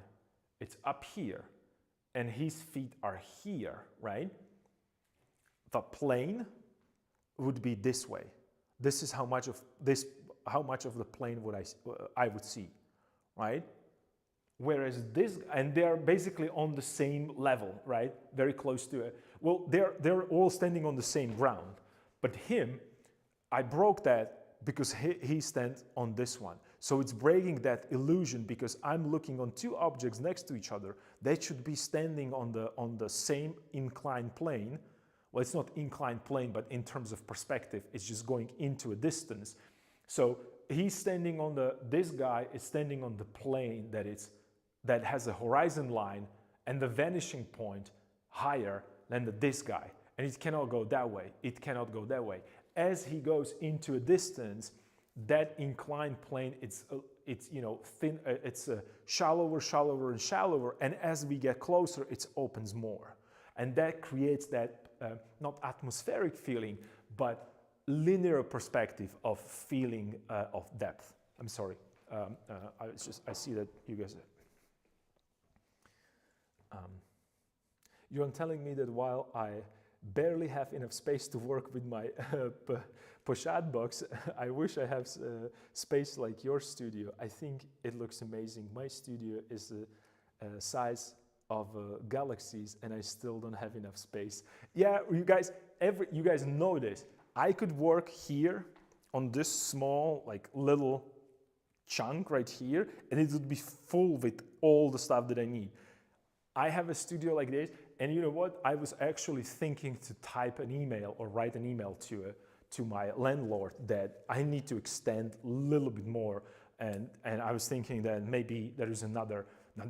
[SPEAKER 1] it's up here, and his feet are here, right? The plane would be this way. This is how much of the plane would I would see, right? Whereas this, and they're basically on the same level, right? Very close to it. Well, they're all standing on the same ground, but him, I broke that because he stands on this one. So it's breaking that illusion because I'm looking on two objects next to each other. They should be standing on the same inclined plane. Well, it's not inclined plane, but in terms of perspective, it's just going into a distance. So he's standing on this guy is standing on the plane that has a horizon line and the vanishing point higher than this guy. And it cannot go that way. It cannot go that way. As he goes into a distance, that inclined plane, it's you know, thin, it's shallower, shallower, and shallower. And as we get closer, it opens more. And that creates that not atmospheric feeling, but linear perspective of feeling of depth. I'm sorry. I see that you guys. You're telling me that while I barely have enough space to work with my pochade box, I wish I have space like your studio. I think it looks amazing. My studio is the size of galaxies, and I still don't have enough space. Yeah, you guys know this. I could work here on this small, like little chunk right here, and it would be full with all the stuff that I need. I have a studio like this, and you know what? I was actually thinking to type an email or write an email to my landlord that I need to extend a little bit more, and I was thinking that maybe there is another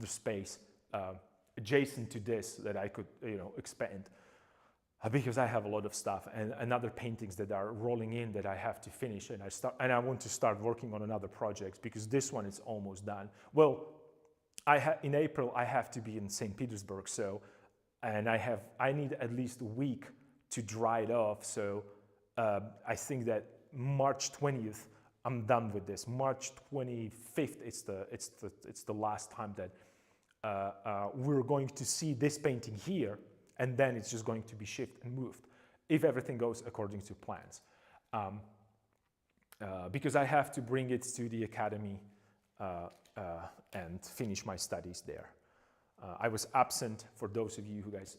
[SPEAKER 1] space adjacent to this that I could expand, because I have a lot of stuff and other paintings that are rolling in that I have to finish, and I want to start working on another project because this one is almost done. Well, in April I have to be in St. Petersburg, so I need at least a week to dry it off. So I think that March 20th I'm done with this. March 25th it's the last time that we're going to see this painting here, and then it's just going to be shifted and moved if everything goes according to plans. Because I have to bring it to the academy and finish my studies there. I was absent, for those of you who guys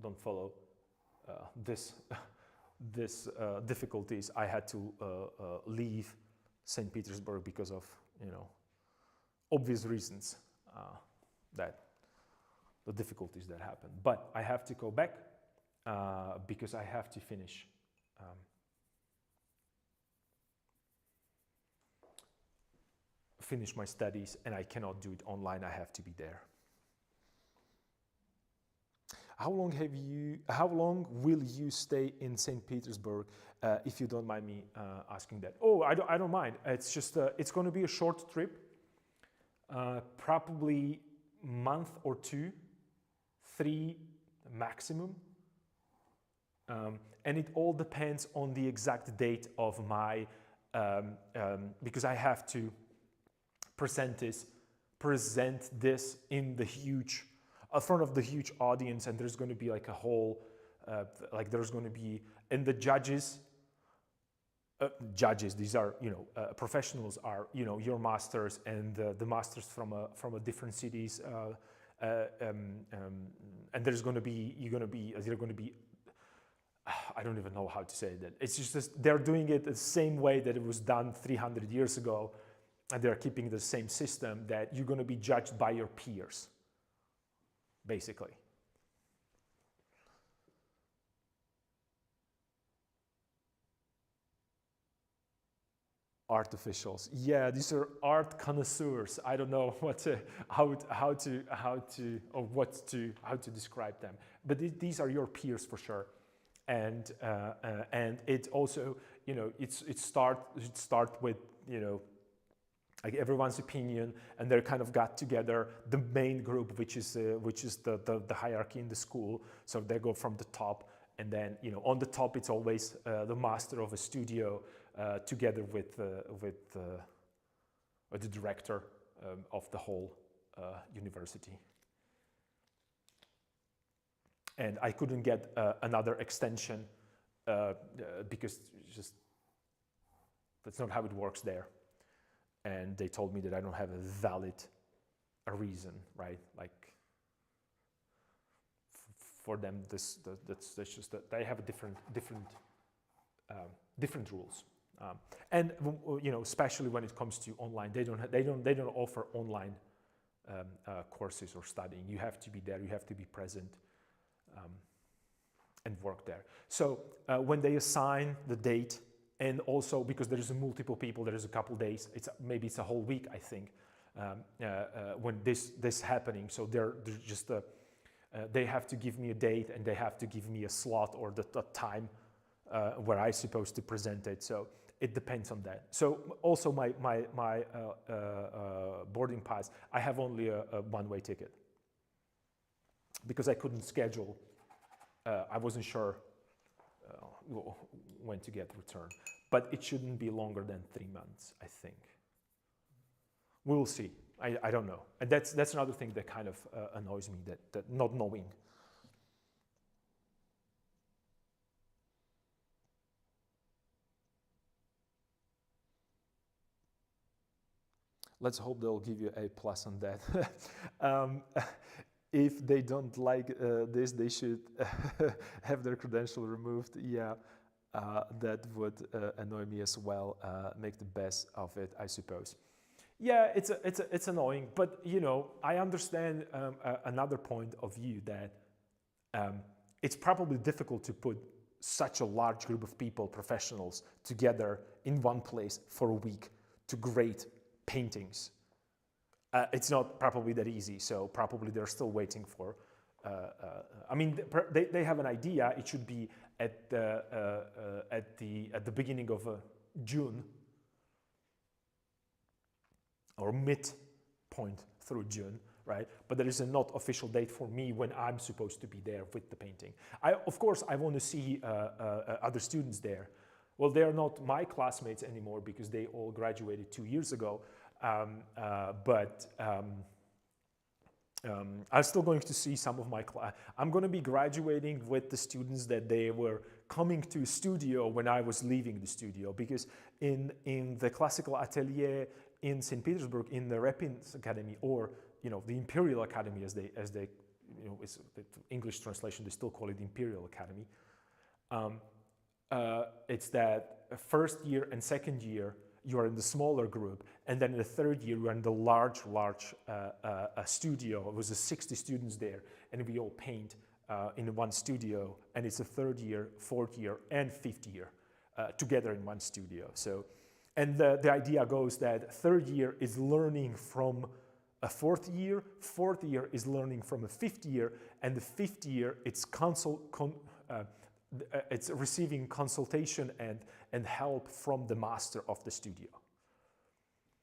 [SPEAKER 1] don't follow this difficulties. I had to leave St. Petersburg because of obvious reasons, that the difficulties that happened. But I have to go back because I have to finish my studies, and I cannot do it online. I have to be there. How long will you stay in St. Petersburg, if you don't mind me asking that? Oh, I don't mind. It's just it's going to be a short trip, probably month or two, 3 maximum, and it all depends on the exact date of my because I have to present this in the huge front of the huge audience, and there's going to be like a whole there's going to be, and the judges these are professionals, are your masters and the masters from a different cities, and there's going to be I don't even know how to say that. It's just they're doing it the same way that it was done 300 years ago, and they're keeping the same system that you're going to be judged by your peers, basically. Artificials, yeah, these are art connoisseurs. I don't know how to describe them, but these are your peers for sure, and it also it start with like everyone's opinion, and they're kind of got together the main group, which is the hierarchy in the school. So they go from the top, and then on the top it's always the master of a studio, together with the director of the whole university. And I couldn't get another extension because that's not how it works there. And they told me that I don't have a valid reason, right? Like for them, that's just that they have a different rules. And especially when it comes to online, they don't offer online courses or studying. You have to be there, you have to be present, and work there. So when they assign the date, and also because there is multiple people, there is a couple days. Maybe it's a whole week, I think, when this happening. So they're just they have to give me a date, and they have to give me a slot or the time where I'm supposed to present it. So it depends on that. So also my boarding pass, I have only a one-way ticket because I couldn't schedule. I wasn't sure when to get return, but it shouldn't be longer than 3 months, I think. We'll see. I don't know. And that's another thing that kind of annoys me, that not knowing. Let's hope they'll give you a plus on that. If they don't like this, they should have their credential removed. Yeah, that would annoy me as well. Make the best of it, I suppose. Yeah, it's annoying, but you know, I understand another point of view that it's probably difficult to put such a large group of people, professionals, together in one place for a week to grade paintings. It's not probably that easy, so probably they're still waiting for. I mean, they have an idea. It should be at the beginning of June, or midpoint through June, right? But there is a not official date for me when I'm supposed to be there with the painting. Of course, I want to see other students there. Well, they are not my classmates anymore because they all graduated 2 years ago. But I'm still going to see some of my class. I'm going to be graduating with the students that they were coming to studio when I was leaving the studio, because in the classical atelier in St. Petersburg, in the Repin's Academy, or you know, the Imperial Academy, as they you know, it's the English translation, they still call it the Imperial Academy. It's that first year and second year you are in the smaller group, and then in the third year you are in the large studio. It was 60 students there, and we all paint in one studio, and it's a third year, fourth year, and fifth year together in one studio. So, and the idea goes that third year is learning from a fourth year is learning from a fifth year, and the fifth year it's it's receiving consultation and help from the master of the studio.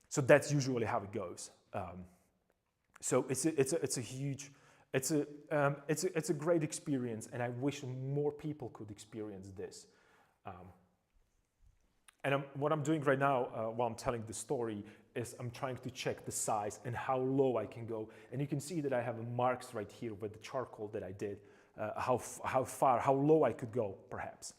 [SPEAKER 1] So that's usually how it goes. So it's a huge, it's a great experience, and I wish more people could experience this. And what I'm doing right now while I'm telling the story is I'm trying to check the size and how low I can go. And you can see that I have marks right here with the charcoal that I did. How low I could go, perhaps,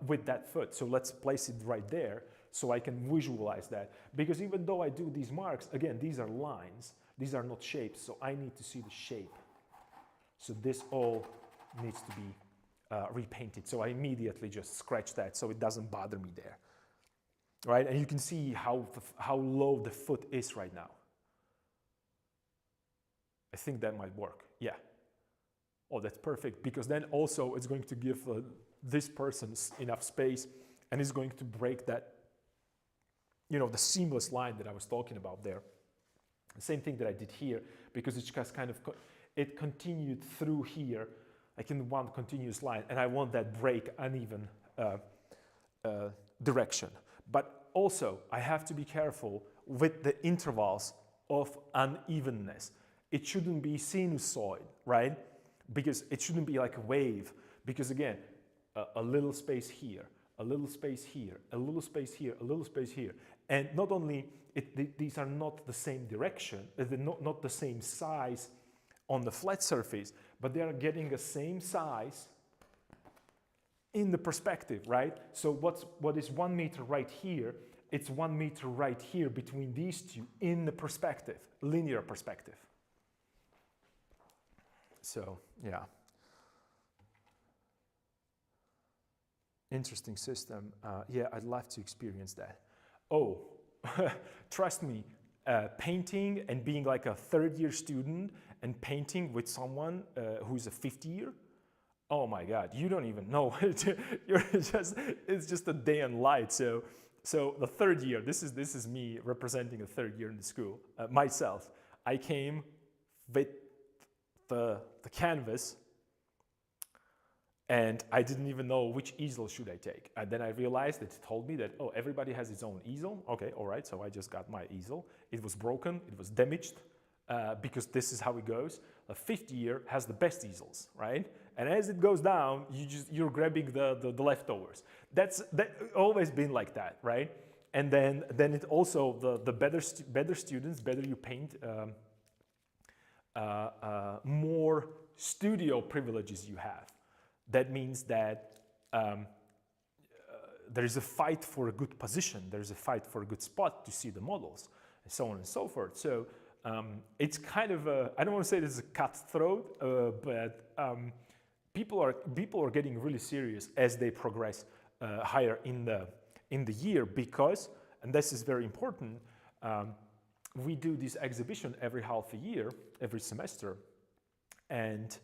[SPEAKER 1] with that foot. So let's place it right there so I can visualize that. Because even though I do these marks, again, these are lines, these are not shapes, so I need to see the shape. So this all needs to be repainted. So I immediately just scratch that so it doesn't bother me there. Right? And you can see how low the foot is right now. I think that might work, yeah. Oh, that's perfect, because then also it's going to give this person enough space, and it's going to break that, you know, the seamless line that I was talking about there. The same thing that I did here, because it's just kind of, it continued through here, like in one continuous line, and I want that break uneven direction. But also, I have to be careful with the intervals of unevenness. It shouldn't be sinusoid, right? Because it shouldn't be like a wave, because again, a little space here, a little space here, a little space here, a little space here. And not only, these are not the same direction, they're not the same size on the flat surface, but they are getting the same size in the perspective, right? So what is 1 meter right here, it's 1 meter right here between these two in the perspective, linear perspective. So, yeah. Interesting system. Yeah, I'd love to experience that. Oh, trust me, painting and being like a third-year student and painting with someone who's a fifth year, oh my God, you don't even know. It's just a day and light. So the third year, this is me representing a third year in the school. Myself, I came with the canvas, and I didn't even know which easel should I take. And then I realized it told me that, oh, everybody has its own easel. Okay, all right, so I just got my easel. It was broken, it was damaged, because this is how it goes. The fifth year has the best easels, right? And as it goes down, you're grabbing the leftovers. That's always been like that, right? And then it also, the better students, better you paint, more studio privileges you have. That means that there is a fight for a good position, there's a fight for a good spot to see the models, and so on and so forth. So it's kind of a, I don't want to say this is a cutthroat, but people are getting really serious as they progress higher in the year, because, and this is very important, we do this exhibition every half a year, every semester, and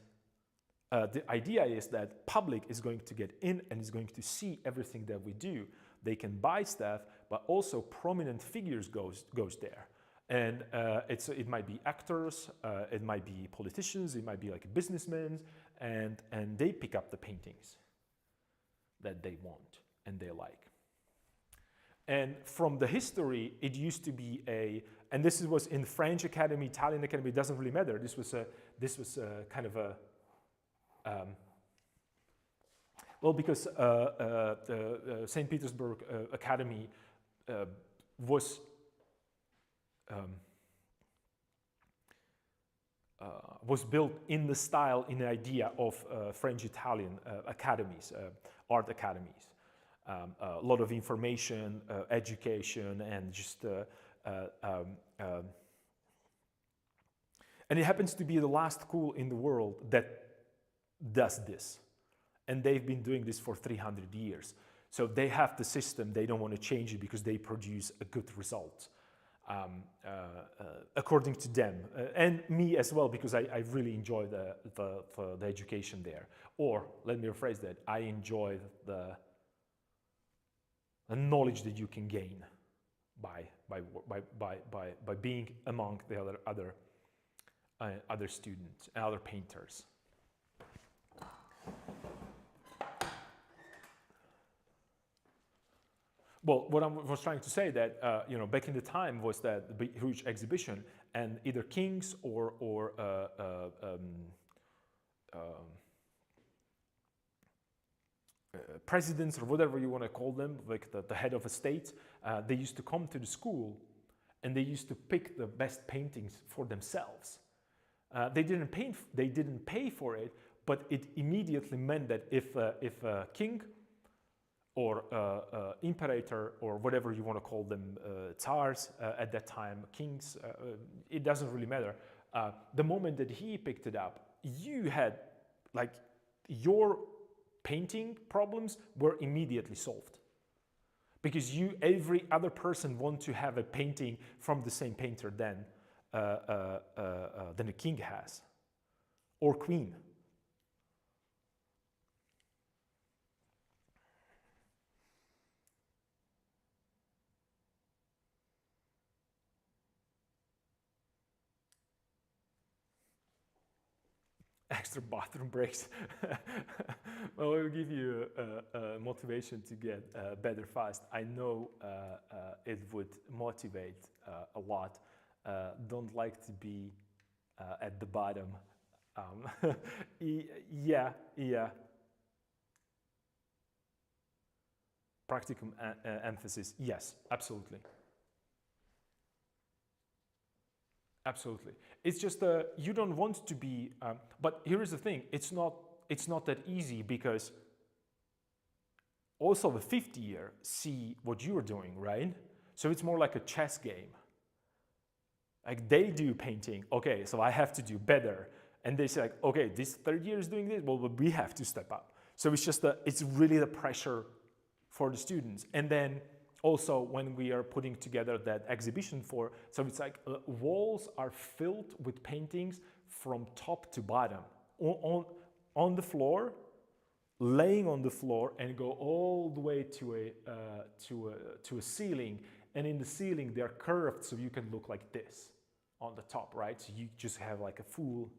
[SPEAKER 1] the idea is that public is going to get in and is going to see everything that we do. They can buy stuff, but also prominent figures goes there. And it might be actors, it might be politicians, it might be like businessmen, and they pick up the paintings that they want and they like. And from the history, it used to be and this was in French Academy, Italian Academy, it doesn't really matter. This was kind of a, well, because the St. Petersburg Academy was built in the style, in the idea of French-Italian academies, art academies. A lot of information, education, and just and it happens to be the last school in the world that does this, and they've been doing this for 300 years. So they have the system, they don't want to change it because they produce a good result, according to them, and me as well, because I really enjoy the education there. Or let me rephrase that, I enjoy the knowledge that you can gain by being among the other students and other painters. Well, what I was trying to say that back in the time was that the big, huge exhibition, and either kings or presidents or whatever you want to call them, like the head of a state, they used to come to the school and they used to pick the best paintings for themselves. They didn't pay for it, but it immediately meant that if a king or imperator, or whatever you want to call them, tsars at that time, kings, it doesn't really matter. The moment that he picked it up, you had, like, your painting problems were immediately solved. Because every other person wants to have a painting from the same painter than a king has, or queen. Extra bathroom breaks. Well, it will give you motivation to get better fast. I know it would motivate a lot. Don't like to be at the bottom. Yeah. Practicum emphasis, yes, absolutely. Absolutely. It's just you don't want to be, but here is the thing, it's not that easy, because also the fifth year see what you're doing, right? So it's more like a chess game. Like, they do painting, okay, so I have to do better. And they say, like, okay, this third year is doing this, well, we have to step up. So it's just it's really the pressure for the students. And then also, when we are putting together that exhibition so it's like walls are filled with paintings from top to bottom, on the floor, laying on the floor, and go all the way to a ceiling. And in the ceiling, they're curved, so you can look like this on the top, right? So you just have like a full.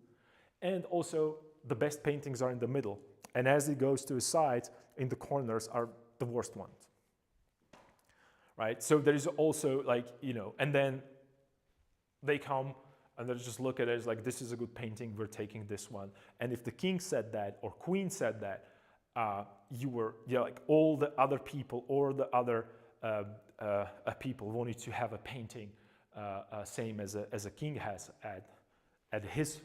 [SPEAKER 1] And also, the best paintings are in the middle. And as it goes to the sides, in the corners are the worst ones. Right? So there is also, like, and then they come and they just look at it as like, this is a good painting, we're taking this one. And if the king said that or queen said that, like all the other people or the other people wanted to have a painting same as a king has at his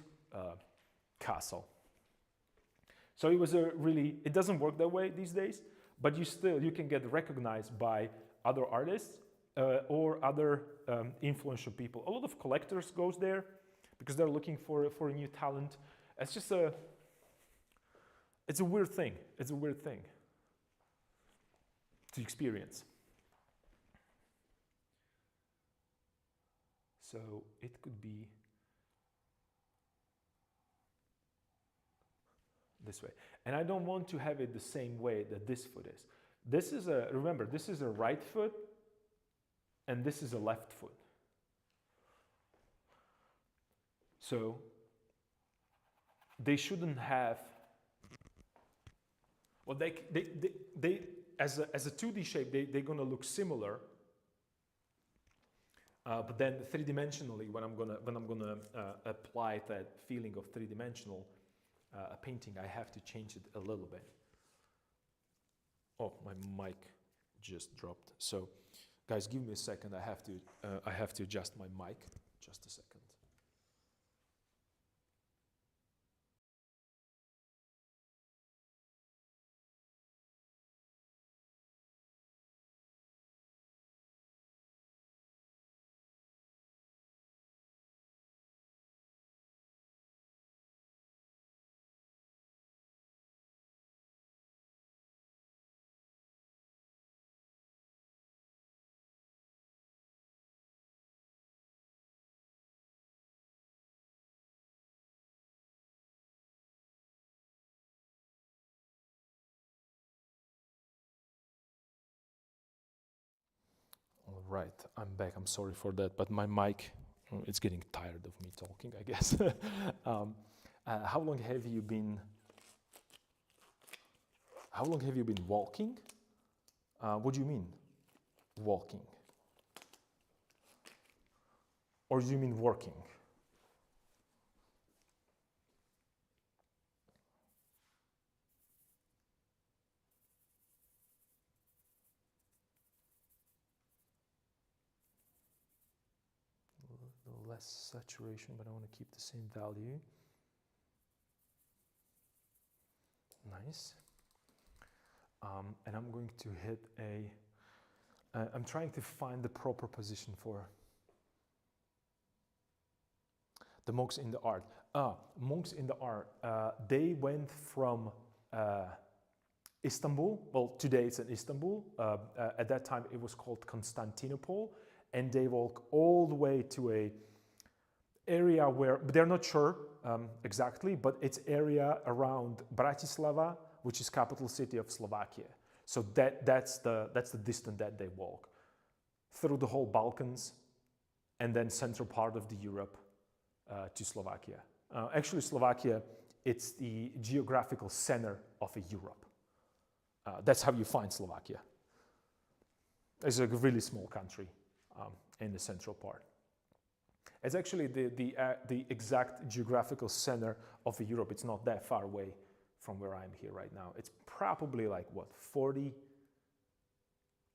[SPEAKER 1] castle. So it was a really, it doesn't work that way these days, but you can get recognized by other artists or other influential people. A lot of collectors goes there because they're looking for a new talent. It's just it's a weird thing. It's a weird thing to experience. So it could be this way. And I don't want to have it the same way that this foot is. This is remember, this is a right foot and this is a left foot. So they shouldn't have, well, they as a 2D shape, they're gonna look similar. But then three-dimensionally, when I'm gonna apply that feeling of three-dimensional painting, I have to change it a little bit. Oh, my mic just dropped. So, guys, give me a second. I have to adjust my mic. Just a second. All right, I'm back. I'm sorry for that, but my mic, it's getting tired of me talking, I guess. How long have you been walking? What do you mean, walking? Or do you mean working? Less saturation, but I want to keep the same value. Nice. And I'm going to hit I'm trying to find the proper position for the monks in the art. Monks in the art, they went from Istanbul, well, today it's in Istanbul. At that time it was called Constantinople, and they walk all the way to a area where, but they're not sure exactly, but it's area around Bratislava, which is capital city of Slovakia. So that's the distance that they walk through the whole Balkans and then central part of the Europe to Slovakia. Actually, Slovakia, it's the geographical center of Europe. That's how you find Slovakia. It's a really small country in the central part. It's actually the exact geographical center of Europe. It's not that far away from where I'm here right now. It's probably like, what, 40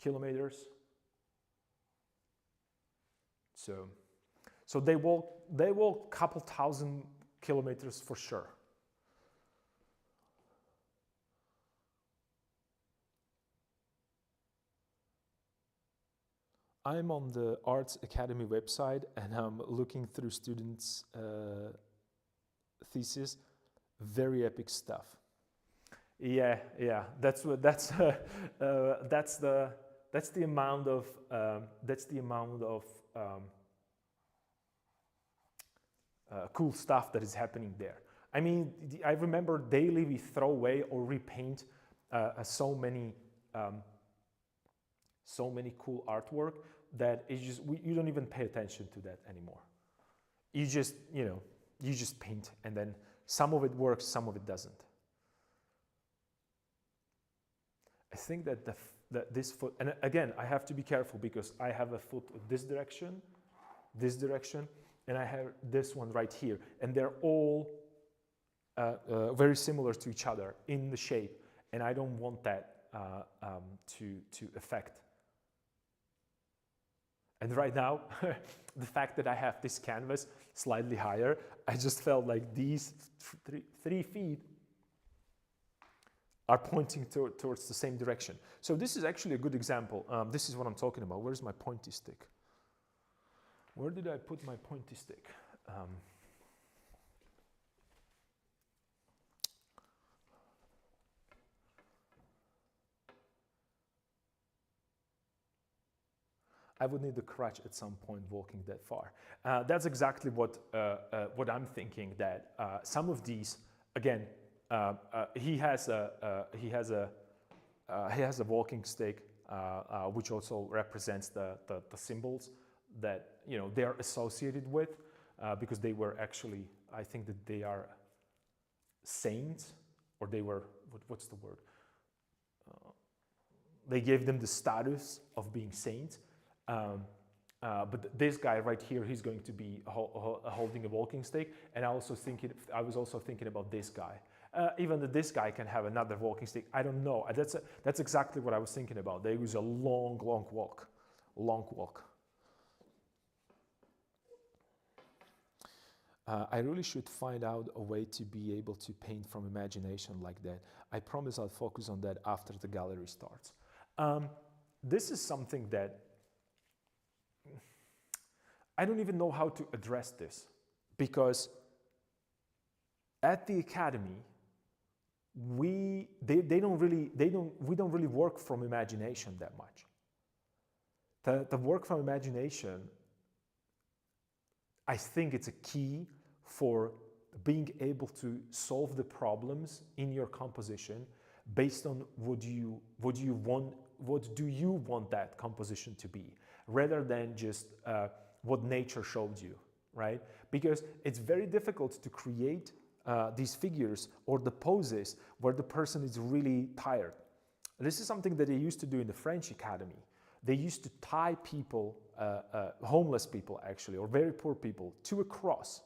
[SPEAKER 1] kilometers? So they walk a couple thousand kilometers for sure. I'm on the Arts Academy website and I'm looking through students' thesis. Very epic stuff. Yeah. That's the amount of cool stuff that is happening there. I mean, I remember daily we throw away or repaint so many cool artwork that it's just you don't even pay attention to that anymore. You just paint, and then some of it works, some of it doesn't. I think that this foot, and again, I have to be careful because I have a foot this direction, and I have this one right here, and they're all very similar to each other in the shape, and I don't want that to affect And right now, the fact that I have this canvas slightly higher, I just felt like these 3 feet are pointing towards the same direction. So this is actually a good example. This is what I'm talking about. Where's my pointy stick? Where did I put my pointy stick? I would need a crutch at some point walking that far. That's exactly what I'm thinking, that some of these, again, he has a walking stick, which also represents the symbols that they are associated with, because they were actually, I think that they are saints, or they were, what's the word? They gave them the status of being saints. But this guy right here, he's going to be holding a walking stick. And I was also thinking about this guy. Even that this guy can have another walking stick. I don't know. That's exactly what I was thinking about. There was a long walk. I really should find out a way to be able to paint from imagination like that. I promise I'll focus on that after the gallery starts. This is something that I don't even know how to address this, because at the academy, we don't really work from imagination that much. The work from imagination, I think it's a key for being able to solve the problems in your composition based on what do you want that composition to be, rather than just what nature showed you, right? Because it's very difficult to create these figures or the poses where the person is really tired. This is something that they used to do in the French Academy. They used to tie people, homeless people actually, or very poor people, to a cross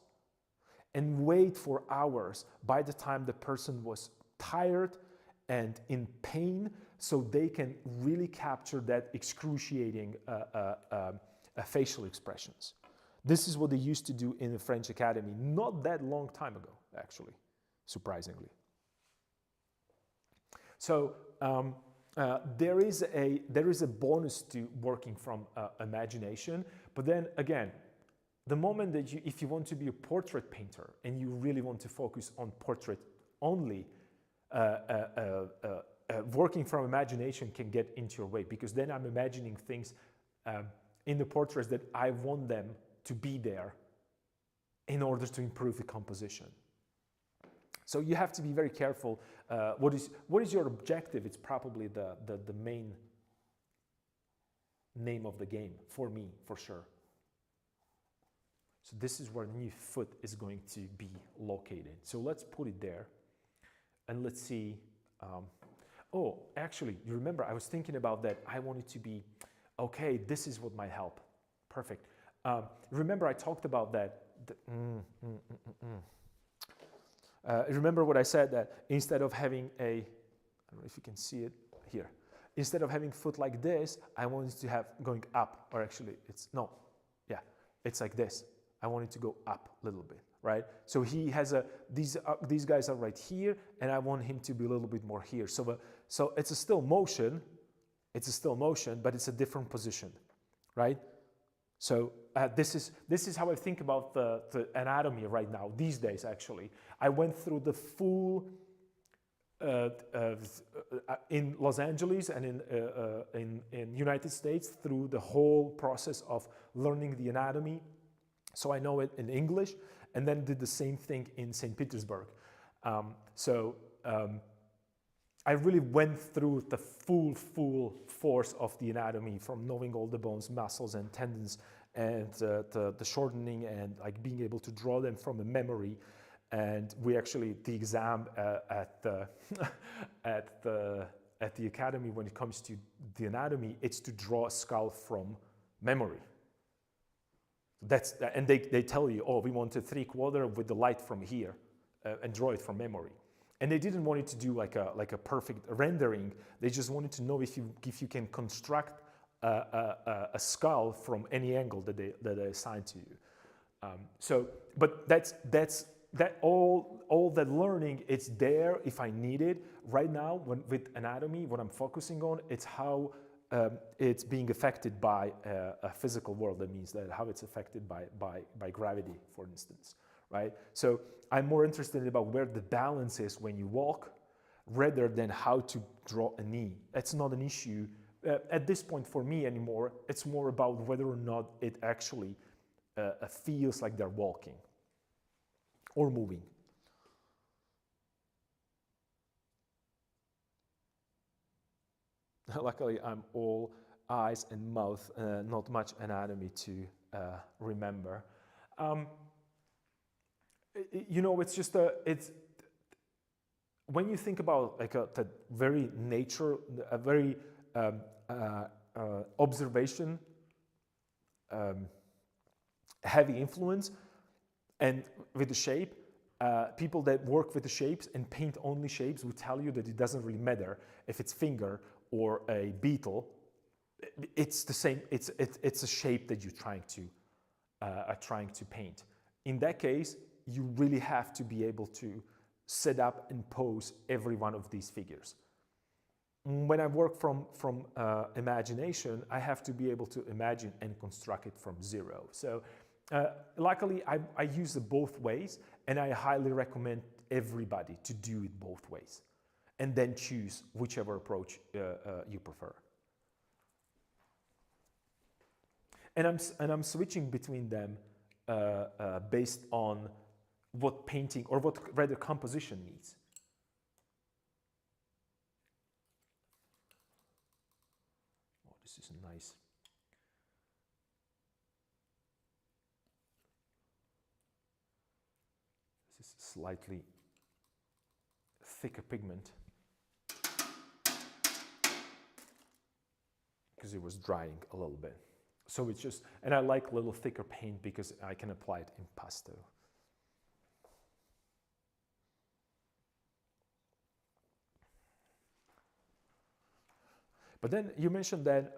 [SPEAKER 1] and wait for hours by the time the person was tired and in pain, so they can really capture that excruciating facial expressions. This is what they used to do in the French Academy not that long time ago, actually, surprisingly. So there is a bonus to working from imagination, but then again, the moment that if you want to be a portrait painter and you really want to focus on portrait only, working from imagination can get into your way, because then I'm imagining things in the portraits that I want them to be there in order to improve the composition. So you have to be very careful. What is your objective? It's probably the main name of the game for me, for sure. So this is where the new foot is going to be located. So let's put it there, and let's see. Oh, actually, you remember I was thinking about that. I wanted to be, okay, this is what might help. Perfect. Remember I talked about that. Remember what I said, that instead of having I don't know if you can see it here. Instead of having foot like this, I wanted to have going up, or actually it's like this. I want it to go up a little bit, right? So he has these guys are right here, and I want him to be a little bit more here. So it's a still motion, but it's a different position, right? So this is how I think about the anatomy right now, these days actually. I went through the full, in Los Angeles and in United States, through the whole process of learning the anatomy. So I know it in English, and then did the same thing in St. Petersburg. I really went through the full force of the anatomy, from knowing all the bones, muscles, and tendons, and the shortening, and like being able to draw them from a memory. And we actually, the exam at the academy, when it comes to the anatomy, it's to draw a skull from memory. And they tell you, oh, we want a 3/4 with the light from here, and draw it from memory. And they didn't want it to do like a perfect rendering. They just wanted to know if you can construct a skull from any angle that they assign to you. But that all that learning, it's there if I need it. Right now, with anatomy, what I'm focusing on, it's how it's being affected by a physical world. That means that how it's affected by gravity, for instance, right? So I'm more interested about where the balance is when you walk, rather than how to draw a knee. That's not an issue at this point for me anymore. It's more about whether or not it actually feels like they're walking or moving. Luckily, I'm all eyes and mouth, not much anatomy to remember. It's just it's when you think about like the very nature, a very observation heavy influence, and with the shape, people that work with the shapes and paint only shapes will tell you that it doesn't really matter if it's finger or a beetle. It's the same. It's a shape that you're trying to paint. In that case, you really have to be able to set up and pose every one of these figures. When I work from imagination, I have to be able to imagine and construct it from zero. So luckily, I use it both ways, and I highly recommend everybody to do it both ways, and then choose whichever approach you prefer. And I'm switching between them based on what painting, or what rather composition needs. Oh, this is nice. This is slightly thicker pigment because it was drying a little bit. So it's just, and I like a little thicker paint because I can apply it in pasto. But then you mentioned that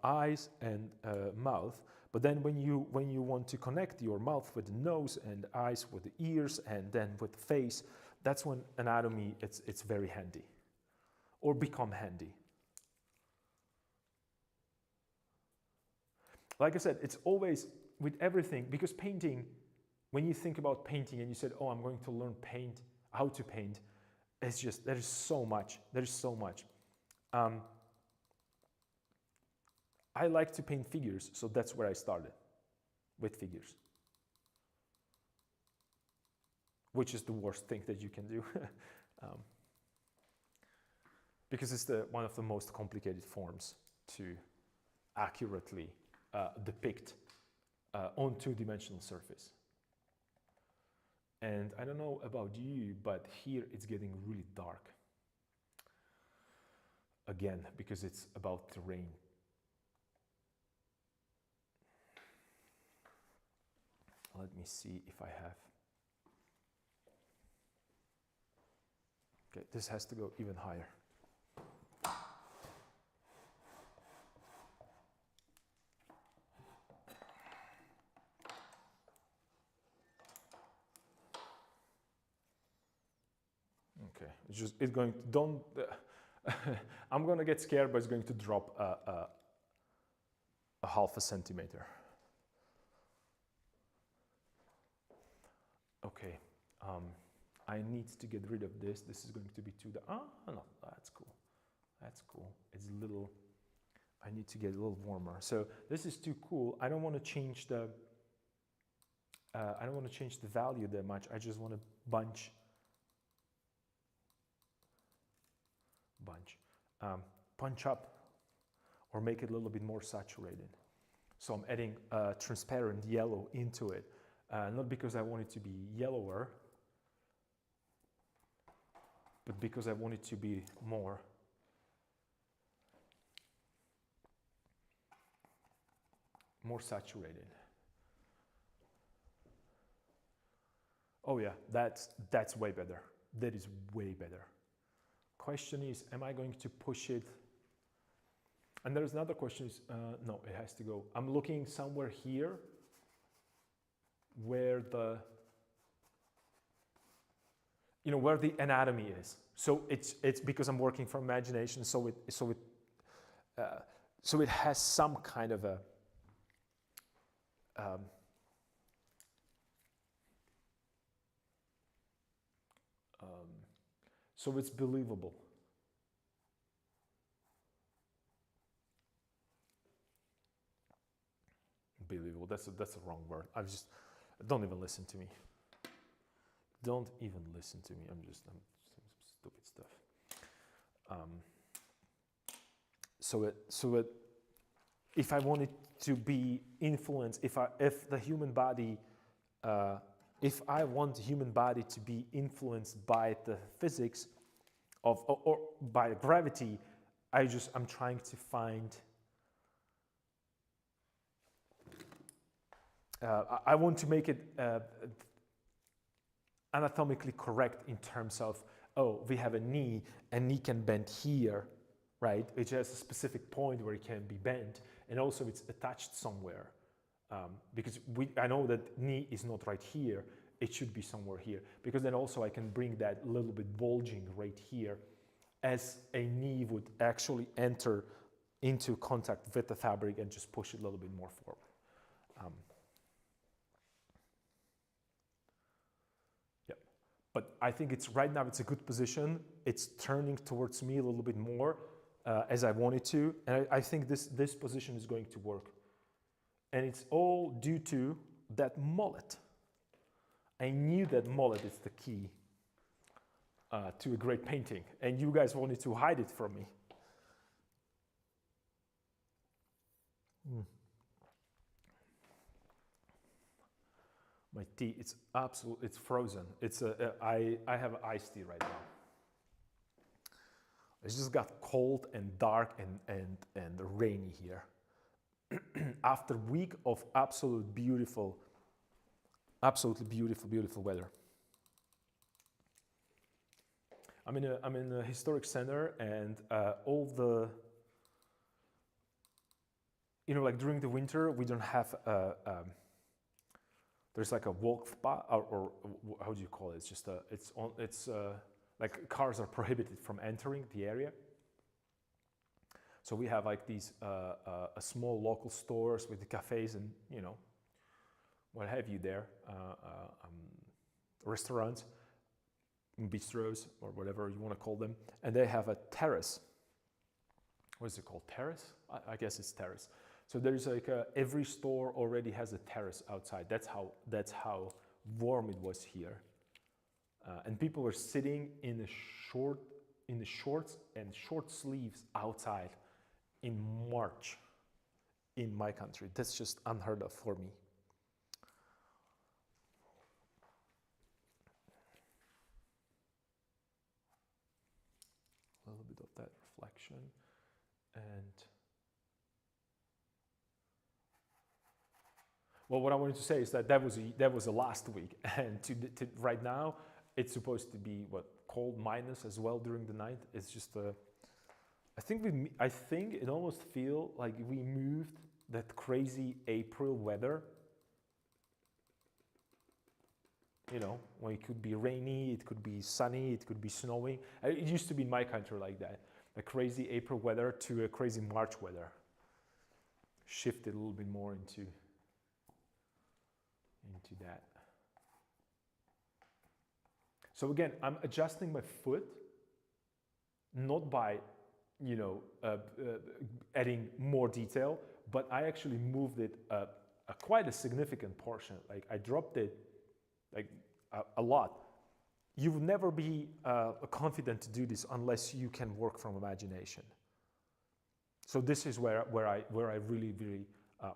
[SPEAKER 1] eyes and mouth. But then when you want to connect your mouth with the nose and eyes with the ears and then with the face, that's when anatomy it's very handy, or become handy. Like I said, it's always with everything, because painting, when you think about painting and you said, oh, I'm going to learn how to paint, it's just, there is so much. I like to paint figures, so that's where I started, with figures. Which is the worst thing that you can do. Because it's one of the most complicated forms to accurately depict on two-dimensional surface. And I don't know about you, but here it's getting really dark. Again, because it's about terrain. Let me see if I have. Okay, this has to go even higher. Okay, it's going to, don't, I'm going to get scared, but it's going to drop a half a centimeter. Okay, I need to get rid of this. This is going to be too, no, that's cool. That's cool. It's a little, I need to get a little warmer. So this is too cool. I don't want to change the, value that much. I just want to punch up or make it a little bit more saturated. So I'm adding transparent yellow into it. Not because I want it to be yellower, but because I want it to be more saturated. Oh yeah, that's way better. That is way better. Question is, am I going to push it? And there's another question is, no, it has to go. I'm looking somewhere here where the, where the anatomy is. So it's because I'm working from imagination, so it has some kind of a, so it's believable. Believable, that's a wrong word. Don't even listen to me. Don't even listen to me. I'm saying stupid stuff. If I want it to be influenced, if the human body, if I want the human body to be influenced by the physics of or by gravity, I'm trying to find. I want to make it anatomically correct in terms of, oh, we have a knee can bend here, right? It has a specific point where it can be bent, and also it's attached somewhere. Because I know that knee is not right here, it should be somewhere here. Because then also I can bring that little bit bulging right here, as a knee would actually enter into contact with the fabric and just push it a little bit more forward. But I think right now it's a good position. It's turning towards me a little bit more as I want it to. And I think this position is going to work. And it's all due to that mullet. I knew that mullet is the key to a great painting. And you guys wanted to hide it from me. My tea, it's frozen. I have iced tea right now. It's just got cold and dark and rainy here. After a week of absolutely beautiful weather. I'm in a historic center, and all the, like during the winter, we don't have there's like a walk spot, or how do you call it? It's just like cars are prohibited from entering the area. So we have like these small local stores with the cafes and what have you there, restaurants, bistros, or whatever you want to call them, and they have a terrace. What is it called? Terrace? I guess it's terrace. So there's like every store already has a terrace outside. That's how warm it was here, and people were sitting in the shorts and short sleeves outside in March in my country. That's just unheard of for me. A little bit of that reflection, and well, what I wanted to say is that was the last week, and to right now it's supposed to be cold minus as well during the night. It's just I think it almost feels like we moved that crazy April weather. When it could be rainy, it could be sunny, it could be snowing. It used to be in my country like that. A crazy April weather to a crazy March weather. Shifted a little bit more into that. So again, I'm adjusting my foot, not by, adding more detail, but I actually moved it quite a significant portion. Like I dropped it like a lot. You will never be confident to do this unless you can work from imagination. So this is where I really, really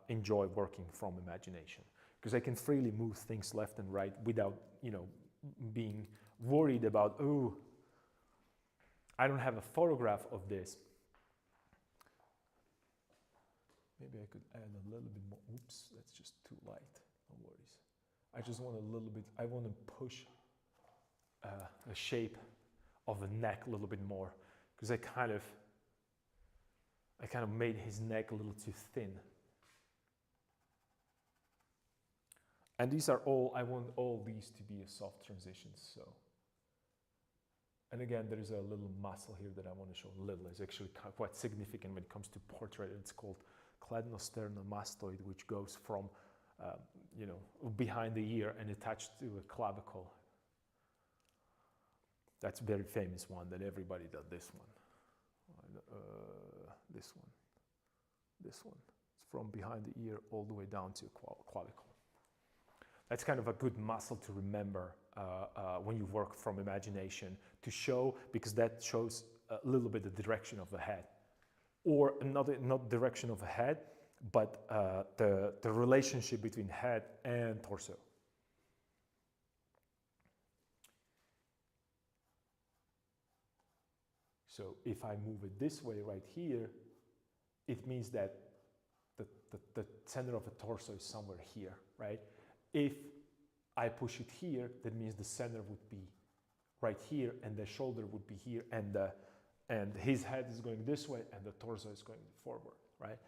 [SPEAKER 1] enjoy working from imagination, because I can freely move things left and right without, being worried about, oh, I don't have a photograph of this. Maybe I could add a little bit more. Oops, that's just too light. No worries. I just want a little bit, I want to push the shape of the neck a little bit more, because I kind of made his neck a little too thin. And these are all, I want all these to be a soft transitions, so. And again, there is a little muscle here that I want to show. Little is actually quite significant when it comes to portrait. It's called cladnosternomastoid, which goes from, you know, behind the ear and attached to a clavicle. That's a very famous one that everybody does. This one, this one, this one. It's from behind the ear all the way down to clavicle. That's kind of a good muscle to remember when you work from imagination, to show, because that shows a little bit the direction of the head, or another, not direction of the head, but the relationship between head and torso. So if I move it this way right here, it means that the center of the torso is somewhere here, right? If I push it here, that means the center would be right here, and the shoulder would be here, and his head is going this way, and the torso is going forward, right?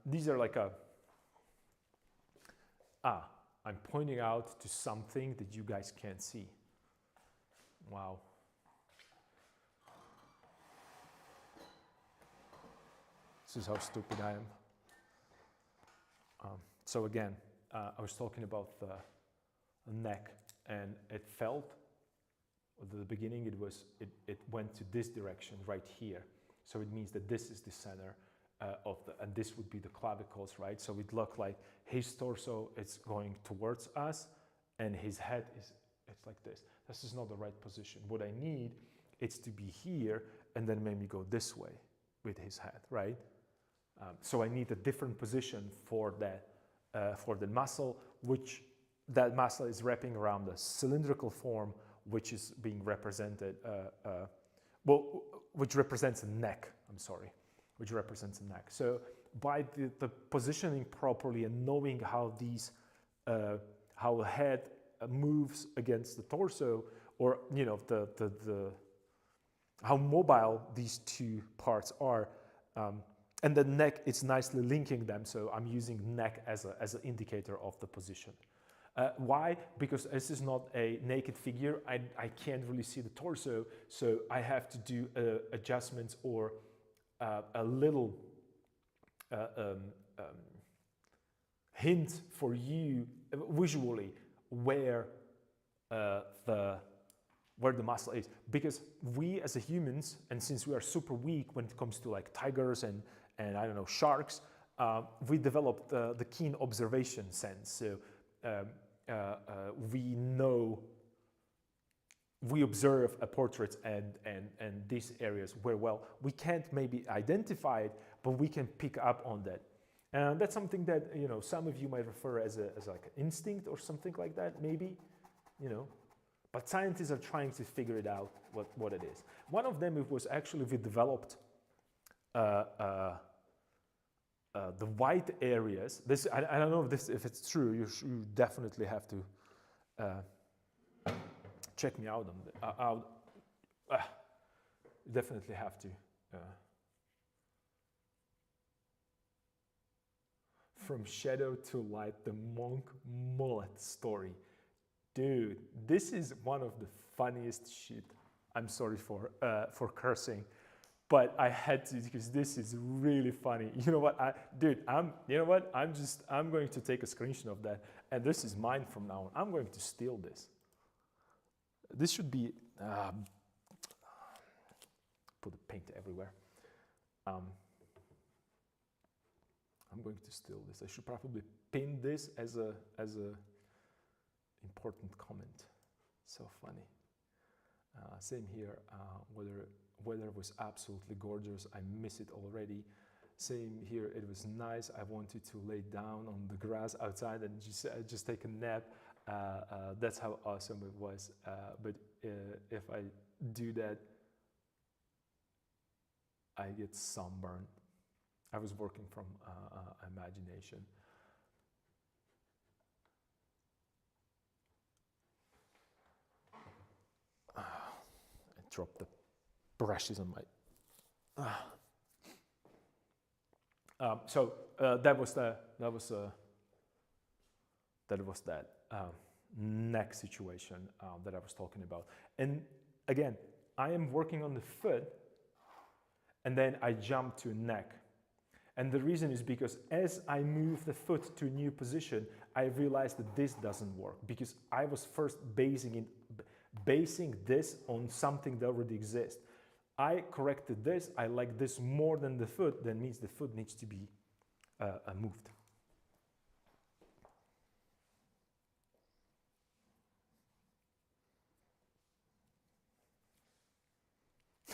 [SPEAKER 1] These are like I'm pointing out to something that you guys can't see. Wow. This is how stupid I am. So again, I was talking about the neck, and it felt at the beginning it went to this direction right here. So it means that this is the center and this would be the clavicles, right? So it looked like his torso is going towards us, and his head it's like this. This is not the right position. What I need is to be here, and then maybe go this way with his head, right? So I need a different position for the muscle, which that muscle is wrapping around the cylindrical form, which is being represented, which represents a neck, I'm sorry, which represents a neck. So by the positioning properly and knowing how how the head moves against the torso, or, you know, how mobile these two parts are, and the neck, it's nicely linking them, so I'm using neck as an indicator of the position. Why? Because this is not a naked figure. I can't really see the torso, so I have to do adjustments or a little hint for you visually where the muscle is. Because we as humans, and since we are super weak when it comes to like tigers and I don't know, sharks, we developed the keen observation sense. So we know, we observe a portrait and these areas where, well, we can't maybe identify it, but we can pick up on that. And that's something that, you know, some of you might refer as like an instinct or something like that, maybe, you know. But scientists are trying to figure it out, what it is. One of them, it was actually we developed the white areas. This I don't know if it's true. You definitely have to check me out on that. Definitely have to. From shadow to light, the monk mullet story. Dude, this is one of the funniest shit. I'm sorry for cursing, but I had to, because this is really funny. You know what, you know what? I'm going to take a screenshot of that, and this is mine from now on. I'm going to steal this. This should be, put the paint everywhere. I'm going to steal this. I should probably pin this as a important comment. So funny. Same here. Weather was absolutely gorgeous. I miss it already. Same here. It was nice. I wanted to lay down on the grass outside and just take a nap. That's how awesome it was. But if I do that, I get sunburned. I was working from imagination. I dropped the brushes on my... That was that neck situation that I was talking about. And again, I am working on the foot, and then I jump to neck. And the reason is because as I move the foot to a new position, I realized that this doesn't work, because I was first basing this on something that already exists. I corrected this, I like this more than the foot, that means the foot needs to be moved.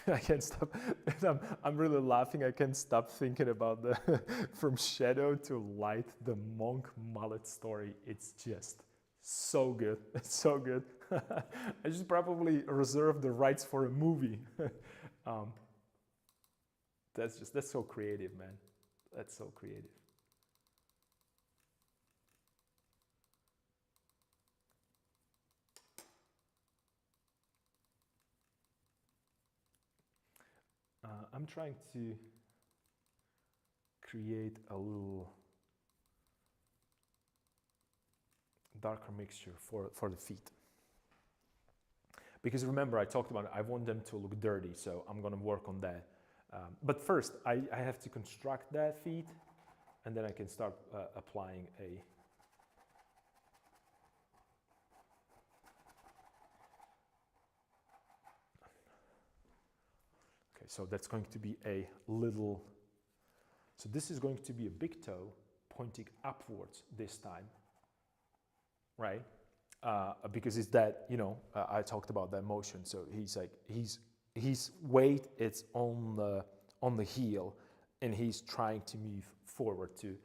[SPEAKER 1] I can't stop. I'm really laughing. I can't stop thinking about the from shadow to light, the monk mullet story. It's just so good. It's so good. I should probably reserve the rights for a movie. That's so creative, man. That's so creative. I'm trying to create a little darker mixture for the feet. Because remember, I talked about it, I want them to look dirty, so I'm going to work on that. But first, I have to construct that feet, and then I can start applying a... Okay, so that's going to be a little... So this is going to be a big toe pointing upwards this time, right? Because it's that, you know, I talked about that motion. So he's like, his weight is on the heel, and he's trying to move forward to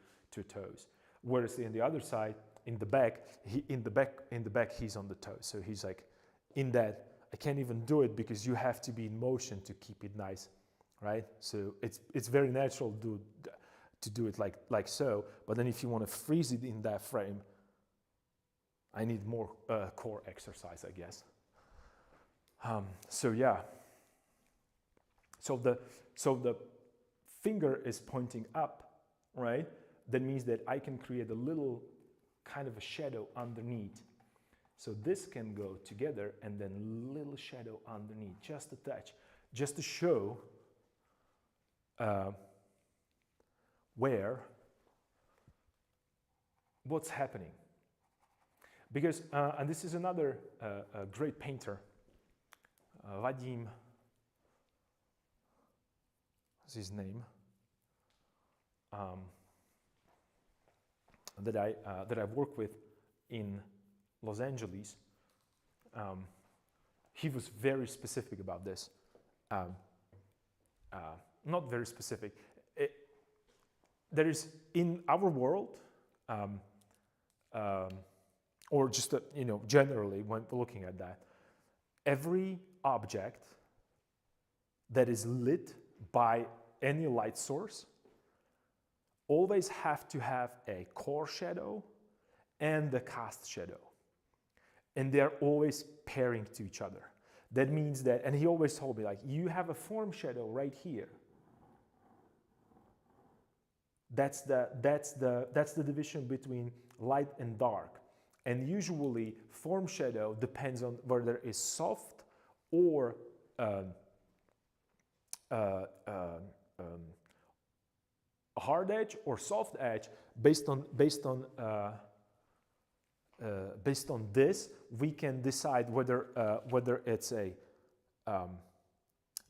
[SPEAKER 1] toes. Whereas in the other side, in the back, he's on the toes. So he's like, in that, I can't even do it because you have to be in motion to keep it nice, right? So it's very natural to do it like so. But then if you want to freeze it in that frame, I need more core exercise, I guess. So yeah. So the finger is pointing up, right? That means that I can create a little kind of a shadow underneath. So this can go together, and then little shadow underneath, just a touch, just to show what's happening. Because, and this is another great painter, Vadim, what's his name, that I've worked with in Los Angeles. He was very specific about this. Not very specific. There is, in our world, or just, you know, generally when looking at that, every object that is lit by any light source always have to have a core shadow and a cast shadow. And they're always pairing to each other. That means that, and he always told me, like, you have a form shadow right here. That's the division between light and dark. And usually form shadow depends on whether it's soft or hard edge or soft edge. Based on this, we can decide whether it's a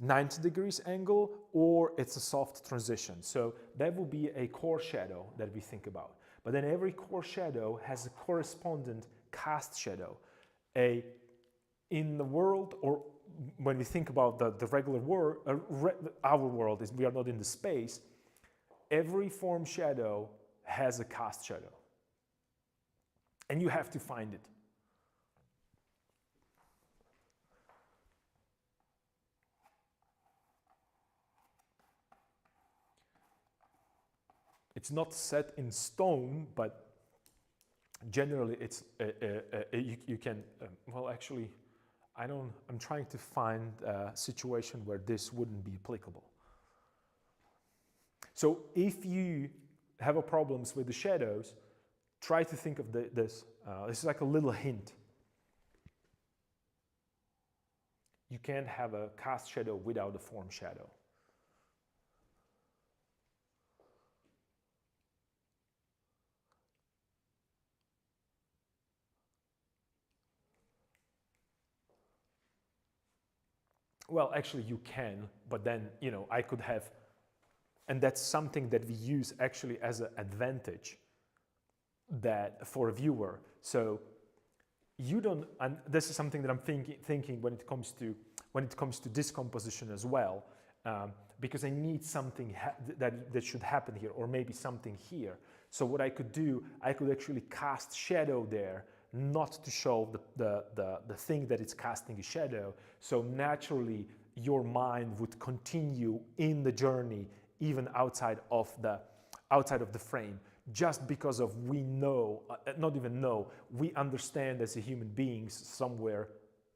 [SPEAKER 1] 90 degrees angle or it's a soft transition. So that will be a core shadow that we think about. But then every core shadow has a correspondent cast shadow. In the world, or when we think about the regular world, our world is, we are not in the space, every form shadow has a cast shadow. And you have to find it. It's not set in stone, but generally it's you can well, actually I'm trying to find a situation where this wouldn't be applicable. So if you have a problems with the shadows, try to think of this. This is like a little hint. You can't have a cast shadow without a form shadow. Well, actually you can, but then, I could have, and that's something that we use actually as an advantage that for a viewer. So you don't, and this is something that I'm thinking when it comes to this composition as well, because I need something that should happen here, or maybe something here. So what I could do, I could actually cast shadow there, not to show the thing that it's casting a shadow. So naturally, your mind would continue in the journey, even outside of the frame, just because of we know, not even know, we understand as a human beings somewhere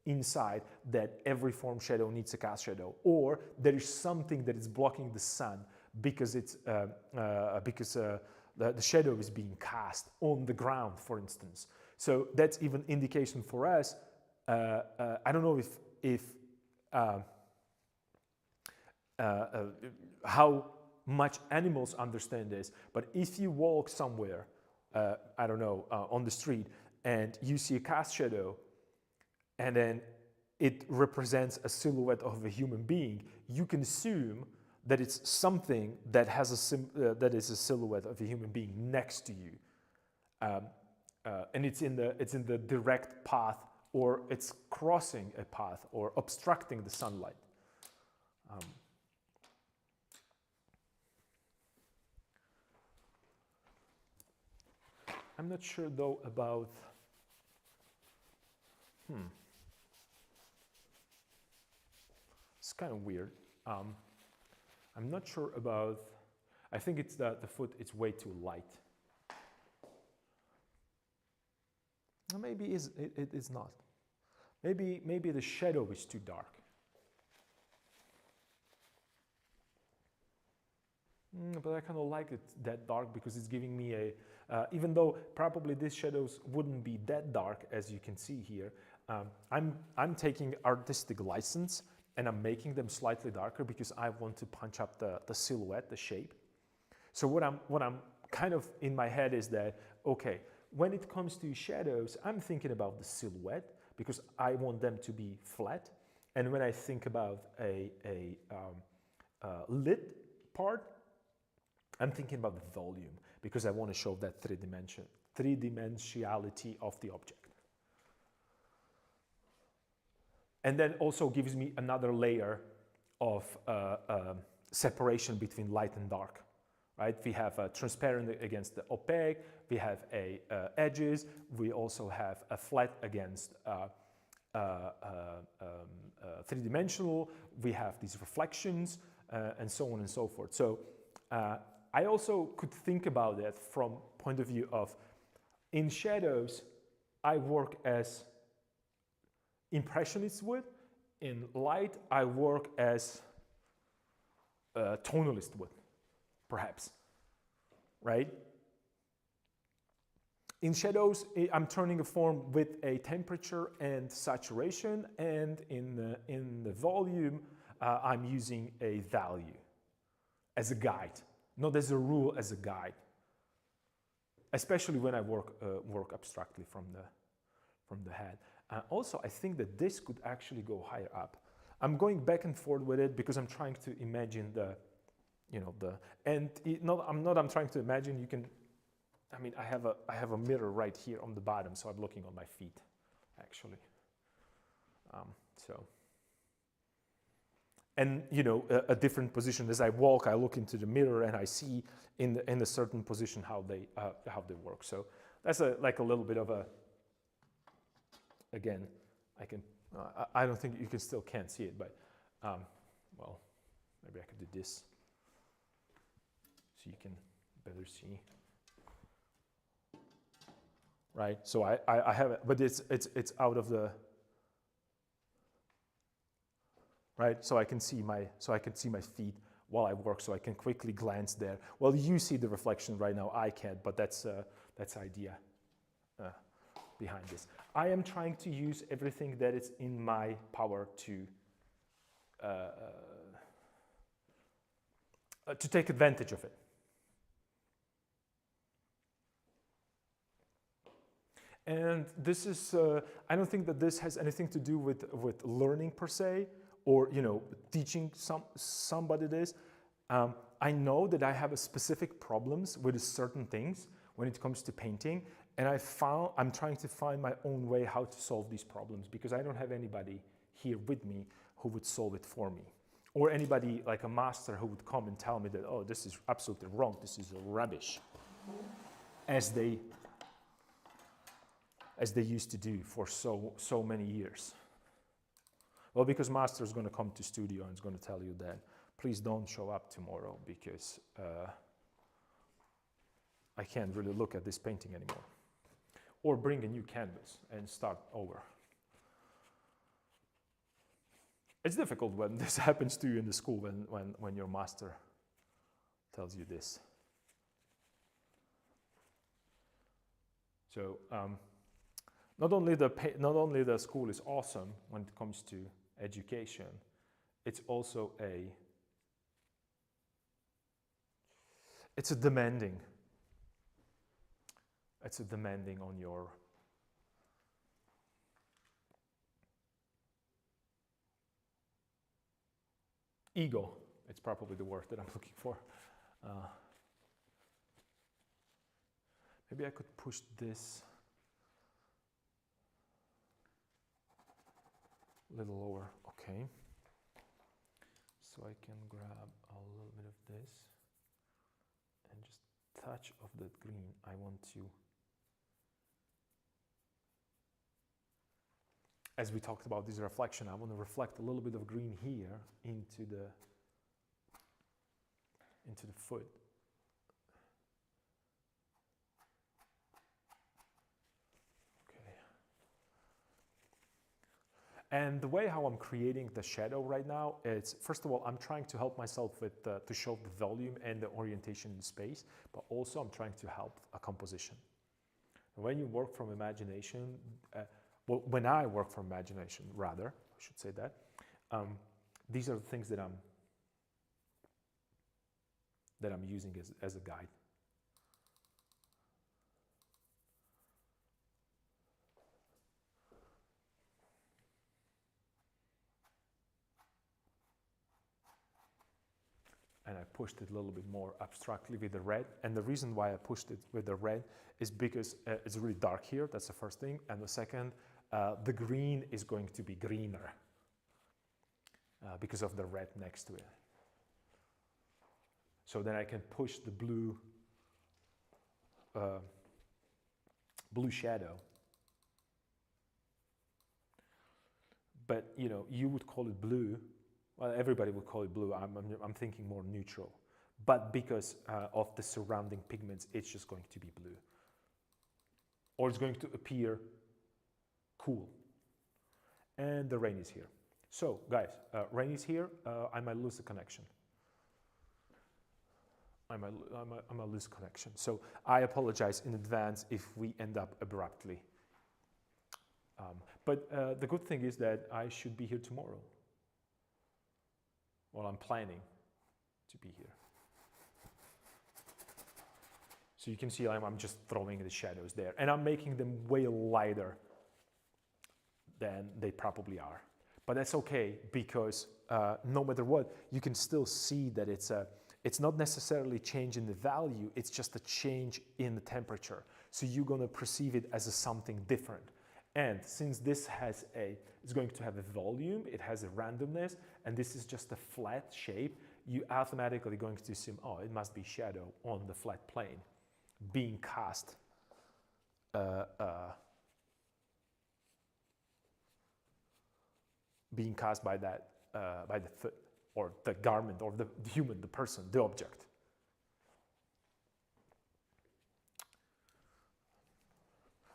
[SPEAKER 1] inside that every form shadow needs a cast shadow, or there is something that is blocking the sun because the shadow is being cast on the ground, for instance. So that's even indication for us. I don't know if how much animals understand this, but if you walk somewhere, I don't know, on the street, and you see a cast shadow, and then it represents a silhouette of a human being, you can assume that it's something that has that is a silhouette of a human being next to you, and it's in the direct path, or it's crossing a path, or obstructing the sunlight. I'm not sure though about. It's kind of weird. I'm not sure about. I think it's that the foot is way too light. Or maybe it is not. Maybe the shadow is too dark. But I kind of like it that dark because it's giving me a. Even though probably these shadows wouldn't be that dark as you can see here, I'm taking artistic license and I'm making them slightly darker because I want to punch up the silhouette, the shape. So what I'm kind of in my head is that, okay, when it comes to shadows, I'm thinking about the silhouette because I want them to be flat. And when I think about a lit part, I'm thinking about the volume because I want to show that three-dimensionality of the object. And then also gives me another layer of separation between light and dark, right? We have a transparent against the opaque, we have a edges, we also have a flat against three-dimensional, we have these reflections, and so on and so forth. So I also could think about that from point of view of, in shadows, I work as impressionists would. In light, I work as a tonalist would, perhaps, right? In shadows, I'm turning a form with a temperature and saturation, and in the volume, I'm using a value as a guide, not as a rule, as a guide. Especially when I work abstractly from the head. Also, I think that this could actually go higher up. I'm going back and forth with it because I'm trying to imagine I'm trying to imagine. You can, I mean, I have a mirror right here on the bottom, so I'm looking on my feet, actually. And a different position as I walk, I look into the mirror and I see in a certain position how they work. So that's like a little bit of a. Again, I don't think you can't see it, but well, maybe I could do this so you can better see. Right. So I have it, but it's out of the. Right, so I can see my feet while I work, so I can quickly glance there. Well, you see the reflection right now, I can't, but that's the idea behind this. I am trying to use everything that is in my power to take advantage of it. And this is, I don't think that this has anything to do with learning per se, or teaching somebody this. I know that I have a specific problems with certain things when it comes to painting, and I'm trying to find my own way how to solve these problems, because I don't have anybody here with me who would solve it for me, or anybody like a master who would come and tell me that, oh, this is absolutely wrong, this is rubbish, as they used to do for so many years. Well, because master is going to come to studio and is going to tell you that, please don't show up tomorrow, because I can't really look at this painting anymore. Or bring a new canvas and start over. It's difficult when this happens to you in the school, when your master tells you this. So not only the school is awesome when it comes to education, it's also it's a demanding on your ego. It's probably the word that I'm looking for. Maybe I could push this a little lower. Okay. So I can grab a little bit of this and just touch of the green. I want to, as we talked about this reflection, I want to reflect a little bit of green here into the foot. Okay. And the way how I'm creating the shadow right now, it's, first of all, I'm trying to help myself with to show the volume and the orientation in space, but also I'm trying to help a composition. And when you work from imagination, well, when I work from imagination, rather, I should say that, these are the things that I'm using as a guide. And I pushed it a little bit more abstractly with the red. And the reason why I pushed it with the red is because it's really dark here. That's the first thing. And the second, the green is going to be greener because of the red next to it. So then I can push the blue shadow. But you would call it blue. Well, everybody would call it blue. I'm thinking more neutral. But because of the surrounding pigments, it's just going to be blue. Or it's going to appear cool. And the rain is here. So, guys, rain is here. I might lose the connection. I might lose connection. So I apologize in advance if we end up abruptly. But the good thing is that I should be here tomorrow. Well, I'm planning to be here. So you can see I'm just throwing the shadows there. And I'm making them way lighter than they probably are. But that's okay, because no matter what, you can still see that it's not necessarily change in the value, it's just a change in the temperature. So you're going to perceive it as something different. And since this it's going to have a volume, it has a randomness, and this is just a flat shape, you automatically going to assume, oh, it must be shadow on the flat plane being cast by that, by the foot, or the garment, or the human, the person, the object.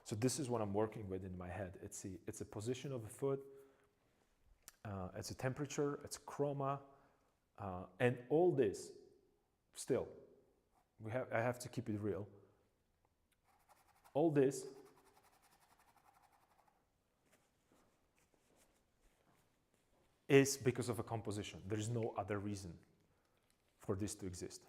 [SPEAKER 1] So this is what I'm working with in my head. It's a position of the foot, it's a temperature, it's a chroma, And all this, still, I have to keep it real. All this is because of a composition. There is no other reason for this to exist.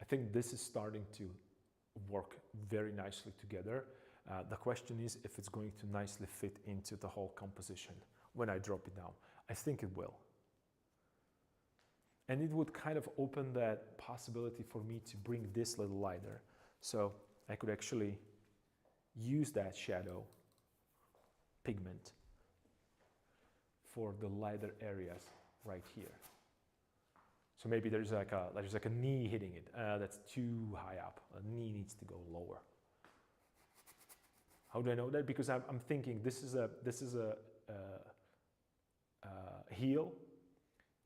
[SPEAKER 1] I think this is starting to work very nicely together. The question is if it's going to nicely fit into the whole composition when I drop it down. I think it will. And it would kind of open that possibility for me to bring this little lighter. So I could actually use that shadow pigment for the lighter areas right here. So maybe there's like a knee hitting it. That's too high up. A knee needs to go lower. How do I know that? Because I'm thinking this is a heel.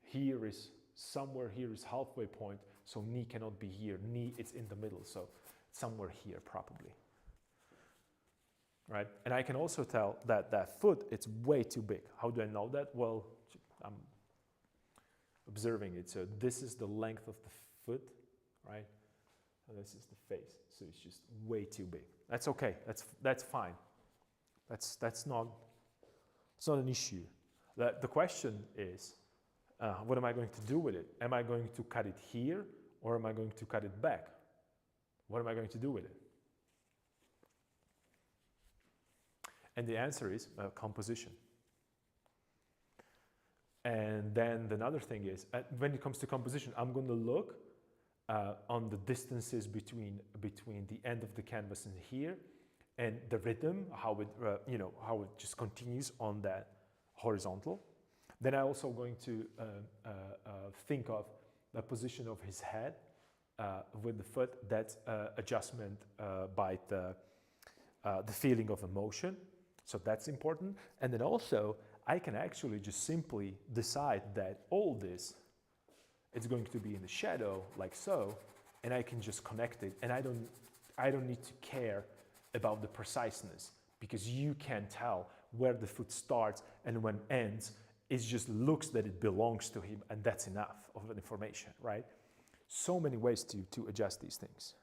[SPEAKER 1] Here is somewhere. Here is halfway point. So knee cannot be here. Knee is in the middle. So somewhere here probably. Right? And I can also tell that that foot it's way too big. How do I know that? Well, I'm observing it. So this is the length of the foot, right? And this is the face. So it's just way too big. That's okay. That's fine. That's not an issue. The question is, what am I going to do with it? Am I going to cut it here or am I going to cut it back? What am I going to do with it? And the answer is composition. And then another thing is, when it comes to composition, I'm going to look on the distances between the end of the canvas and here, and the rhythm, how it just continues on that horizontal. Then I'm also going to think of the position of his head with the foot. That's adjustment by the feeling of emotion. So that's important. And then also, I can actually just simply decide that all this is going to be in the shadow, like so, and I can just connect it. And I don't need to care about the preciseness because you can tell where the foot starts and when ends. It just looks that it belongs to him, and that's enough of an information, right? So many ways to adjust these things.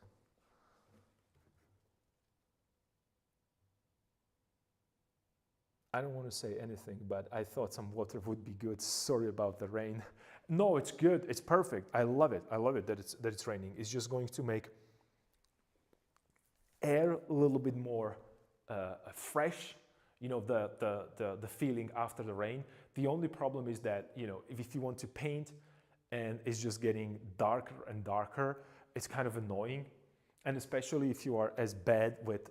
[SPEAKER 1] I don't want to say anything, but I thought some water would be good. Sorry about the rain. No, it's good. It's perfect. I love it. I love it that it's raining. It's just going to make air a little bit more fresh. You know, the feeling after the rain. The only problem is that, you know, if you want to paint and it's just getting darker and darker, it's kind of annoying. And especially if you are as bad with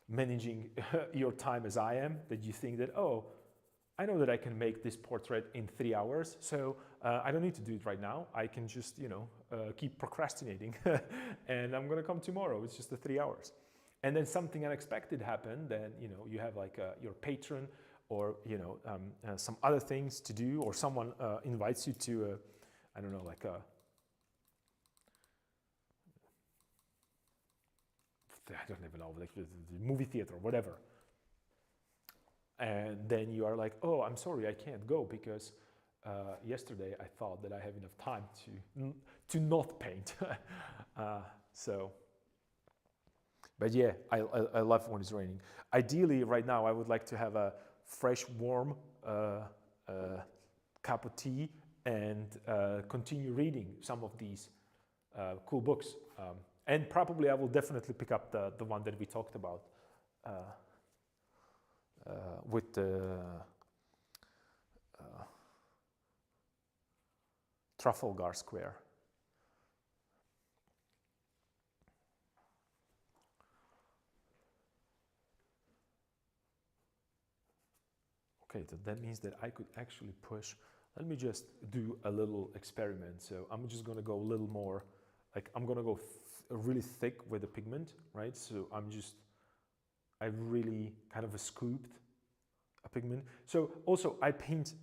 [SPEAKER 1] managing your time as I am, that you think that, oh, I know that I can make this portrait in 3 hours, so I don't need to do it right now. I can just, you know, keep procrastinating and I'm gonna come tomorrow. It's just the 3 hours. And then something unexpected happened, then, you know, you have like your patron or, you know, some other things to do, or someone invites you to, I don't know, like I don't even know, like the movie theater or whatever. And then you are like, oh, I'm sorry, I can't go because yesterday I thought that I have enough time to not paint. But yeah, I love when it's raining. Ideally, right now, I would like to have a fresh, warm cup of tea and continue reading some of these cool books. And probably I will definitely pick up the one that we talked about with the Trafalgar Square. Okay, so that means that I could actually push. Let me just do a little experiment. So I'm just going to go a little more, like I'm going to go really thick with the pigment, right? So I really kind of scooped a pigment. So also I paint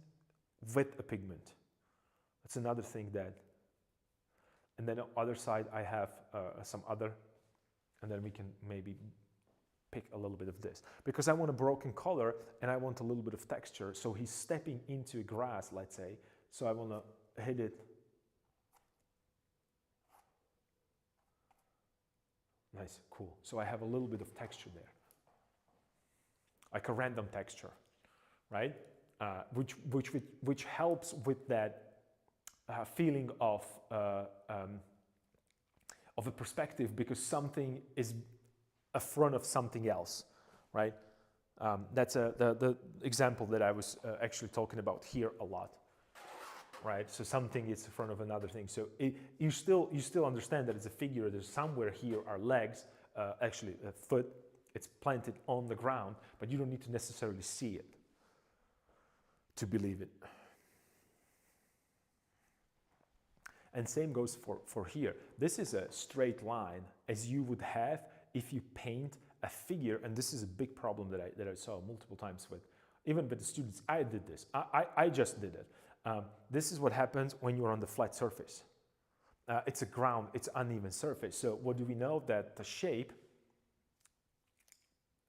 [SPEAKER 1] with a pigment. That's another thing that, and then on the other side I have some other And then we can maybe pick a little bit of this. Because I want a broken color and I want a little bit of texture. So he's stepping into grass, let's say. So I want to hit it. Nice, cool. So I have a little bit of texture there. Like a random texture, right? Which helps with that feeling of a perspective, because something is in front of something else, right? That's the example that I was actually talking about here a lot, right? So something is in front of another thing. So you still understand that it's a figure. There's somewhere here are legs, actually a foot. It's planted on the ground, but you don't need to necessarily see it to believe it. And same goes for here. This is a straight line as you would have if you paint a figure, and this is a big problem that I saw multiple times with, even with the students. I did this. I just did it. This is what happens when you're on the flat surface. It's a ground, it's uneven surface. So what do we know? That the shape,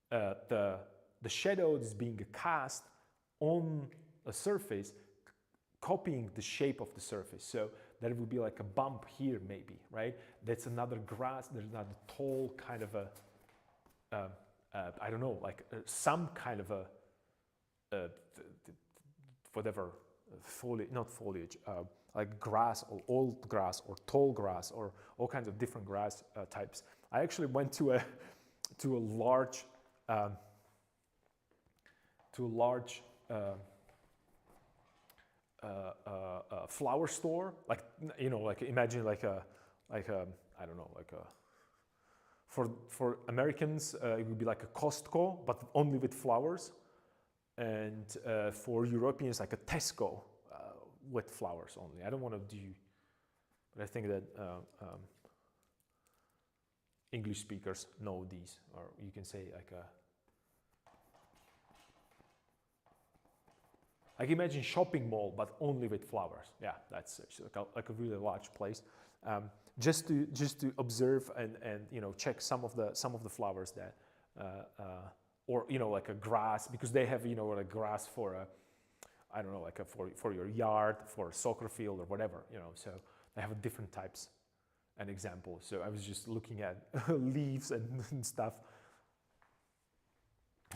[SPEAKER 1] the shadow is being cast on a surface, copying the shape of the surface. So that would be like a bump here maybe, right? That's another grass, there's another tall kind of a, I don't know, like some kind of a, whatever, not foliage, like grass or old grass or tall grass or all kinds of different grass types. I actually went to a large flower store, like, you know, like imagine like a I don't know, like a, for Americans it would be like a Costco, but only with flowers, and for Europeans like a Tesco with flowers only. I don't want to do, but I think that English speakers know these, or you can say like a, like imagine shopping mall, but only with flowers. Yeah, that's like a really large place. Just to observe and you know, check some of the flowers that, or you know, like a grass, because they have, you know, like grass for a, I don't know, like a, for your yard, for a soccer field or whatever, you know. So they have different types and examples. So I was just looking at leaves and stuff.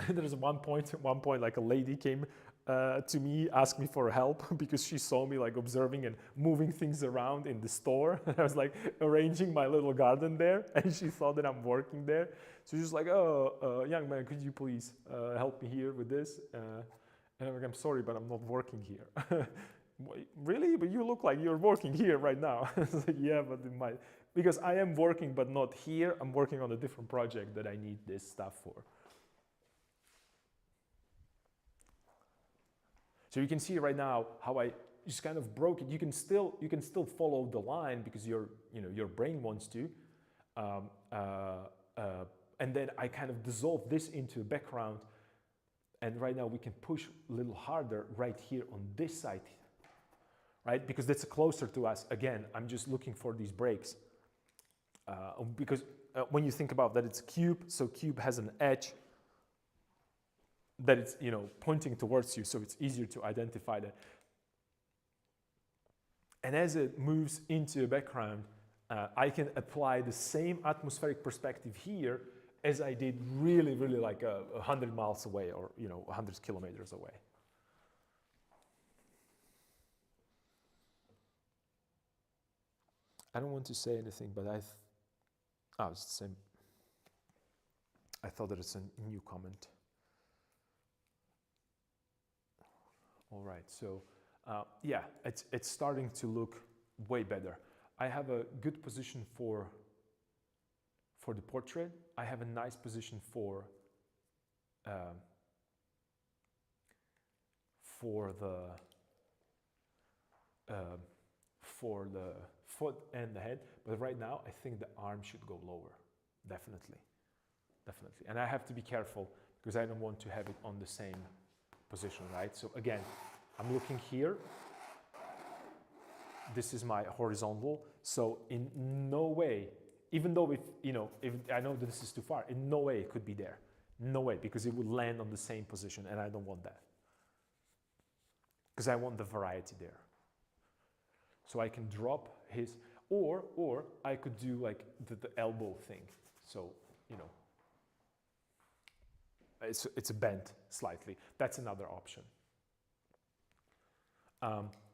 [SPEAKER 1] There's one point like a lady came to me, asked me for help because she saw me like observing and moving things around in the store. I was like arranging my little garden there, and she thought that I'm working there. So she's like, "Oh, young man, could you please help me here with this?" And I'm like, "I'm sorry, but I'm not working here." Really? But you look like you're working here right now. I was like, "Yeah, but in my, because I am working, but not here. I'm working on a different project that I need this stuff for." So you can see right now how I just kind of broke it. You can still follow the line because your brain wants to, and then I kind of dissolve this into a background, and right now we can push a little harder right here on this side, right? Because that's closer to us. Again, I'm just looking for these breaks, because when you think about that, it's a cube, so cube has an edge that it's, you know, pointing towards you, so it's easier to identify that. And as it moves into a background, I can apply the same atmospheric perspective here as I did really like 100 miles away, or, you know, 100 kilometers away. I don't want to say anything, but it's the same. I thought that it's a new comment. All right, so yeah, it's starting to look way better. I have a good position for the portrait. I have a nice position for the foot and the head, but right now I think the arm should go lower, definitely. And I have to be careful because I don't want to have it on the same position, right? So again, I'm looking here. This is my horizontal. So in no way, even though if I know that this is too far, in no way it could be there. No way, because it would land on the same position, and I don't want that. Because I want the variety there. So I can drop his, or I could do like the elbow thing. So, it's bent slightly. That's another option.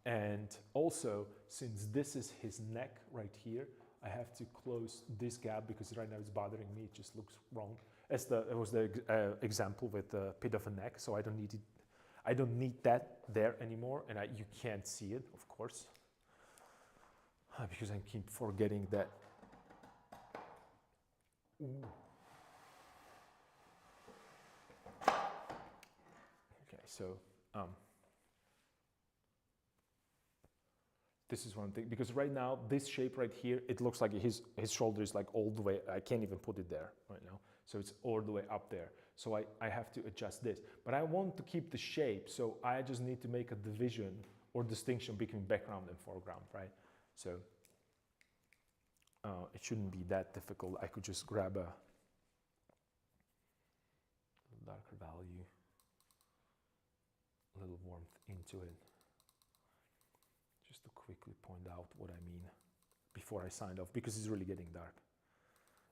[SPEAKER 1] And also, since this is his neck right here, I have to close this gap because right now it's bothering me. It just looks wrong. It was the example with the pit of a neck, so I don't need it. I don't need that there anymore, and you can't see it, of course, because I keep forgetting that. Ooh. Okay, so this is one thing, because right now this shape right here, it looks like his shoulder is like all the way. I can't even put it there right now, so it's all the way up there. So I have to adjust this, but I want to keep the shape, so I just need to make a division or distinction between background and foreground, right? So it shouldn't be that difficult. I could just grab a darker value, a little warmth into it, just to quickly point out what I mean before I sign off, because it's really getting dark.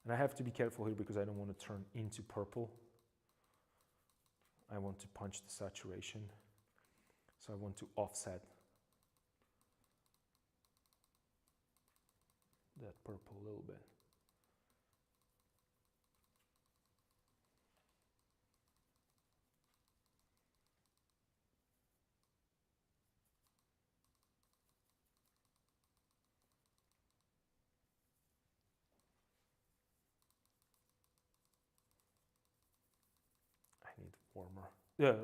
[SPEAKER 1] And I have to be careful here because I don't want to turn into purple. I want to punch the saturation, so I want to offset that purple a little bit. I need warmer,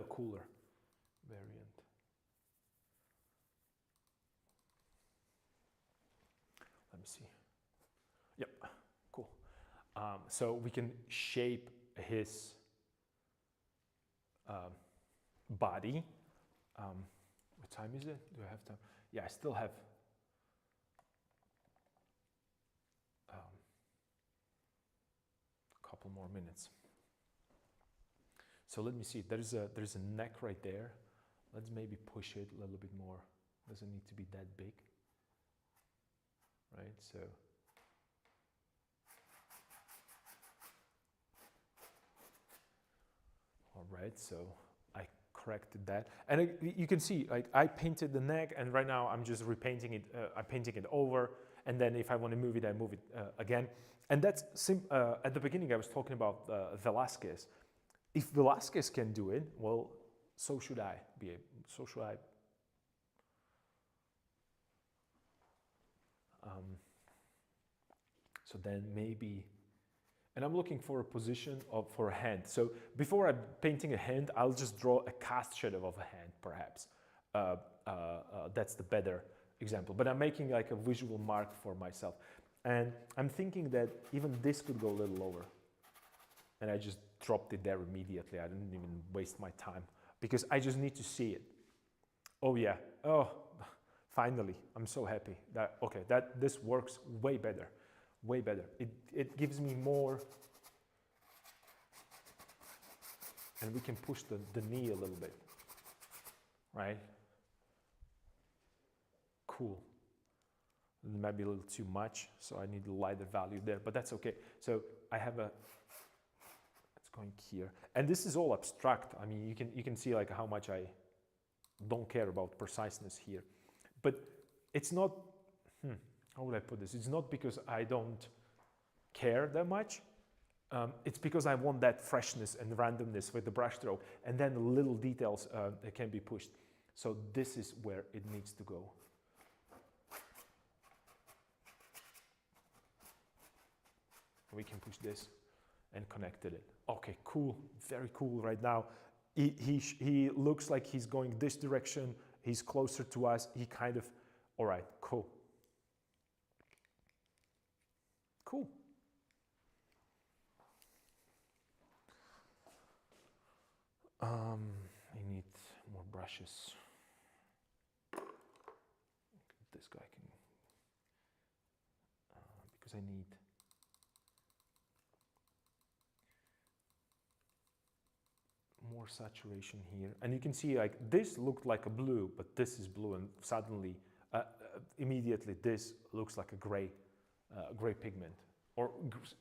[SPEAKER 1] cooler variant. Let me see. Yep, cool. So we can shape his body. What time is it? Do I have time? Yeah, I still have a couple more minutes. So let me see. There's a neck right there. Let's maybe push it a little bit more. Doesn't need to be that big, right? So. All right, so I corrected that. And you can see, like, I painted the neck, and right now I'm just repainting it. I'm painting it over, and then if I want to move it, I move it again. And that's at the beginning I was talking about Velázquez. If Velázquez can do it, well, so should I be able. So should I. So then maybe. And I'm looking for a position for a hand. So before I'm painting a hand, I'll just draw a cast shadow of a hand, perhaps. That's the better example. But I'm making like a visual mark for myself. And I'm thinking that even this could go a little lower. And I just dropped it there immediately. I didn't even waste my time because I just need to see it. Oh yeah, oh, finally, I'm so happy. This works way better. Way better. It gives me more, and we can push the knee a little bit, right? Cool. Maybe a little too much, so I need a lighter value there, but that's okay. So I have it's going here, and this is all abstract. I mean, you can see like how much I don't care about preciseness here, but it's not. How would I put this? It's not because I don't care that much. It's because I want that freshness and randomness with the brush stroke, and then the little details can be pushed. So this is where it needs to go. We can push this and connected it. Okay, cool, very cool right now. He looks like he's going this direction. He's closer to us. He kind of, all right, cool. Cool. I need more brushes. This guy can, because I need more saturation here. And you can see like this looked like a blue, but this is blue, and suddenly, immediately this looks like a gray, gray pigment, or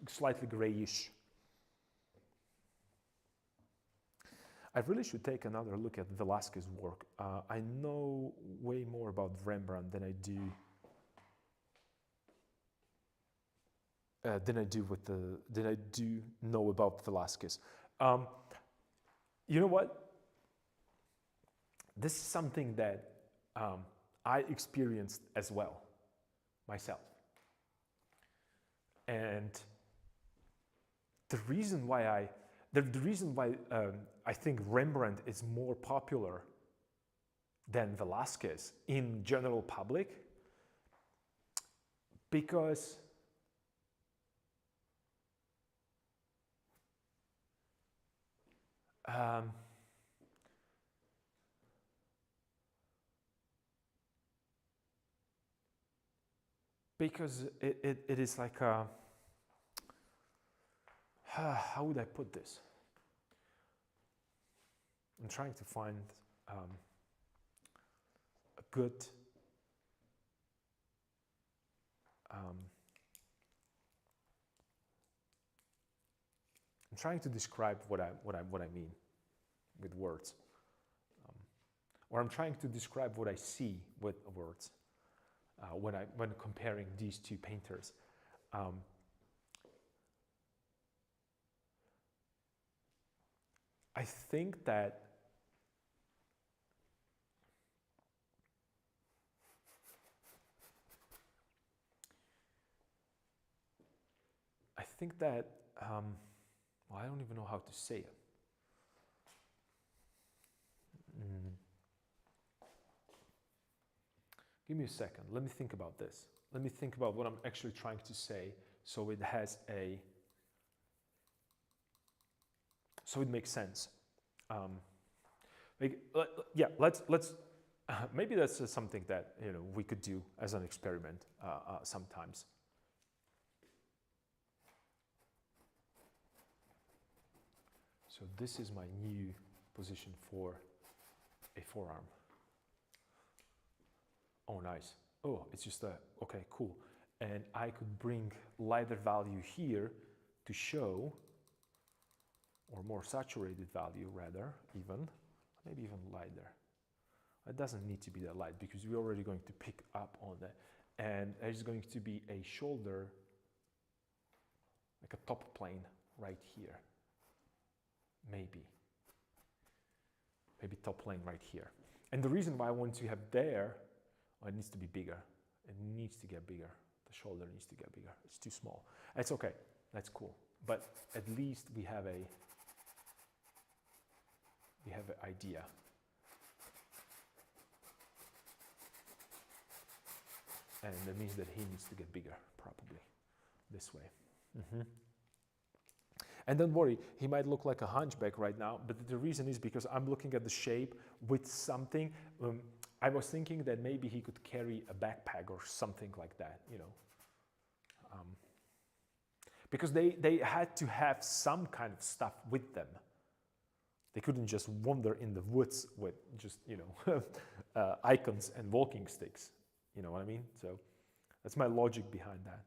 [SPEAKER 1] slightly grayish. I really should take another look at Velázquez's work. I know way more about Rembrandt than I do know about Velázquez. You know what? This is something that I experienced as well myself. And the reason why I think Rembrandt is more popular than Velázquez in general public, because it is like a, how would I put this? I'm trying to find a good I'm trying to describe what I mean with words, or I'm trying to describe what I see with words when comparing these two painters. I think that well, I don't even know how to say it. Give me a second. Let me think about this. Let me think about what I'm actually trying to say, so it has a, so it makes sense. Yeah, let's maybe that's something that we could do as an experiment sometimes. So this is my new position for a forearm. Oh, nice. Oh, it's just okay, cool. And I could bring lighter value here to show, or more saturated value rather, maybe even lighter. It doesn't need to be that light because we're already going to pick up on that. And there's going to be a shoulder, like a top plane right here. Maybe top plane right here. And the reason why I want to have there, it needs to be bigger. It needs to get bigger. The shoulder needs to get bigger. It's too small. It's okay. That's cool. But at least we have an idea. And that means that he needs to get bigger, probably this way. And don't worry, he might look like a hunchback right now, but the reason is because I'm looking at the shape with something. I was thinking that maybe he could carry a backpack or something like that, because they had to have some kind of stuff with them. They couldn't just wander in the woods with just, icons and walking sticks. You know what I mean? So that's my logic behind that.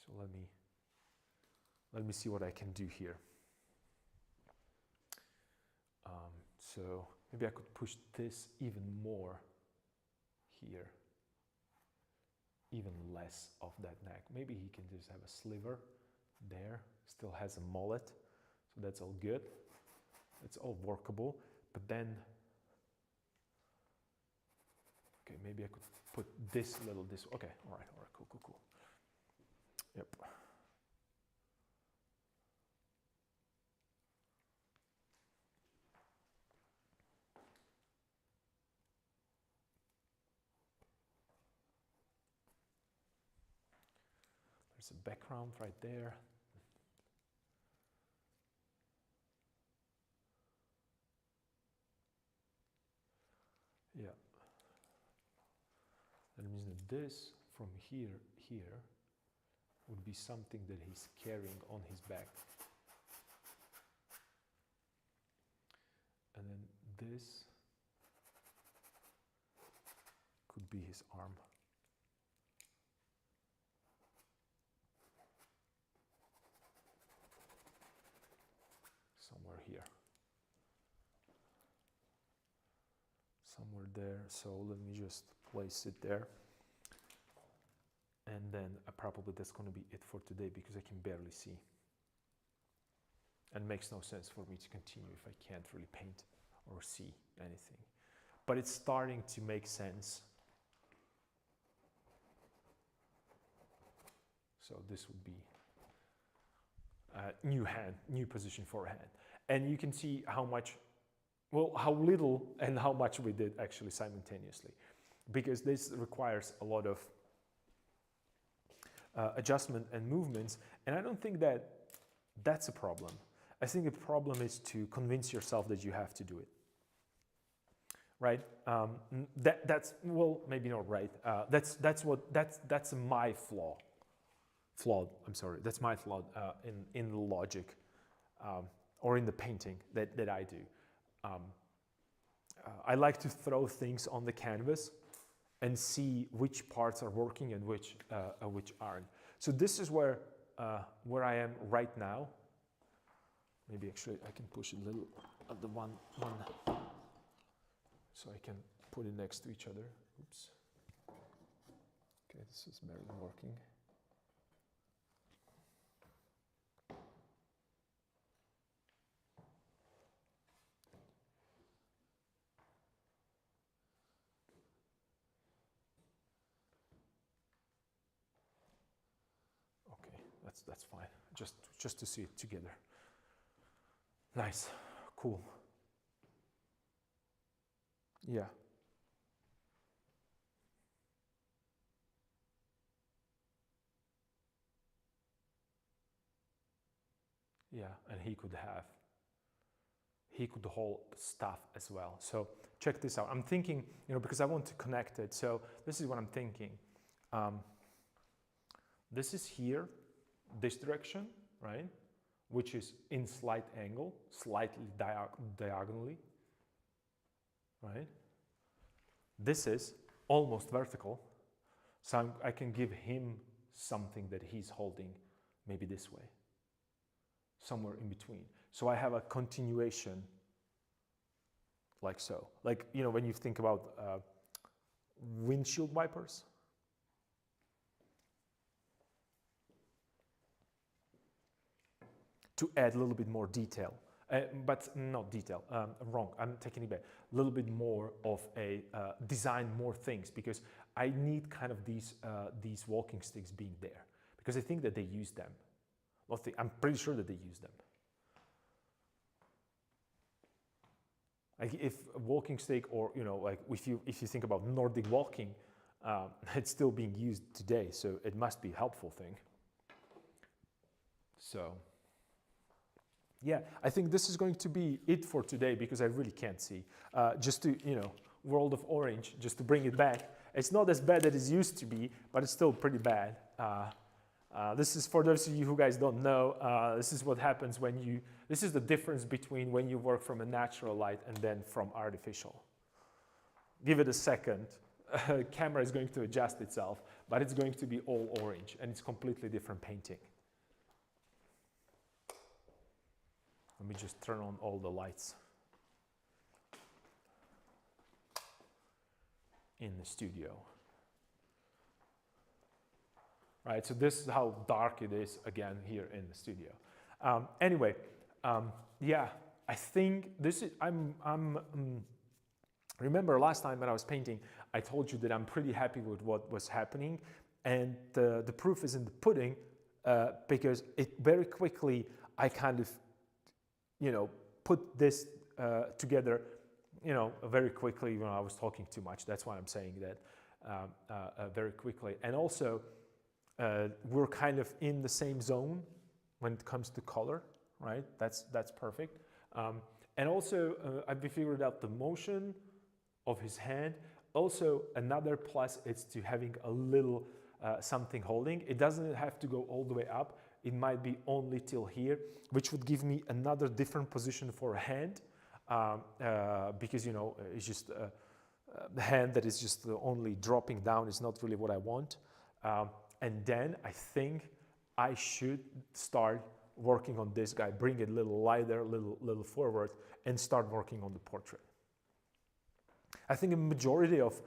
[SPEAKER 1] So let me see what I can do here. So maybe I could push this even more here, even less of that neck. Maybe he can just have a sliver there, still has a mullet, so that's all good. It's all workable, but then, okay, maybe I could put this little, okay, all right, cool. Yep. There's a background right there. Yeah, this from here would be something that he's carrying on his back. And then this could be his arm. Somewhere here. Somewhere there. So let me just place it there. And then probably that's going to be it for today because I can barely see. And makes no sense for me to continue if I can't really paint or see anything. But it's starting to make sense. So this would be a new hand, new position for a hand. And you can see how much, well, how little and how much we did actually simultaneously. Because this requires a lot of adjustment and movements. And I don't think that that's a problem. I think the problem is to convince yourself that you have to do it. Right? That's, well, maybe not right. That's my flaw. That's my flaw in the logic or in the painting that I do. I like to throw things on the canvas and see which parts are working and which aren't. So this is where I am right now. Maybe actually I can push a little at the one so I can put it next to each other. Oops. Okay, this is barely working. That's fine. Just to see it together. Nice, cool. Yeah. Yeah, and he could hold stuff as well. So check this out. I'm thinking, because I want to connect it. So this is what I'm thinking. This is here, this direction, right? Which is in slight angle, slightly diagonally, right? This is almost vertical. So I can give him something that he's holding maybe this way, somewhere in between. So I have a continuation like so. Like, when you think about windshield wipers, to add a little bit more detail, but not detail, wrong, I'm taking it back. A little bit more of a design more things, because I need kind of these walking sticks being there, because I think that they use them. I'm pretty sure that they use them. Like if a walking stick, or like if you think about Nordic walking, it's still being used today, so it must be a helpful thing. So. Yeah, I think this is going to be it for today because I really can't see. Just to, World of Orange, just to bring it back. It's not as bad as it used to be, but it's still pretty bad. This is for those of you who guys don't know, this is what happens this is the difference between when you work from a natural light and then from artificial. Give it a second. Camera is going to adjust itself, but it's going to be all orange and it's completely different painting. Let me just turn on all the lights in the studio. Right, so this is how dark it is again here in the studio. Anyway, yeah, I think this is, remember last time when I was painting, I told you that I'm pretty happy with what was happening, and the proof is in the pudding, because it very quickly, I kind of, put this together, very quickly when I was talking too much. That's why I'm saying that very quickly. And also, we're kind of in the same zone when it comes to color, right? That's perfect. And also, I've figured out the motion of his hand. Also, another plus is to having a little something holding. It doesn't have to go all the way up. It might be only till here, which would give me another different position for a hand, because, you know, it's just the hand that is just only dropping down is not really what I want. And then I think I should start working on this guy, bring it a little lighter, little forward, and start working on the portrait. I think a majority of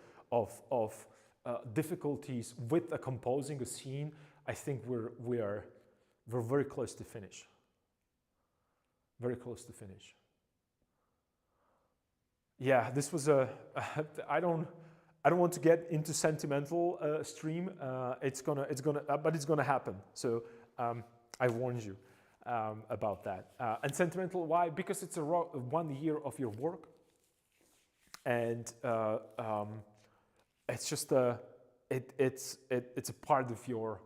[SPEAKER 1] difficulties with composing a scene, I think we're very close to finish. Very close to finish. Yeah, this was I don't want to get into sentimental stream. But it's gonna happen. So I warned you about that. And sentimental, why? Because it's 1 year of your work, and it's just it's a part of your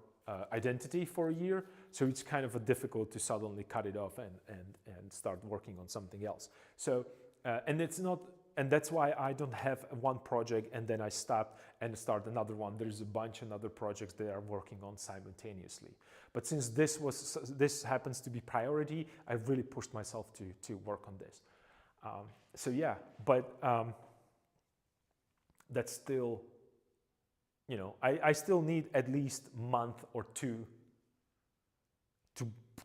[SPEAKER 1] identity for a year. So it's kind of difficult to suddenly cut it off and start working on something else. So and that's why I don't have one project and then I stop and start another one. There's a bunch of other projects that I'm working on simultaneously. But since this happens to be priority, I really pushed myself to work on this. So yeah, but that's still, you know, I still need at least a month or two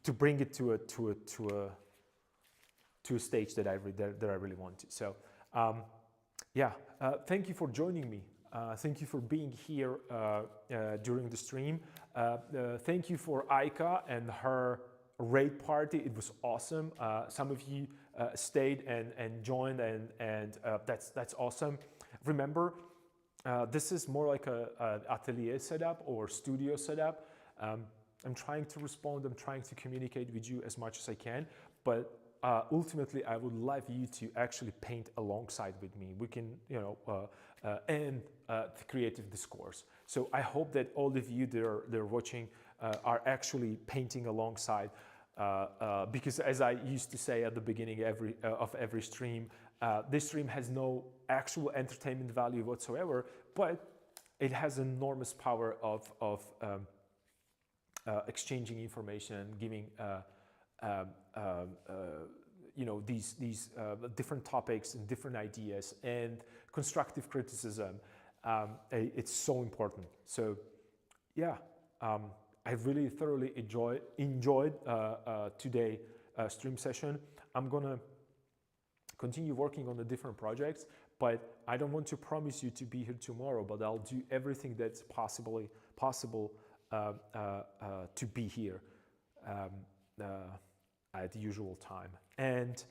[SPEAKER 1] to bring it to a stage that I really want to. So yeah, thank you for joining me. Thank you for being here during the stream. Thank you for Aika and her raid party. It was awesome. Some of you stayed and joined, and that's awesome. Remember, this is more like an atelier setup or studio setup. I'm trying to respond. I'm trying to communicate with you as much as I can, but ultimately, I would love you to actually paint alongside with me. We can, you know, end the creative discourse. So I hope that all of you that are watching are actually painting alongside, because as I used to say at the beginning of every stream, this stream has no actual entertainment value whatsoever, but it has enormous power of exchanging information, giving you know, these different topics and different ideas and constructive criticism. It's so important. So yeah, I really thoroughly enjoyed today's stream session. I'm gonna continue working on the different projects, but I don't want to promise you to be here tomorrow, but I'll do everything that's possible to be here at the usual time. And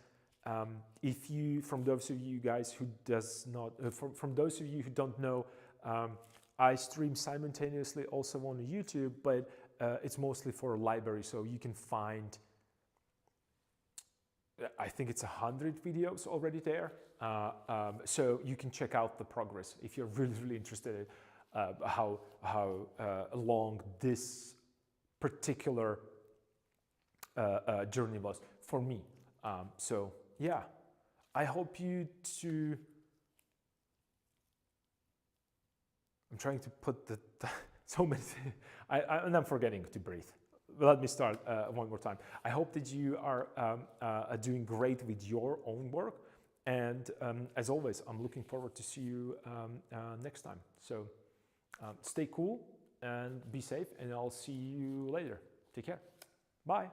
[SPEAKER 1] if you, from those of you guys who from those of you who don't know, I stream simultaneously also on YouTube, but it's mostly for a library, so you can find, I think it's 100 videos already there. So you can check out the progress if you're really interested in how long this particular journey was for me. So yeah, I hope you to. I'm trying to put the so many things, and I'm forgetting to breathe. Let me start one more time. I hope that you are doing great with your own work, and as always, I'm looking forward to see you next time. So stay cool and be safe, and I'll see you later. Take care. Bye.